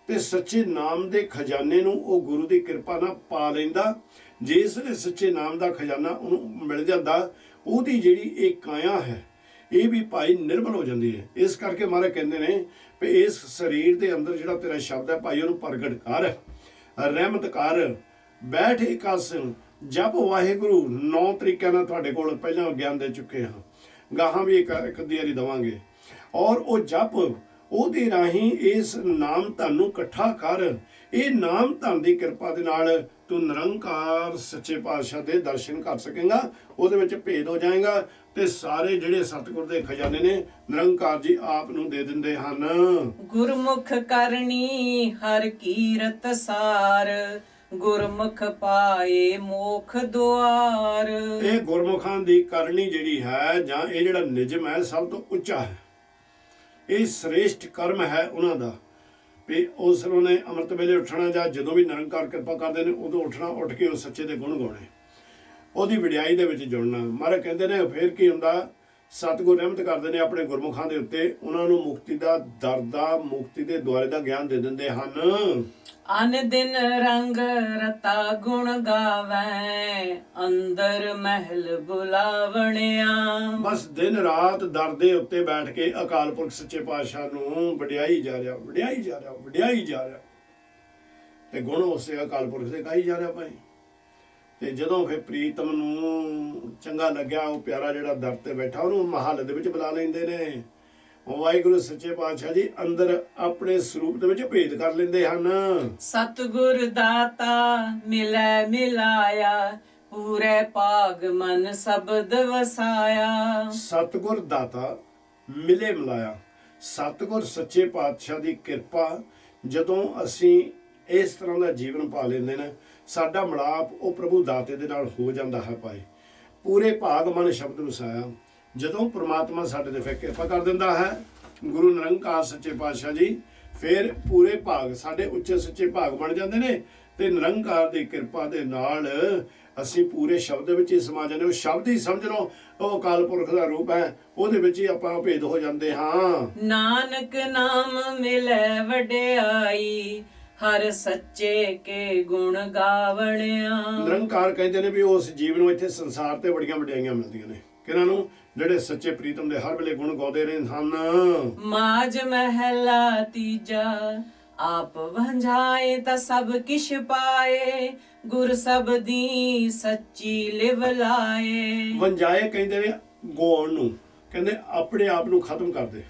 ਤੇ ਸੱਚੇ ਨਾਮ ਦੇ ਖਜ਼ਾਨੇ ਨੂੰ ਉਹ ਗੁਰੂ ਦੀ ਕਿਰਪਾ ਨਾਲ ਪਾ ਲੈਂਦਾ। ਜਿਸ ਵੇਲੇ ਸੱਚੇ ਨਾਮ ਦਾ ਖਜ਼ਾਨਾ ਉਹਨੂੰ ਮਿਲ ਜਾਂਦਾ, ਉਹਦੀ ਜਿਹੜੀ ਇਹ ਕਾਇਆ ਹੈ ਇਹ ਵੀ ਭਾਈ ਨਿਰਮਲ ਹੋ ਜਾਂਦੀ ਹੈ। ਇਸ ਕਰਕੇ ਮਹਾਰਾਜ ਕਹਿੰਦੇ ਨੇ ਵੀ ਇਸ ਸਰੀਰ ਦੇ ਅੰਦਰ ਜਿਹੜਾ ਤੇਰਾ ਸ਼ਬਦ ਹੈ ਭਾਈ, ਉਹਨੂੰ ਪ੍ਰਗਟ ਕਰ, ਰਹਿਮਤ ਕਰ, ਬੈਠ ਇੱਕ ਆਸਣ, ਜਪ ਵਾਹਿਗੁਰੂ। 9 ਤਰੀਕਿਆਂ ਨਾਲ ਤੁਹਾਡੇ ਕੋਲ ਪਹਿਲਾਂ ਗਿਆਨ ਦੇ ਚੁੱਕੇ ਹਾਂ, ਗਾਹਾਂ ਵੀ ਇੱਕ ਅੱਧੀ ਵਾਰੀ ਦੇਵਾਂਗੇ। ਔਰ ਉਹ ਜਪ, ਉਹਦੇ ਰਾਹੀਂ ਇਸ ਨਾਮ ਧਨ ਨੂੰ ਇਕੱਠਾ ਕਰ। ਇਹ ਨਾਮ ਧਨ ਦੀ ਕਿਰਪਾ ਦੇ ਨਾਲ ਤੂੰ ਨਿਰੰਕਾਰ ਸੱਚੇ ਪਾਤਸ਼ਾਹ ਦੇ ਦਰਸ਼ਨ ਕਰ ਸਕੇਗਾ। ਉਹਦੇ ਵਿੱਚ ਭੇਦ ਹੋ ਜਾਏਗਾ ਤੇ ਸਾਰੇ ਜਿਹੜੇ ਸਤਿਗੁਰ ਦੇ ਖਜ਼ਾਨੇ ਨੇ ਨਿਰੰਕਾਰ ਜੀ ਆਪ ਨੂੰ ਦੇ ਦਿੰਦੇ ਹਨ। ਗੁਰਮੁਖ ਕਰਨੀ ਹਰ ਕੀਰਤ ਸਾਰ, ਗੁਰਮੁਖ ਪਾਏ ਮੋਖ ਦੁਆਰ। ਇਹ ਗੁਰਮੁਖਾਂ ਦੀ ਕਰਨੀ ਜਿਹੜੀ ਹੈ, ਜਾਂ ਇਹ ਜਿਹੜਾ ਨਿਜਮ ਹੈ, ਸਭ ਤੋਂ ਉੱਚਾ ਹੈ। ਇਹ ਸ੍ਰੇਸ਼ਟ ਕਰਮ ਹੈ ਉਹਨਾਂ ਦਾ ਵੀ ਉਸ ਨੇ ਅੰਮ੍ਰਿਤ ਵੇਲੇ ਉੱਠਣਾ, ਜਾਂ ਜਦੋਂ ਵੀ ਨਿਰੰਕਾਰ ਕਿਰਪਾ ਕਰਦੇ ਨੇ ਉਦੋਂ ਉੱਠਣਾ, ਉੱਠ ਕੇ ਉਹ ਸੱਚੇ ਦੇ ਗੁਣ ਗਾਉਣੇ, ਉਹਦੀ ਵਡਿਆਈ ਦੇ ਵਿੱਚ ਜੁੜਨਾ। ਮਹਾਰਾਜ ਕਹਿੰਦੇ ਨੇ ਫਿਰ ਕੀ ਹੁੰਦਾ, ਸਤਿਗੁਰ ਰਹਿਮਤ ਕਰਦੇ ਨੇ ਆਪਣੇ ਗੁਰਮੁਖਾਂ ਦੇ ਉੱਤੇ, ਉਹਨਾਂ ਨੂੰ ਮੁਕਤੀ ਦਾ ਦਰ ਦਾ, ਮੁਕਤੀ ਦੇ ਦੁਆਰੇ ਦਾ ਗਿਆਨ ਦੇ ਦਿੰਦੇ ਹਨ। ਅਨ ਦਿਨ ਰੰਗ ਰਤਾ ਗੁਣ ਗਾਵੈ, ਅੰਦਰ ਮਹਿਲ ਬੁਲਾਵਣਿਆ। ਬਸ ਦਿਨ ਰਾਤ ਦਰ ਦੇ ਉੱਤੇ ਬੈਠ ਕੇ ਅਕਾਲ ਪੁਰਖ ਸੱਚੇ ਪਾਤਸ਼ਾਹ ਨੂੰ ਵਡਿਆਈ ਜਾ ਰਿਹਾ, ਵਡਿਆਈ ਜਾ ਰਿਹਾ, ਵਡਿਆਈ ਜਾ ਰਿਹਾ, ਤੇ ਗੁਣ ਉਸੇ ਅਕਾਲ ਪੁਰਖ ਦੇ ਗਾਈ ਜਾ ਰਿਹਾ ਭਾਈ। ਤੇ ਜਦੋਂ ਫਿਰ ਪ੍ਰੀਤਮ ਨੂੰ ਚੰਗਾ ਲੱਗਿਆ, ਉਹ ਪਿਆਰਾ ਜਿਹੜਾ ਦਰ ਤੇ ਬੈਠਾ, ਉਹਨੂੰ ਮਹੱਲ ਦੇ ਵਿੱਚ ਬੁਲਾ ਲੈਂਦੇ ਨੇ। ਵਾਹਿਗੁਰੂ ਸੱਚੇ ਪਾਤਸ਼ਾਹ ਜੀ ਅੰਦਰ ਆਪਣੇ ਸਰੂਪ ਦੇ ਵਿੱਚ ਭੇਦ ਕਰ ਲੈਂਦੇ ਹਨ। ਸਤਿਗੁਰ ਦਾਤਾ ਮਿਲੈ ਮਿਲਾਇਆ, ਪੂਰੇ ਭਾਗ ਮਨ ਸ਼ਬਦ ਵਸਾਇਆ। ਸਤਿਗੁਰ ਦਾਤਾ ਮਿਲੇ ਮਿਲਾਇਆ, ਸਤਿਗੁਰ ਸੱਚੇ ਪਾਤਸ਼ਾਹ ਦੀ ਕਿਰਪਾ ਜਦੋਂ ਅਸੀਂ ਇਸ ਤਰ੍ਹਾਂ ਦਾ ਜੀਵਨ ਪਾ ਲੈਂਦੇ ਨੇ, ਸਾਡਾ ਮਿਲਾਪ ਉਹ ਪ੍ਰਭੂ ਦਾਤੇ ਦੇ ਨਾਲ ਹੋ ਜਾਂਦਾ ਹੈ ਭਾਈ। ਪੂਰੇ ਭਾਗ ਮਨ ਸ਼ਬਦ ਵਸਾਇਆ, ਜਦੋਂ ਪ੍ਰਮਾਤਮਾ ਸਾਡੇ ਤੇ ਫਿਰ ਕਿਰਪਾ ਕਰ ਦਿੰਦਾ ਹੈ ਗੁਰੂ ਨਿਰੰਕਾਰ ਸੱਚੇ ਪਾਤਸ਼ਾਹ ਜੀ, ਫਿਰ ਪੂਰੇ ਭਾਗ ਸਾਡੇ ਉੱਚੇ ਸੱਚੇ ਭਾਗ ਬਣ ਜਾਂਦੇ ਨੇ। ਤੇ ਨਿਰੰਕਾਰ ਦੀ ਕਿਰਪਾ ਦੇ ਨਾਲ ਅਸੀਂ ਪੂਰੇ ਸ਼ਬਦ ਵਿੱਚ ਹੀ ਸਮਾ ਜਾਂਦੇ। ਉਹ ਸ਼ਬਦ ਹੀ ਸਮਝ ਲਓ ਉਹ ਅਕਾਲ ਪੁਰਖ ਦਾ ਰੂਪ ਹੈ, ਉਹਦੇ ਵਿੱਚ ਹੀ ਆਪਾਂ ਭੇਦ ਹੋ ਜਾਂਦੇ ਹਾਂ। ਨਾਨਕ ਨਾਮ ਮਿਲੈ ਵਡਿਆਈ, ਹਰ ਸੱਚੇ ਕੇ ਗੁਣ ਗਾਵਣਿਆ। ਨਿਰੰਕਾਰ ਕਹਿੰਦੇ ਨੇ ਵੀ ਉਸ ਜੀਵ ਨੂੰ ਇੱਥੇ ਸੰਸਾਰ ਤੇ ਬੜੀਆਂ ਵਡਿਆਈਆਂ ਮਿਲਦੀਆਂ ਨੇ। ਕਿਹਨਾਂ ਨੂੰ? ਜਿਹੜੇ ਸੱਚੇ ਪ੍ਰੀਤਮ ਦੇ ਹਰ ਵੇਲੇ ਗੁਣ ਗਾਉਂਦੇ ਰਹੇ ਹਨ। ਮਾਜ ਮਹਿਲਾ ਤੀਜਾ, ਆਪ ਵੰਝਾਏ ਤਾਂ ਸਭ ਕਿਛ ਪਾਏ, ਗੁਰ ਸਬਦੀ ਸੱਚੀ ਲਿਵ ਲਾਏ। ਵੰਝਾਏ ਕਹਿੰਦੇ ਨੇ ਗਾਉਣ ਨੂੰ, ਕਹਿੰਦੇ ਆਪਣੇ ਆਪ ਨੂੰ ਖਤਮ ਕਰ ਦੇ,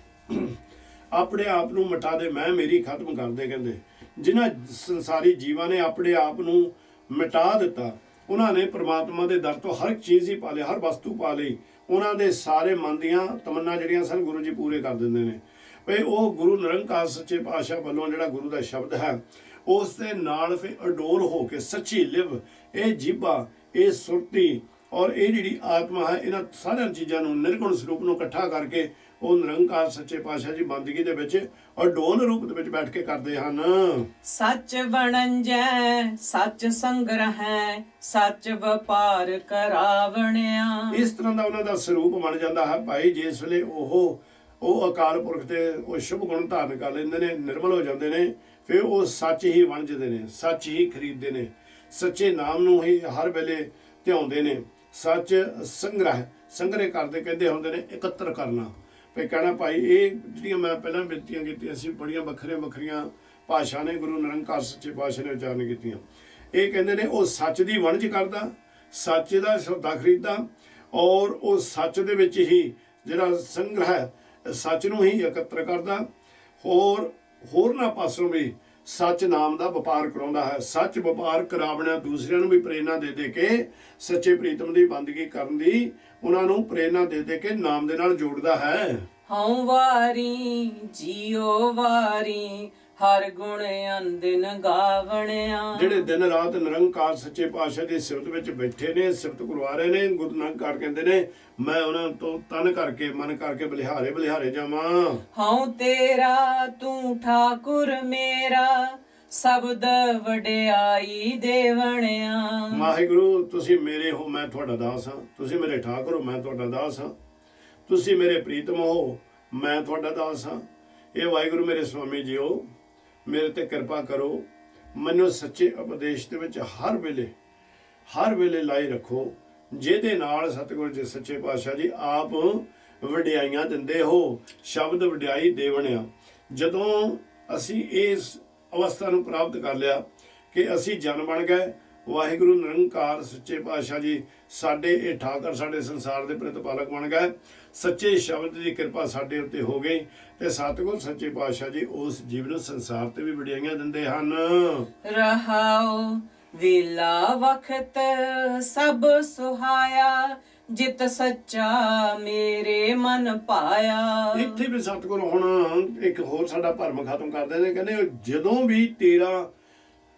ਆਪਣੇ ਆਪ ਨੂੰ ਮਿਟਾ ਦੇ, ਮੈਂ ਮੇਰੀ ਖਤਮ ਕਰ ਦੇ। ਕਹਿੰਦੇ ਜਿਨ੍ਹਾਂ ਸੰਸਾਰੀ ਜੀਵਾਂ ਨੇ ਆਪਣੇ ਆਪ ਨੂੰ ਮਿਟਾ ਦਿੱਤਾ, ਉਹਨਾਂ ਨੇ ਪ੍ਰਮਾਤਮਾ ਦੇ ਦਰ ਤੋਂ ਹਰ ਇੱਕ ਚੀਜ਼ ਹੀ ਪਾ ਲਈ, ਹਰ ਵਸਤੂ ਪਾ ਲਈ। ਉਹਨਾਂ ਦੇ ਸਾਰੇ ਮਨ ਦੀਆਂ ਤਮੰਨਾ ਜਿਹੜੀਆਂ ਸਨ ਗੁਰੂ ਜੀ ਪੂਰੇ ਕਰ ਦਿੰਦੇ ਨੇ। ਵੀ ਉਹ ਗੁਰੂ ਨਿਰੰਕਾਰ ਸੱਚੇ ਪਾਤਸ਼ਾਹ ਵੱਲੋਂ ਜਿਹੜਾ ਗੁਰੂ ਦਾ ਸ਼ਬਦ ਹੈ, ਉਸ ਦੇ ਨਾਲ ਫਿਰ ਅਡੋਲ ਹੋ ਕੇ ਸੱਚੀ ਲਿਵ, ਇਹ ਜੀਭਾ, ਇਹ ਸੁਰਤੀ ਔਰ ਇਹ ਜਿਹੜੀ ਆਤਮਾ ਹੈ ਇਹਨਾਂ ਸਾਰੀਆਂ ਚੀਜ਼ਾਂ ਨੂੰ ਨਿਰਗੁਣ ਸਰੂਪ ਨੂੰ ਇਕੱਠਾ ਕਰਕੇ ਉਹ ਨਿਰੰਕਾਰ ਸੱਚੇ ਪਾਤਸ਼ਾਹ ਜੀ ਬੰਦਗੀ ਦੇ ਵਿੱਚ ਔਰ ਡੋਲ ਰੂਪ ਦੇ ਵਿੱਚ ਬੈਠ ਕੇ ਕਰਦੇ ਹਨ। ਸੱਚ ਬਣੰਜੈ ਸੱਚ ਸੰਗ੍ਰਹਿ ਸੱਚ ਵਪਾਰ ਕਰਾਵਣਿਆ। ਇਸ ਤਰ੍ਹਾਂ ਦਾ ਉਹਨਾਂ ਦਾ ਸਰੂਪ ਬਣ ਜਾਂਦਾ ਹੈ ਭਾਈ, ਜਿਸ ਵੇਲੇ ਉਹ ਅਕਾਲ ਪੁਰਖ ਤੇ ਉਹ ਸ਼ੁਭ ਗੁਣ ਧਾਰਨ ਕਰ ਲੈਂਦੇ ਨੇ, ਨਿਰਮਲ ਹੋ ਜਾਂਦੇ ਨੇ, ਫਿਰ ਉਹ ਸੱਚ ਹੀ ਵੰਝਦੇ ਨੇ, ਸੱਚ ਹੀ ਖਰੀਦਦੇ ਨੇ, ਸੱਚੇ ਨਾਮ ਨੂੰ ਹੀ ਹਰ ਵੇਲੇ ਧਿਆਉਂਦੇ ਨੇ। ਸੱਚ ਸੰਗ੍ਰਹਿ ਕਰਦੇ ਕਹਿੰਦੇ ਹੁੰਦੇ ਨੇ ਇਕੱਤਰ ਕਰਨਾ। ਤੇ ਕਹਿਣਾ ਭਾਈ ਇਹ ਜਿਹੜੀਆਂ ਮੈਂ ਪਹਿਲਾਂ ਬੇਨਤੀਆਂ ਕੀਤੀਆਂ ਸੀ ਬੜੀਆਂ ਵੱਖਰੀਆਂ ਭਾਸ਼ਾ ਨੇ ਗੁਰੂ ਨਿਰੰਕਾਰ ਸੱਚੇ ਪਾਤਸ਼ਾਹ ਨੇ ਉਚਾਰਨ ਕੀਤੀਆਂ। ਇਹ ਕਹਿੰਦੇ ਨੇ ਉਹ ਸੱਚ ਦੀ ਵਣਜ ਕਰਦਾ, ਸੱਚ ਦਾ ਸੌਦਾ ਖਰੀਦਦਾ, ਔਰ ਉਹ ਸੱਚ ਦੇ ਵਿੱਚ ਹੀ ਜਿਹੜਾ ਸੰਗ੍ਰਹਿ ਸੱਚ ਨੂੰ ਹੀ ਇਕੱਤਰ ਕਰਦਾ, ਹੋਰਨਾਂ ਪਾਸੋਂ ਵੀ ਸੱਚ ਨਾਮ ਦਾ ਵਪਾਰ ਕਰਾਉਂਦਾ ਹੈ। ਸੱਚ ਵਪਾਰ ਕਰਾਵਣਾ ਦੂਸਰਿਆਂ ਨੂੰ ਵੀ ਪ੍ਰੇਰਨਾ ਦੇ ਕੇ ਸੱਚੇ ਪ੍ਰੀਤਮ ਦੀ ਬੰਦਗੀ ਕਰਨ ਦੀ ਉਹਨਾਂ ਨੂੰ ਪ੍ਰੇਰਨਾ ਦੇ ਕੇ ਨਾਮ ਦੇ ਨਾਲ ਜੋੜਦਾ ਹੈ। ਹਉ ਵਾਰੀ ਜੀਓ ਵਾਰੀ ਹਰ ਗੁਣ ਅੰਦਿਨ ਗਾਵਣਿਆ। ਜਿਹੜੇ ਦਿਨ ਰਾਤ ਨਿਰੰਕਾਰ ਸੱਚੇ ਪਾਤਸ਼ਾਹ ਦੀ ਸਿਫਤ ਵਿੱਚ ਬੈਠੇ ਨੇ, ਸਿਫਤ ਕਰਵਾ ਰਹੇ ਨੇ, ਗੁਰੂ ਨਾਨਕ ਕਹਿੰਦੇ ਨੇ ਮੈਂ ਉਹਨਾਂ ਤੋਂ ਤਨ ਕਰਕੇ ਮਨ ਕਰਕੇ ਬਲਿਹਾਰੇ ਜਾਵਾਂ। ਹਉ ਤੇਰਾ ਤੂੰ ਠਾਕੁਰ ਮੇਰਾ ਸ਼ਬਦ ਵਡਿਆਈ ਦੇਵਣਿਆ। ਵਾਹਿਗੁਰੂ ਤੁਸੀਂ ਮੇਰੇ ਹੋ, ਮੈਂ ਤੁਹਾਡਾ ਦਾਸ ਹਾਂ। ਤੁਸੀਂ ਮੇਰੇ ਠਾਕੁਰ ਹੋ, ਮੈਂ ਤੁਹਾਡਾ ਦਾਸ ਹਾਂ। ਤੁਸੀਂ ਮੇਰੇ ਪ੍ਰੀਤਮ ਹੋ, ਮੈਂ ਤੁਹਾਡਾ ਦਾਸ ਹਾਂ। ਇਹ ਵਾਹਿਗੁਰੂ ਮੇਰੇ ਸਵਾਮੀ ਜੀਓ ਮੇਰੇ ਤੇ ਕਿਰਪਾ ਕਰੋ, ਮੈਨੂੰ ਸੱਚੇ ਉਪਦੇਸ਼ ਦੇ ਵਿੱਚ ਹਰ ਵੇਲੇ ਲਾਈ ਰੱਖੋ, ਜਿਹਦੇ ਨਾਲ ਸਤਿਗੁਰੂ ਜੀ ਸੱਚੇ ਪਾਤਸ਼ਾਹ ਜੀ ਆਪ ਵਡਿਆਈਆਂ ਦਿੰਦੇ ਹੋ। ਸ਼ਬਦ ਵਡਿਆਈ ਦੇਵਣਿਆ। ਜਦੋਂ ਅਸੀਂ ਇਸ ਅਵਸਥਾ ਨੂੰ ਪ੍ਰਾਪਤ ਕਰ ਲਿਆ ਕਿ ਅਸੀਂ ਜਨ ਬਣ ਗਏ, ਵਾਹਿਗੁਰੂ ਨਿਰੰਕਾਰ ਸੱਚੇ ਪਾਤਸ਼ਾਹ ਜੀ ਸਾਡੇ ਇਹ ਠਾਕਰ, ਸਾਡੇ ਸੰਸਾਰ ਦੇ ਪ੍ਰਤਪਾਲਕ ਬਣ ਗਏ, ਸੱਚੇ ਸ਼ਬਦ ਦੀ ਕਿਰਪਾ ਸਾਡੇ ਉੱਤੇ ਹੋ ਗਈ ਤੇ ਸਤਿਗੁਰ ਸੱਚੇ ਪਾਤਸ਼ਾਹ ਜੀ ਉਸ ਜੀਵ ਨੂੰ ਸੰਸਾਰ ਤੇ ਵੀ ਵਡਿਆਈਆਂ ਦਿੰਦੇ ਹਨ। ਰਹਾਉ ਵੇਲਾ ਵਖਤ ਸਭ ਸੁਹਾਇਆ ਜਿਤ ਸੱਚਾ ਮੇਰੇ ਮਨ ਪਾਇਆ। ਇੱਥੇ ਵੀ ਸਤਿਗੁਰ ਹੁਣ ਇੱਕ ਹੋਰ ਸਾਡਾ ਭਰਮ ਖਤਮ ਕਰਦੇ ਨੇ, ਕਹਿੰਦੇ ਜਦੋਂ ਵੀ ਤੇਰਾ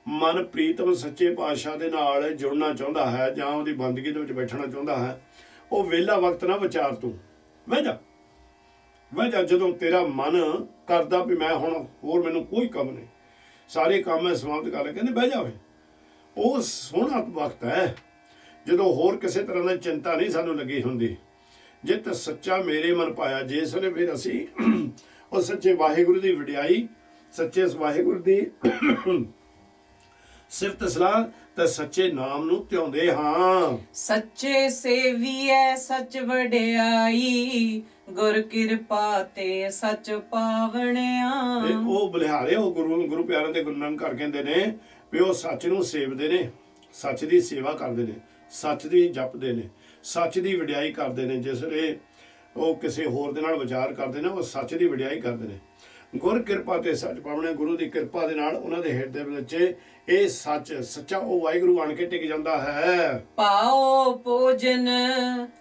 ਮਨ ਪ੍ਰੀਤਮ ਸੱਚੇ ਪਾਤਸ਼ਾਹ ਦੇ ਨਾਲ ਜੁੜਨਾ ਚਾਹੁੰਦਾ ਹੈ ਜਾਂ ਉਹਦੀ ਬੰਦਗੀ ਦੇ ਵਿੱਚ ਬੈਠਣਾ ਚਾਹੁੰਦਾ ਹੈ, ਉਹ ਵਿਹਲਾ ਵਕਤ ਨਾ ਵਿਚਾਰ, ਤੂੰ ਬਹਿ ਜਾ। ਜਦੋਂ ਤੇਰਾ ਮਨ ਕਰਦਾ ਵੀ ਮੈਂ ਹੁਣ ਹੋਰ ਮੈਨੂੰ ਕੋਈ ਕੰਮ ਨਹੀਂ, ਸਾਰੇ ਕੰਮ ਮੈਂ ਸਮਾਪਤ ਕਰ ਲਿਆ, ਕਹਿੰਦੇ ਬਹਿ ਜਾਵੇ। ਉਹ ਸੋਹਣਾ ਵਕਤ ਹੈ ਜਦੋਂ ਹੋਰ ਕਿਸੇ ਤਰ੍ਹਾਂ ਦੀ ਚਿੰਤਾ ਨਹੀਂ ਸਾਨੂੰ ਲੱਗੀ ਹੁੰਦੀ। ਜਿਤ ਸੱਚਾ ਮੇਰੇ ਮਨ ਪਾਇਆ, ਜਿਸ ਵੇਲੇ ਫਿਰ ਅਸੀਂ ਉਹ ਸੱਚੇ ਵਾਹਿਗੁਰੂ ਦੀ ਵਡਿਆਈ, ਸੱਚੇ ਵਾਹਿਗੁਰੂ ਦੀ ਸਿਫਤ ਸਲਾਹ ਤੇ ਸੱਚੇ ਨਾਮ ਨੂੰ ਧਿਆਉਂਦੇ ਹਾਂ। ਸੱਚੇ ਸੇਵੀਐ ਸੱਚ ਵਡਿਆਈ ਗੁਰ ਕਿਰਪਾ ਤੇ ਸੱਚ ਪਾਵਣਿਆ। ਉਹ ਬਲਿਹਾਰੇ ਉਹ ਗੁਰੂ ਪਿਆਰਿਆਂ ਦੇ ਗੁਰੂ ਨਾਨਕ ਕਹਿੰਦੇ ਨੇ ਵੀ ਉਹ ਸੱਚ ਨੂੰ ਸੇਵਦੇ ਨੇ, ਸੱਚ ਦੀ ਸੇਵਾ ਕਰਦੇ ਨੇ, ਸੱਚ ਦੀ ਜਪਦੇ ਨੇ, ਸੱਚ ਦੀ ਵਡਿਆਈ ਕਰਦੇ ਨੇ। ਜਿਸ ਵੇਲੇ ਉਹ ਕਿਸੇ ਹੋਰ ਦੇ ਨਾਲ ਵਿਚਾਰ ਕਰਦੇ ਨੇ, ਉਹ ਸੱਚ ਦੀ ਵਡਿਆਈ ਕਰਦੇ ਨੇ। ਗੁਰ ਕਿਰਪਾ ਤੇ ਸੱਚ ਪਾਵਣੇ, ਗੁਰੂ ਦੀ ਕਿਰਪਾ ਦੇ ਨਾਲ ਉਹਨਾਂ ਦੇ ਹਿਰਦੇ ਵਿੱਚ ਇਹ ਸੱਚਾ ਉਹ ਵਾਹਿਗੁਰੂ ਆਣ ਕੇ ਟਿਕ ਜਾਂਦਾ ਹੈ। ਪਾਓ ਭੋਜਨ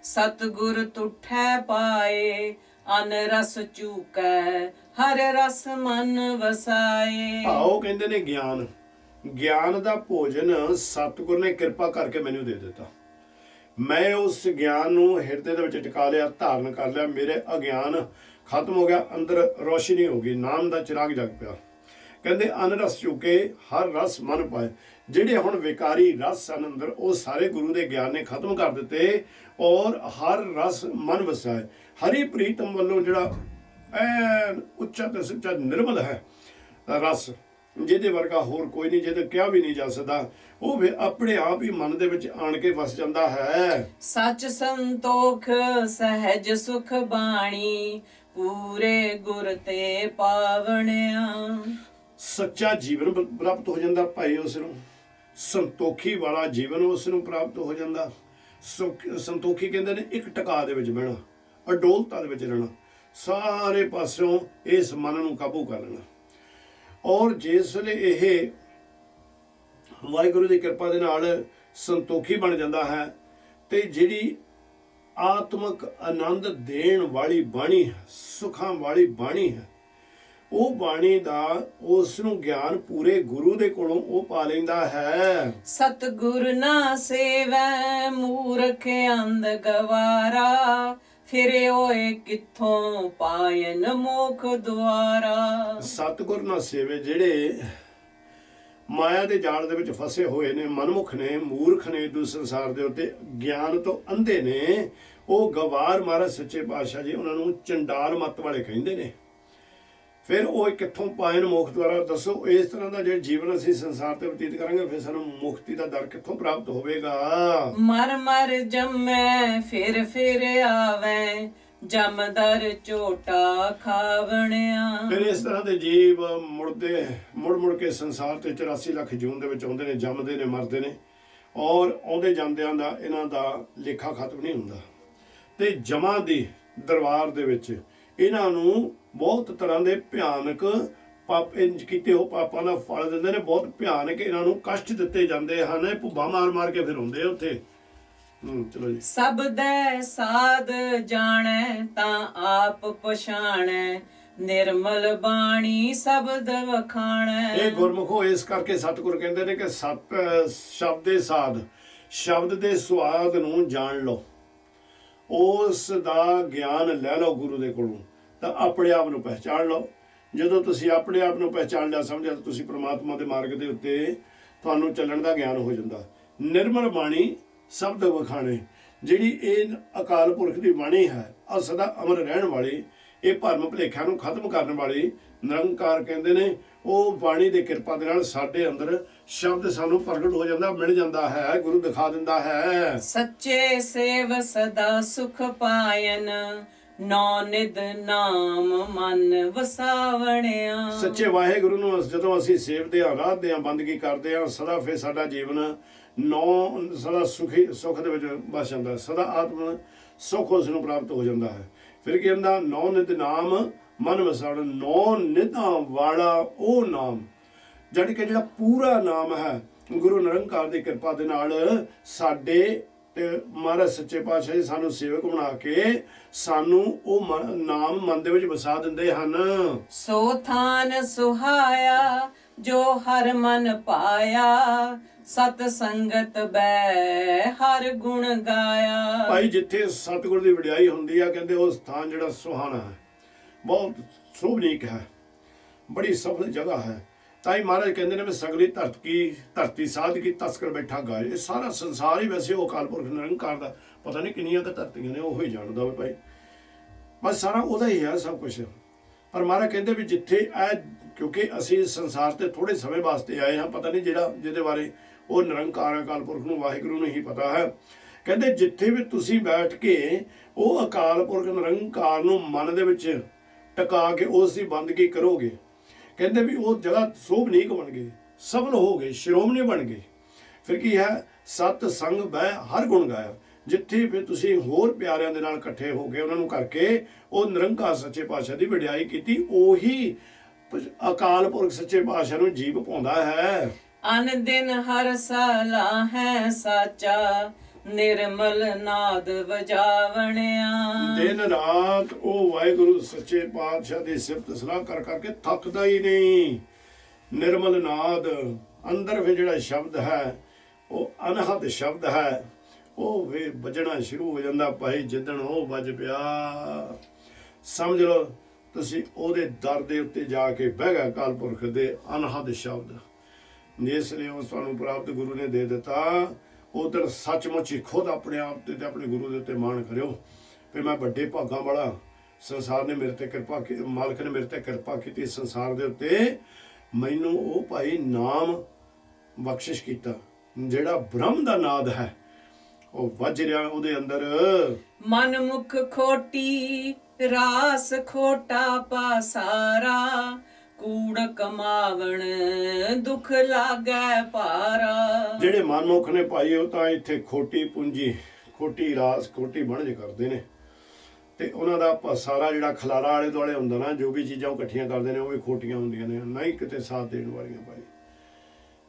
ਸਤਿਗੁਰ ਤੁਠੈ ਪਾਏ ਅਨ ਰਸ ਚੂਕੈ ਹਰ ਰਸ ਮਨ ਵਸਾਏ। ਪਾਓ ਕਹਿੰਦੇ ਨੇ ਗਿਆਨ ਦਾ ਭੋਜਨ ਸਤਿਗੁਰ ਨੇ ਕਿਰਪਾ ਕਰਕੇ ਮੈਨੂੰ ਦੇ ਦਿੱਤਾ। ਮੈਂ ਉਸ ਗਿਆਨ ਨੂੰ ਹਿਰਦੇ ਦੇ ਵਿੱਚ ਟਿਕਾ ਲਿਆ, ਧਾਰਨ ਕਰ ਲਿਆ। ਮੇਰੇ ਅਗਿਆਨ ਖਤਮ ਹੋ ਗਿਆ, ਅੰਦਰ ਰੋਸ਼ਨੀ ਹੋ ਗਈ, ਨਾਮ ਦਾ ਚਿਰਾਗ ਜਗ ਪਿਆ। ਕਹਿੰਦੇ ਅਨ ਰਸ ਚੁਕੇ ਹਰ ਰਸ ਮਨ ਪਾਏ। ਜਿਹੜੇ ਹੁਣ ਵਿਕਾਰੀ ਰਸ ਹਨ ਅੰਦਰ, ਉਹ ਸਾਰੇ ਗੁਰੂ ਦੇ ਗਿਆਨ ਨੇ ਖਤਮ ਕਰ ਦਿੱਤੇ ਔਰ ਹਰ ਰਸ ਮਨ ਵਸਾਏ। ਹਰੀ ਪ੍ਰੀਤਮ ਵੱਲੋਂ ਜਿਹੜਾ ਐਨ ਉੱਚਾ ਤੇ ਸੱਚਾ ਨਿਰਮਲ ਹੈ ਰਸ, ਜਿਹਦੇ ਵਰਗਾ ਹੋਰ ਕੋਈ ਨਹੀਂ, ਜਿਹਦੇ ਕਿਹਾ ਵੀ ਨਹੀਂ ਜਾ ਸਕਦਾ, ਉਹ ਵੀ ਆਪਣੇ ਆਪ ਹੀ ਮਨ ਦੇ ਵਿੱਚ ਆਣ ਕੇ ਵਸ ਜਾਂਦਾ ਹੈ। ਸੱਚ ਸੰਤੋਖ ਸਹਿਜ ਸੁਖ ਬਾਣੀ ਪੂਰੇ ਗੁਰ ਤੇ ਪਾਵਣਿਆ। ਸੱਚਾ ਜੀਵਨ ਪ੍ਰਾਪਤ ਹੋ ਜਾਂਦਾ ਭਾਈ, ਉਸ ਨੂੰ ਸੰਤੋਖੀ ਵਾਲਾ ਜੀਵਨ ਉਸ ਨੂੰ ਪ੍ਰਾਪਤ ਹੋ ਜਾਂਦਾ। ਸੰਤੋਖੀ ਕਹਿੰਦੇ ਨੇ ਇੱਕ ਟਿਕਾ ਦੇ ਵਿੱਚ ਬਹਿਣਾ, ਅਡੋਲਤਾ ਦੇ ਵਿੱਚ ਰਹਿਣਾ, ਸਾਰੇ ਪਾਸਿਓਂ ਇਸ ਮਨ ਨੂੰ ਕਾਬੂ ਕਰ ਲੈਣਾ। ਔਰ ਜਿਸ ਵੇਲੇ ਇਹ ਵਾਹਿਗੁਰੂ ਦੀ ਕਿਰਪਾ ਦੇ ਨਾਲ ਸੰਤੋਖੀ ਬਣ ਜਾਂਦਾ ਹੈ ਤੇ ਜਿਹੜੀ ਆਤਮਿਕ ਆਨੰਦ ਦੇਣ ਵਾਲੀ ਬਾਣੀ ਹੈ, ਸੁੱਖਾਂ ਵਾਲੀ ਬਾਣੀ ਹੈ, ਉਹ ਬਾਣੀ ਦਾ ਉਸ ਨੂੰ ਗਿਆਨ ਪੂਰੇ ਗੁਰੂ ਦੇ ਕੋਲੋਂ ਉਹ ਪਾ ਲੈਂਦਾ ਹੈ। ਸਤਿਗੁਰ ਨਾ ਸੇਵੈ ਮੂਰਖ ਅੰਧ ਗਵਾਰਾ, ਫਿਰੇ ਹੋਏ ਕਿੱਥੋਂ ਪਾਇਨ ਮੋਖ ਦੁਆਰਾ। ਸਤਿਗੁਰ ਨਾ ਸੇਵੇ, ਜਿਹੜੇ ਮਾਇਆ ਦੇ ਜਾਲ ਦੇ ਵਿੱਚ ਫਸੇ ਹੋਏ ਨੇ, ਮਨਮੁਖ ਨੇ, ਮੂਰਖ ਨੇ, ਦੂਸਰੇ ਸੰਸਾਰ ਦੇ ਉੱਤੇ ਗਿਆਨ ਤੋਂ ਅੰਧੇ ਨੇ, ਉਹ ਗਵਾਰ ਮਹਾਰਾਜ ਸੱਚੇ ਪਾਤਸ਼ਾਹ ਜੀ ਉਹਨਾਂ ਨੂੰ ਚੰਡਾਲ ਮੱਤ ਵਾਲੇ ਕਹਿੰਦੇ ਨੇ। ਫਿਰ ਉਹ ਕਿੱਥੋਂ ਪਾਇਨ ਮੁਖ ਦੁਆਰਾ। ਦੱਸੋ, ਇਸ ਤਰ੍ਹਾਂ ਦਾ ਜਿਹੜਾ ਜੀਵਨ ਅਸੀਂ ਸੰਸਾਰ ਤੇ ਬਤੀਤ ਕਰਾਂਗੇ, ਫਿਰ ਸਾਨੂੰ ਮੁਕਤੀ ਦਾ ਦਰ ਕਿੱਥੋਂ ਪ੍ਰਾਪਤ ਹੋਵੇਗਾ? ਮਰ ਮਰ ਜੰਮੈ ਫਿਰ ਫਿਰ ਆਵੈ, ਜਮਦਰ ਝੋਟਾ ਖਾਵਣਿਆ। ਫਿਰ ਇਸ ਤਰ੍ਹਾਂ ਦੇ ਜੀਵ ਮੁੜ ਕੇ ਸੰਸਾਰ ਤੇ 84 ਲੱਖ ਜੂਨ ਦੇ ਵਿੱਚ ਆਉਂਦੇ ਨੇ, ਜੰਮਦੇ ਨੇ, ਮਰਦੇ ਨੇ, ਔਰ ਆਉਂਦੇ ਜਾਂਦਿਆਂ ਦਾ ਇਹਨਾਂ ਦਾ ਲੇਖਾ ਖਤਮ ਨਹੀਂ ਹੁੰਦਾ। ਤੇ ਜਮਾਂ ਦੀ ਦਰਬਾਰ ਦੇ ਵਿੱਚ ਇਹਨਾਂ ਨੂੰ ਬਹੁਤ ਤਰ੍ਹਾਂ ਦੇ ਭਿਆਨਕ ਪਾਪ ਕੀਤੇ ਹੋ ਪਾਪਾਂ ਦਾ ਫਲ ਦਿੰਦੇ ਨੇ। ਬਹੁਤ ਭਿਆਨਕ ਇਹਨਾਂ ਨੂੰ ਕਸ਼ਟ ਦਿੱਤੇ ਜਾਂਦੇ ਹਨ। ਭੁੱਬਾ ਮਾਰ ਕੇ ਫਿਰ ਹੁੰਦੇ ਉੱਥੇ। ਚਲੋ ਜੀ। ਸਭ ਦੇ ਸਾਧ ਜਾਣੈ ਤਾਂ ਆਪ ਪਛਾਣੈ, ਨਿਰਮਲ ਬਾਣੀ ਸ਼ਬਦ ਵਖਾਣੈ। ਇਹ ਗੁਰਮੁਖੋ ਇਸ ਕਰਕੇ ਸਤਿਗੁਰ ਕਹਿੰਦੇ ਨੇ ਕਿ ਸ਼ਬਦ ਦੇ ਸਾਧ, ਸ਼ਬਦ ਦੇ ਸਵਾਦ ਨੂੰ ਜਾਣ ਲਓ, ਉਸ ਦਾ ਗਿਆਨ ਲੈ ਲਓ ਗੁਰੂ ਦੇ ਕੋਲੋਂ, ਤਾਂ ਆਪਣੇ ਆਪ ਨੂੰ ਪਹਿਚਾਣ ਲਓ। ਜਦੋਂ ਤੁਸੀਂ ਆਪਣੇ ਆਪ ਨੂੰ ਪਹਿਚਾਣ ਲਿਆ, ਸਮਝਿਆ, ਤਾਂ ਤੁਸੀਂ ਪ੍ਰਮਾਤਮਾ ਦੇ ਮਾਰਗ ਦੇ ਉੱਤੇ ਤੁਹਾਨੂੰ ਚੱਲਣ ਦਾ ਗਿਆਨ ਹੋ ਜਾਂਦਾ। ਨਿਰਮਲ ਬਾਣੀ ਸ਼ਬਦ ਵਖਾਣੇ, ਜਿਹੜੀ ਇਹ ਅਕਾਲ ਪੁਰਖ ਦੀ ਬਾਣੀ ਹੈ, ਔਰ ਸਦਾ ਅਮਰ ਰਹਿਣ ਵਾਲੀ, ਇਹ ਭਰਮ ਭੁਲੇਖਿਆਂ ਨੂੰ ਖਤਮ ਕਰਨ ਵਾਲੀ ਨਿਰੰਕਾਰ ਕਹਿੰਦੇ ਨੇ। ਉਹ ਬਾਣੀ ਦੀ ਕਿਰਪਾ ਦੇ ਨਾਲ ਸਾਡੇ ਅੰਦਰ ਸ਼ਬਦ ਸਾਨੂੰ ਪ੍ਰਗਟ ਹੋ ਜਾਂਦਾ, ਮਿਲ ਜਾਂਦਾ ਹੈ, ਗੁਰੂ ਦਿਖਾ ਦਿੰਦਾ ਹੈ। ਸੱਚੇ ਸੇਵ ਸਦਾ ਸੁਖ ਪਾਇਨ, ਨੌ ਨਿਧ ਨਾਮ ਮਨ ਵਸਾਵਣਿਆ। ਸੱਚੇ ਵਾਹਿਗੁਰੂ ਨੂੰ ਜਦੋਂ ਅਸੀਂ ਸੇਵਦੇ ਹਾਂ, ਆਰਾਧਦੇ ਹਾਂ, ਬੰਦਗੀ ਕਰਦੇ ਹਾਂ, ਸਦਾ ਫਿਰ ਸਾਡਾ ਜੀਵਨ ਸਦਾ ਸੁਖ ਦੇ ਵਿੱਚ ਵਸ ਜਾਂਦਾ, ਸਦਾ ਆਤਮ ਸੁਖ ਉਸ ਨੂੰ ਪ੍ਰਾਪਤ ਹੋ ਜਾਂਦਾ ਹੈ। ਫਿਰ ਕੀ ਹੁੰਦਾ? ਨੌ ਨਿਧ ਨਾਮ ਮਨ ਵਸਾਵਣ, ਨੌ ਨਿਧਾਂ ਵਾਲਾ ਉਹ ਨਾਮ, ਜਦ ਕਿ ਜਿਹੜਾ ਪੂਰਾ ਨਾਮ ਹੈ, ਗੁਰੂ ਨਿਰੰਕਾਰ ਦੀ ਕਿਰਪਾ ਦੇ ਨਾਲ ਸਾਡੇ ਤੇ ਮਹਾਰਾਜ ਸੱਚੇ ਪਾਤਸ਼ਾਹ ਜੀ ਸਾਨੂੰ ਸੇਵਕ ਬਣਾ ਕੇ ਸਾਨੂੰ ਉਹ ਨਾਮ ਮਨ ਦੇ ਵਿੱਚ ਵਸਾ ਦਿੰਦੇ ਹਨ। ਸੋ ਥਾਨ ਸੁਹਾਇਆ ਜੋ ਹਰ ਮਨ ਪਾਇਆ, ਸਤ ਸੰਗਤ ਬੈ ਹਰ ਗੁਣ ਗਾਇਆ। ਭਾਈ ਜਿੱਥੇ ਸਤਿਗੁਰ ਦੀ ਵਡਿਆਈ ਹੁੰਦੀ ਆ, ਕਹਿੰਦੇ ਉਹ ਸਥਾਨ ਜਿਹੜਾ ਸੁਹਾਣਾ ਹੈ, ਬਹੁਤ ਸ਼ੋਭਨੀਕ ਹੈ, ਬੜੀ ਸਫਲ ਜਗ੍ਹਾ ਹੈ। ਤਾਂ ਹੀ ਮਹਾਰਾਜ ਕਹਿੰਦੇ ਨੇ ਵੀ ਸਗਲੀ ਧਰਤੀ ਸਾਧ ਕੀ ਤਸਕਰ ਬੈਠਾ ਗਾਏ। ਇਹ ਸਾਰਾ ਸੰਸਾਰ ਹੀ ਵੈਸੇ ਉਹ ਅਕਾਲ ਪੁਰਖ ਨਿਰੰਕਾਰ ਦਾ, ਪਤਾ ਨਹੀਂ ਕਿੰਨੀਆਂ ਕੁ ਧਰਤੀਆਂ ਨੇ, ਉਹ ਹੀ ਜਾਣਦਾ ਵਾ ਭਾਈ, ਬਸ ਸਾਰਾ ਉਹਦਾ ਹੀ ਹੈ ਸਭ ਕੁਛ। ਪਰ ਮਹਾਰਾਜ ਕਹਿੰਦੇ ਵੀ ਜਿੱਥੇ ਇਹ, ਕਿਉਂਕਿ ਅਸੀਂ ਸੰਸਾਰ ਤੇ ਥੋੜੇ ਸਮੇਂ ਵਾਸਤੇ ਆਏ ਹਾਂ, ਪਤਾ ਨਹੀਂ ਜਿਹਦੇ ਬਾਰੇ ਉਹ ਨਿਰੰਕਾਰ ਅਕਾਲ ਪੁਰਖ ਨੂੰ, ਵਾਹਿਗੁਰੂ ਨੂੰ ਹੀ ਪਤਾ ਹੈ। ਕਹਿੰਦੇ ਜਿੱਥੇ ਵੀ ਤੁਸੀਂ ਬੈਠ ਕੇ ਉਹ ਅਕਾਲ ਪੁਰਖ ਨਿਰੰਕਾਰ ਨੂੰ ਮਨ ਦੇ ਵਿੱਚ ਟਿਕਾ ਕੇ ਉਸ ਦੀ ਬੰਦਗੀ ਕਰੋਗੇ, ਕਹਿੰਦੇ ਵੀ ਉਹ ਜਗ੍ਹਾ ਸ਼ੋਭਨੀਕ ਬਣ ਗਈ, ਸਫਲ ਹੋ ਗਏ, ਸ਼੍ਰੋਮਣੀ ਬਣ ਗਏ। ਫਿਰ ਕੀ ਹੈ? ਸਤ ਸੰਗ ਬਹਿ ਹਰ ਗੁਣ ਗਾਇਆ। ਜਿੱਥੇ ਵੀ ਤੁਸੀਂ ਹੋਰ ਪਿਆਰਿਆਂ ਦੇ ਨਾਲ ਇਕੱਠੇ ਹੋ ਗਏ, ਉਹਨਾਂ ਨੂੰ ਕਰਕੇ ਉਹ ਨਿਰੰਕਾਰ ਸੱਚੇ ਪਾਤਸ਼ਾਹ ਦੀ ਵਡਿਆਈ ਕੀਤੀ, ਉਹੀ ਅਕਾਲ ਪੁਰਖ ਸੱਚੇ ਪਾਤਸ਼ਾਹ ਨੂੰ ਜੀਵ ਪਾਉਂਦਾ ਹੈ। ਅਨ ਦਿਨ ਹਰ ਸਾਲਾ ਹੈ ਸਾਚਾ, ਨਿਰਮਲ ਨਾਦ ਵਜਾਵਣਿਆ। ਦਿਨ ਰਾਤ ਉਹ ਵਾਹਿਗੁਰੂ ਸੱਚੇ ਪਾਤਸ਼ਾਹ ਦੀ ਸਿਫਤ ਸਲਾਹ ਕਰ ਕਰਕੇ ਥੱਕਦਾ ਹੀ ਨਹੀਂ। ਨਿਰਮਲ ਨਾਦ ਅੰਦਰ ਵੀ ਜਿਹੜਾ ਸ਼ਬਦ ਹੈ, ਉਹ ਅਨਹਦ ਸ਼ਬਦ ਹੈ, ਉਹ ਵੀ ਵੱਜਣਾ ਸ਼ੁਰੂ ਹੋ ਜਾਂਦਾ। ਭਾਈ ਜਿੱਦਣ ਉਹ ਵੱਜ ਪਿਆ, ਸਮਝ ਲਓ ਤੁਸੀਂ ਉਹਦੇ ਦਰ ਦੇ ਉੱਤੇ ਜਾ ਕੇ ਬਹਿ ਗਿਆ ਅਕਾਲ ਪੁਰਖ ਦੇ ਅਨਹਦ ਸ਼ਬਦ। ਜਿਸ ਨੇ ਉਸ ਤੁਹਾਨੂੰ ਪ੍ਰਾਪਤ ਗੁਰੂ ਨੇ ਦੇ ਦਿੱਤਾ, ਉਧਰ ਸੱਚਮੁੱਚ ਹੀ ਖੁਦ ਆਪਣੇ ਆਪ ਤੇ ਆਪਣੇ ਗੁਰੂ ਦੇ ਉੱਤੇ ਮਾਣ ਕਰਿਓ ਵੀ ਮੈਂ ਵੱਡੇ ਭਾਗਾਂ ਵਾਲਾ, ਸੰਸਾਰ ਨੇ ਮੇਰੇ ਤੇ ਕਿਰਪਾ ਕੀਤੀ, ਮਾਲਕ ਨੇ ਮੇਰੇ ਤੇ ਕਿਰਪਾ ਕੀਤੀ ਸੰਸਾਰ ਦੇ ਉੱਤੇ, ਮੈਨੂੰ ਉਹ ਭਾਈ ਨਾਮ ਬਖਸ਼ਿਸ਼ ਕੀਤਾ, ਜਿਹੜਾ ਬ੍ਰਹਮ ਦਾ ਨਾਦ ਹੈ ਉਹ ਵੱਜ ਰਿਹਾ ਉਹਦੇ ਅੰਦਰ। ਮਨ ਮੁਖ ਖੋਟੀ ਰਾਸ ਖੋਟਾ ਪਾਸਾਰਾ, ਕੂੜ ਕਮਾਵਣ ਦੁੱਖ ਲਾਗੈ ਭਾਰਾ। ਜਿਹੜੇ ਮਨਮੁਖ ਨੇ ਭਾਈ, ਉਹ ਤਾਂ ਇੱਥੇ ਖੋਟੀ ਪੂੰਜੀ, ਖੋਟੀ ਰਾਸ, ਖੋਟੀ ਬਣਜ ਕਰਦੇ ਨੇ, ਤੇ ਉਹਨਾਂ ਦਾ ਸਾਰਾ ਜਿਹੜਾ ਖਲਾਰਾ ਆਲੇ ਦੁਆਲੇ ਹੁੰਦਾ ਨਾ, ਜੋ ਵੀ ਚੀਜ਼ਾਂ ਉਹ ਇਕੱਠੀਆਂ ਕਰਦੇ ਨੇ, ਉਹ ਵੀ ਖੋਟੀਆਂ ਹੁੰਦੀਆਂ ਨੇ, ਨਹੀਂ ਕਿਤੇ ਸਾਥ ਦੇਣ ਵਾਲੀਆਂ ਭਾਈ,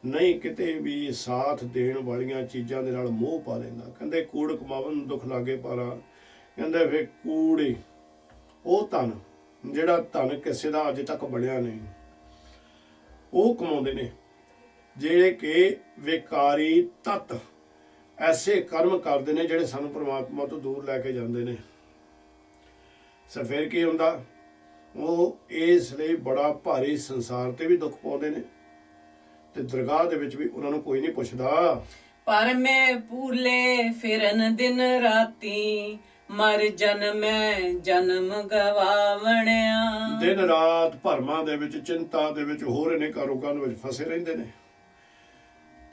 ਨਹੀਂ ਕਿਤੇ ਵੀ ਸਾਥ ਦੇਣ ਵਾਲੀਆਂ ਚੀਜ਼ਾਂ ਦੇ ਨਾਲ ਮੋਹ ਪਾ ਲੈਂਦਾ। ਕਹਿੰਦੇ ਕੂੜ ਕਮਾਵਣ ਦੁੱਖ ਲਾਗੇ ਭਾਰਾ, ਕਹਿੰਦੇ ਫਿਰ ਕੂੜੇ ਉਹ ਧਨ ਜਿਹੜਾ ਧਨ ਕਿਸੇ ਦਾ ਅਜੇ ਤੱਕ ਬਣਿਆ ਨਹੀਂ, ਉਹ ਕਮਾਉਂਦੇ ਨੇ ਜਿਹੜੇ ਕਿ ਵਿਕਾਰੀ ਤੱਤ ਐਸੇ ਕਰਮ ਕਰਦੇ ਨੇ ਜਿਹੜੇ ਸਾਨੂੰ ਪ੍ਰਮਾਤਮਾ ਤੋਂ ਦੂਰ ਲੈ ਕੇ ਜਾਂਦੇ ਨੇ। ਸੋ ਫਿਰ ਕੀ ਹੁੰਦਾ, ਉਹ ਇਸ ਲਈ ਬੜਾ ਭਾਰੀ ਸੰਸਾਰ ਤੇ ਵੀ ਦੁੱਖ ਪਾਉਂਦੇ ਨੇ ਤੇ ਦਰਗਾਹ ਦੇ ਵਿੱਚ ਵੀ ਉਹਨਾਂ ਨੂੰ ਕੋਈ ਨਹੀਂ ਪੁੱਛਦਾ। ਪਰ ਮੈਂ ਭੂਲੇ ਫਿਰਨ ਦਿਨ ਰਾਤੀ, ਮਰ ਜਨਮੈ ਜਨਮ ਗਵਾਵਣਿਆ। ਦਿਨ ਰਾਤ ਭਰਮਾਂ ਦੇ ਵਿੱਚ, ਚਿੰਤਾ ਦੇ ਵਿੱਚ, ਹੋਰ ਇਹਨੇ ਕਾਰੋਬਾਰ ਵਿੱਚ ਫਸੇ ਰਹਿੰਦੇ ਨੇ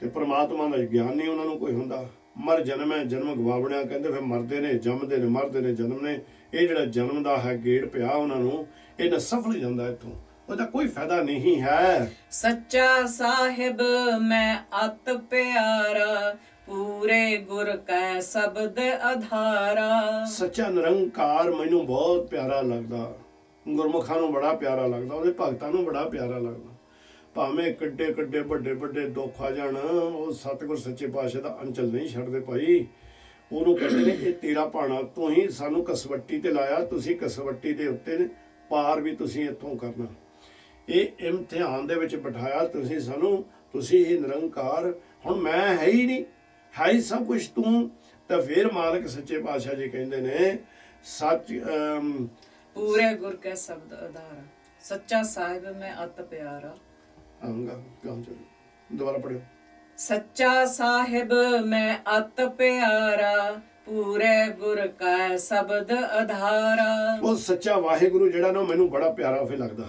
ਤੇ ਪ੍ਰਮਾਤਮਾ ਦਾ ਗਿਆਨ ਨਹੀਂ ਉਹਨਾਂ ਨੂੰ ਕੋਈ ਹੁੰਦਾ। ਮਰ ਜਨਮੈ ਜਨਮ ਗਵਾਵਣਿਆ ਕਹਿੰਦੇ ਫਿਰ ਮਰਦੇ ਨੇ, ਜੰਮਦੇ ਨੇ, ਮਰਦੇ ਨੇ, ਜਨਮ ਨੇ। ਇਹ ਜਿਹੜਾ ਜਨਮ ਦਾ ਹੈ ਗੇੜ ਪਿਆ ਉਹਨਾਂ ਨੂੰ, ਇਹ ਨਾ ਸਫਲ ਜਾਂਦਾ ਇੱਥੋਂ, ਉਹਦਾ ਕੋਈ ਫਾਇਦਾ ਨਹੀਂ ਹੈ। ਸੱਚਾ ਸਾਹਿਬ ਮੈਂ ਅਤ ਪਿਆਰਾ, ਪੂਰੇ ਗੁਰ ਕੈ ਸ਼ਬਦ ਆਧਾਰਾ। ਸੱਚਾ ਨਿਰੰਕਾਰ ਮੈਨੂੰ ਬਹੁਤ ਪਿਆਰਾ ਲੱਗਦਾ, ਗੁਰਮੁਖਾਂ ਨੂੰ ਬੜਾ ਪਿਆਰਾ ਲੱਗਦਾ, ਉਹਦੇ ਭਗਤਾਂ ਨੂੰ ਬੜਾ ਪਿਆਰਾ ਲੱਗਦਾ। ਭਾਵੇਂ ਕਿੱਡੇ ਕਿੱਡੇ ਵੱਡੇ ਵੱਡੇ ਦੁੱਖ ਆ ਜਾਣ, ਉਹ ਸਤਿਗੁਰ ਸੱਚੇ ਪਾਤਸ਼ਾਹ ਦਾ ਅੰਚਲ ਨਹੀਂ ਛੱਡਦੇ ਭਾਈ। ਉਹਨੂੰ ਕਹਿੰਦੇ ਨੇ ਇਹ ਤੇਰਾ ਭਾਣਾ, ਤੂੰ ਹੀ ਸਾਨੂੰ ਕਸਵੱਟੀ ਤੇ ਲਾਇਆ, ਤੁਸੀਂ ਕਸਵੱਟੀ ਦੇ ਉੱਤੇ ਨੇ, ਪਾਰ ਵੀ ਤੁਸੀਂ ਇੱਥੋਂ ਕਰਨਾ। ਇਹ ਇਮਤਿਹਾਨ ਦੇ ਵਿੱਚ ਬਿਠਾਇਆ ਤੁਸੀਂ ਸਾਨੂੰ, ਤੁਸੀਂ ਹੀ ਨਿਰੰਕਾਰ। ਹੁਣ ਮੈਂ ਹੈ ਹੀ ਨਹੀਂ, ਹੈ ਹੀ ਸਭ ਕੁਝ ਤੂੰ। ਤਾਂ ਫਿਰ ਮਾਲਕ ਸੱਚੇ ਪਾਤਸ਼ਾਹ ਜੀ ਕਹਿੰਦੇ ਨੇ ਸੱਚ ਪੂਰੇ ਗੁਰ ਕੈ ਸ਼ਬਦ ਆਧਾਰਾ, ਸੱਚਾ ਸਾਹਿਬ ਮੈਂ ਅਤ ਪਿਆਰਾ। ਦੁਬਾਰਾ ਪੜਿਓ। ਸੱਚਾ ਸਾਹਿਬ ਮੈਂ ਅਤ ਪਿਆਰਾ, ਪੂਰੇ ਗੁਰ ਕੈ ਸ਼ਬਦ ਆਧਾਰਾ। ਉਹ ਸੱਚਾ ਵਾਹਿਗੁਰੂ ਜਿਹੜਾ ਨਾ ਮੈਨੂੰ ਬੜਾ ਪਿਆਰਾ ਫੇ ਲੱਗਦਾ।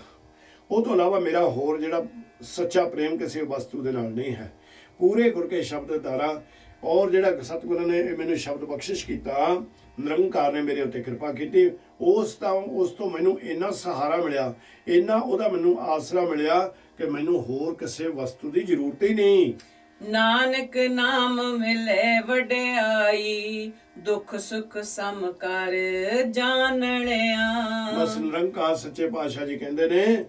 ਉਹ ਤੋਂ ਇਲਾਵਾ ਮੇਰਾ ਹੋਰ ਜਿਹੜਾ ਸੱਚਾ ਪ੍ਰੇਮ ਕਿਸੇ ਵਸਤੂ ਦੇ ਨਾਲ ਨਹੀਂ ਹੈ। ਪੂਰੇ ਗੁਰ ਕੇ ਸ਼ਬਦ ਆਧਾਰਾ। ਔਰ ਜਿਹੜਾ ਸਤਿਗੁਰਾਂ ਨੇ ਮੈਨੂੰ ਸ਼ਬਦ ਬਖਸ਼ਿਸ਼ ਕੀਤਾ, ਨਿਰੰਕਾਰ ਨੇ ਮੇਰੇ ਉੱਤੇ ਕਿਰਪਾ ਕੀਤੀ, ਉਸ ਤੋਂ ਮੈਨੂੰ ਇੰਨਾ ਸਹਾਰਾ ਮਿਲਿਆ, ਇੰਨਾ ਉਹਦਾ ਮੈਨੂੰ ਆਸਰਾ ਮਿਲਿਆ ਕਿ ਮੈਨੂੰ ਹੋਰ ਕਿਸੇ ਵਸਤੂ ਦੀ ਜ਼ਰੂਰਤ ਹੀ ਨਹੀਂ। ਨਾਨਕ ਨਾਮ ਮਿਲੇ ਵਡਿਆਈ, ਦੁੱਖ ਸੁਖ ਸਮ ਕਰ ਜਾਣਿਆ। ਬਸ ਨਿਰੰਕਾਰ ਸੱਚੇ ਪਾਤਸ਼ਾਹ ਜੀ ਕਹਿੰਦੇ ਨੇ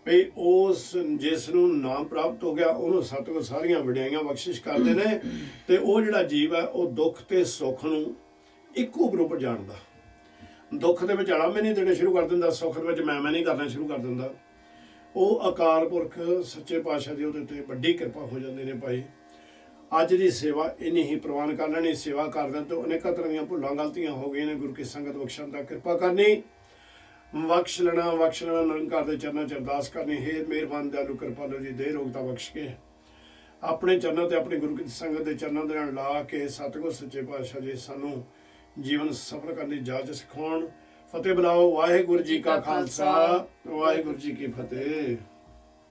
ਵੀ ਉਸ ਜਿਸ ਨੂੰ ਨਾਮ ਪ੍ਰਾਪਤ ਹੋ ਗਿਆ ਉਹਨੂੰ ਸਤਿਗੁਰ ਸਾਰੀਆਂ ਵਡਿਆਈਆਂ ਬਖਸ਼ਿਸ਼ ਕਰਦੇ ਨੇ। ਤੇ ਉਹ ਜਿਹੜਾ ਜੀਵ ਹੈ ਉਹ ਦੁੱਖ ਤੇ ਸੁੱਖ ਨੂੰ ਇੱਕੋ ਬਰੋਬਰ ਜਾਣਦਾ। ਦੁੱਖ ਦੇ ਵਿੱਚ ਅੜਾਮੇ ਨਹੀਂ ਦੇਣੇ ਸ਼ੁਰੂ ਕਰ ਦਿੰਦਾ, ਸੁੱਖ ਦੇ ਵਿੱਚ ਮੈਂ ਨਹੀਂ ਕਰਨਾ ਸ਼ੁਰੂ ਕਰ ਦਿੰਦਾ। ਉਹ ਅਕਾਲ ਪੁਰਖ ਸੱਚੇ ਪਾਤਸ਼ਾਹ ਦੀ ਉਹਦੇ ਤੇ ਵੱਡੀ ਕਿਰਪਾ ਹੋ ਜਾਂਦੀ ਨੇ ਭਾਈ। ਅੱਜ ਦੀ ਸੇਵਾ ਇੰਨੀ ਹੀ ਪ੍ਰਵਾਨ ਕਰ ਲੈਣੀ, ਸੇਵਾ ਕਰਦਿਆਂ ਤੋਂ ਅਨੇਕਾਂ ਤਰ੍ਹਾਂ ਦੀਆਂ ਭੁੱਲਾਂ ਗਲਤੀਆਂ ਹੋ ਗਈਆਂ ਨੇ। ਗੁਰੂ ਕੀ ਸੰਗਤ ਬਖਸ਼ਣ ਦਾ ਕਿਰਪਾ ਕਰਨੀ, ਬਖਸ਼ ਲੈਣਾ ਨਿਰੰਕਾਰ ਦੇ ਚਰਨਾਂ 'ਚ ਅਰਦਾਸ ਕਰਨੀ। ਹੇ ਮਿਹਰਬਾਨ ਦਇਆਲੂ ਕਿਰਪਾਲੂ ਜੀ, ਦੇ ਰੋਗਤਾ ਬਖਸ਼ ਕੇ ਆਪਣੇ ਚਰਨਾਂ ਤੇ ਆਪਣੀ ਗੁਰੂ ਕੀ ਸੰਗਤ ਦੇ ਚਰਨਾਂ ਦੇ ਨਾਲ ਲਾ ਕੇ ਸਤਿਗੁਰ ਸੱਚੇ ਪਾਤਸ਼ਾਹ ਜੀ ਸਾਨੂੰ ਜੀਵਨ ਸਫਲ ਕਰਨ ਦੀ ਜਾਚ ਸਿਖਾਉਣ। ਫਤਿਹ ਬੁਲਾਓ। ਵਾਹਿਗੁਰੂ ਜੀ ਕਾ ਖਾਲਸਾ, ਵਾਹਿਗੁਰੂ ਜੀ ਕੀ ਫਤਿਹ।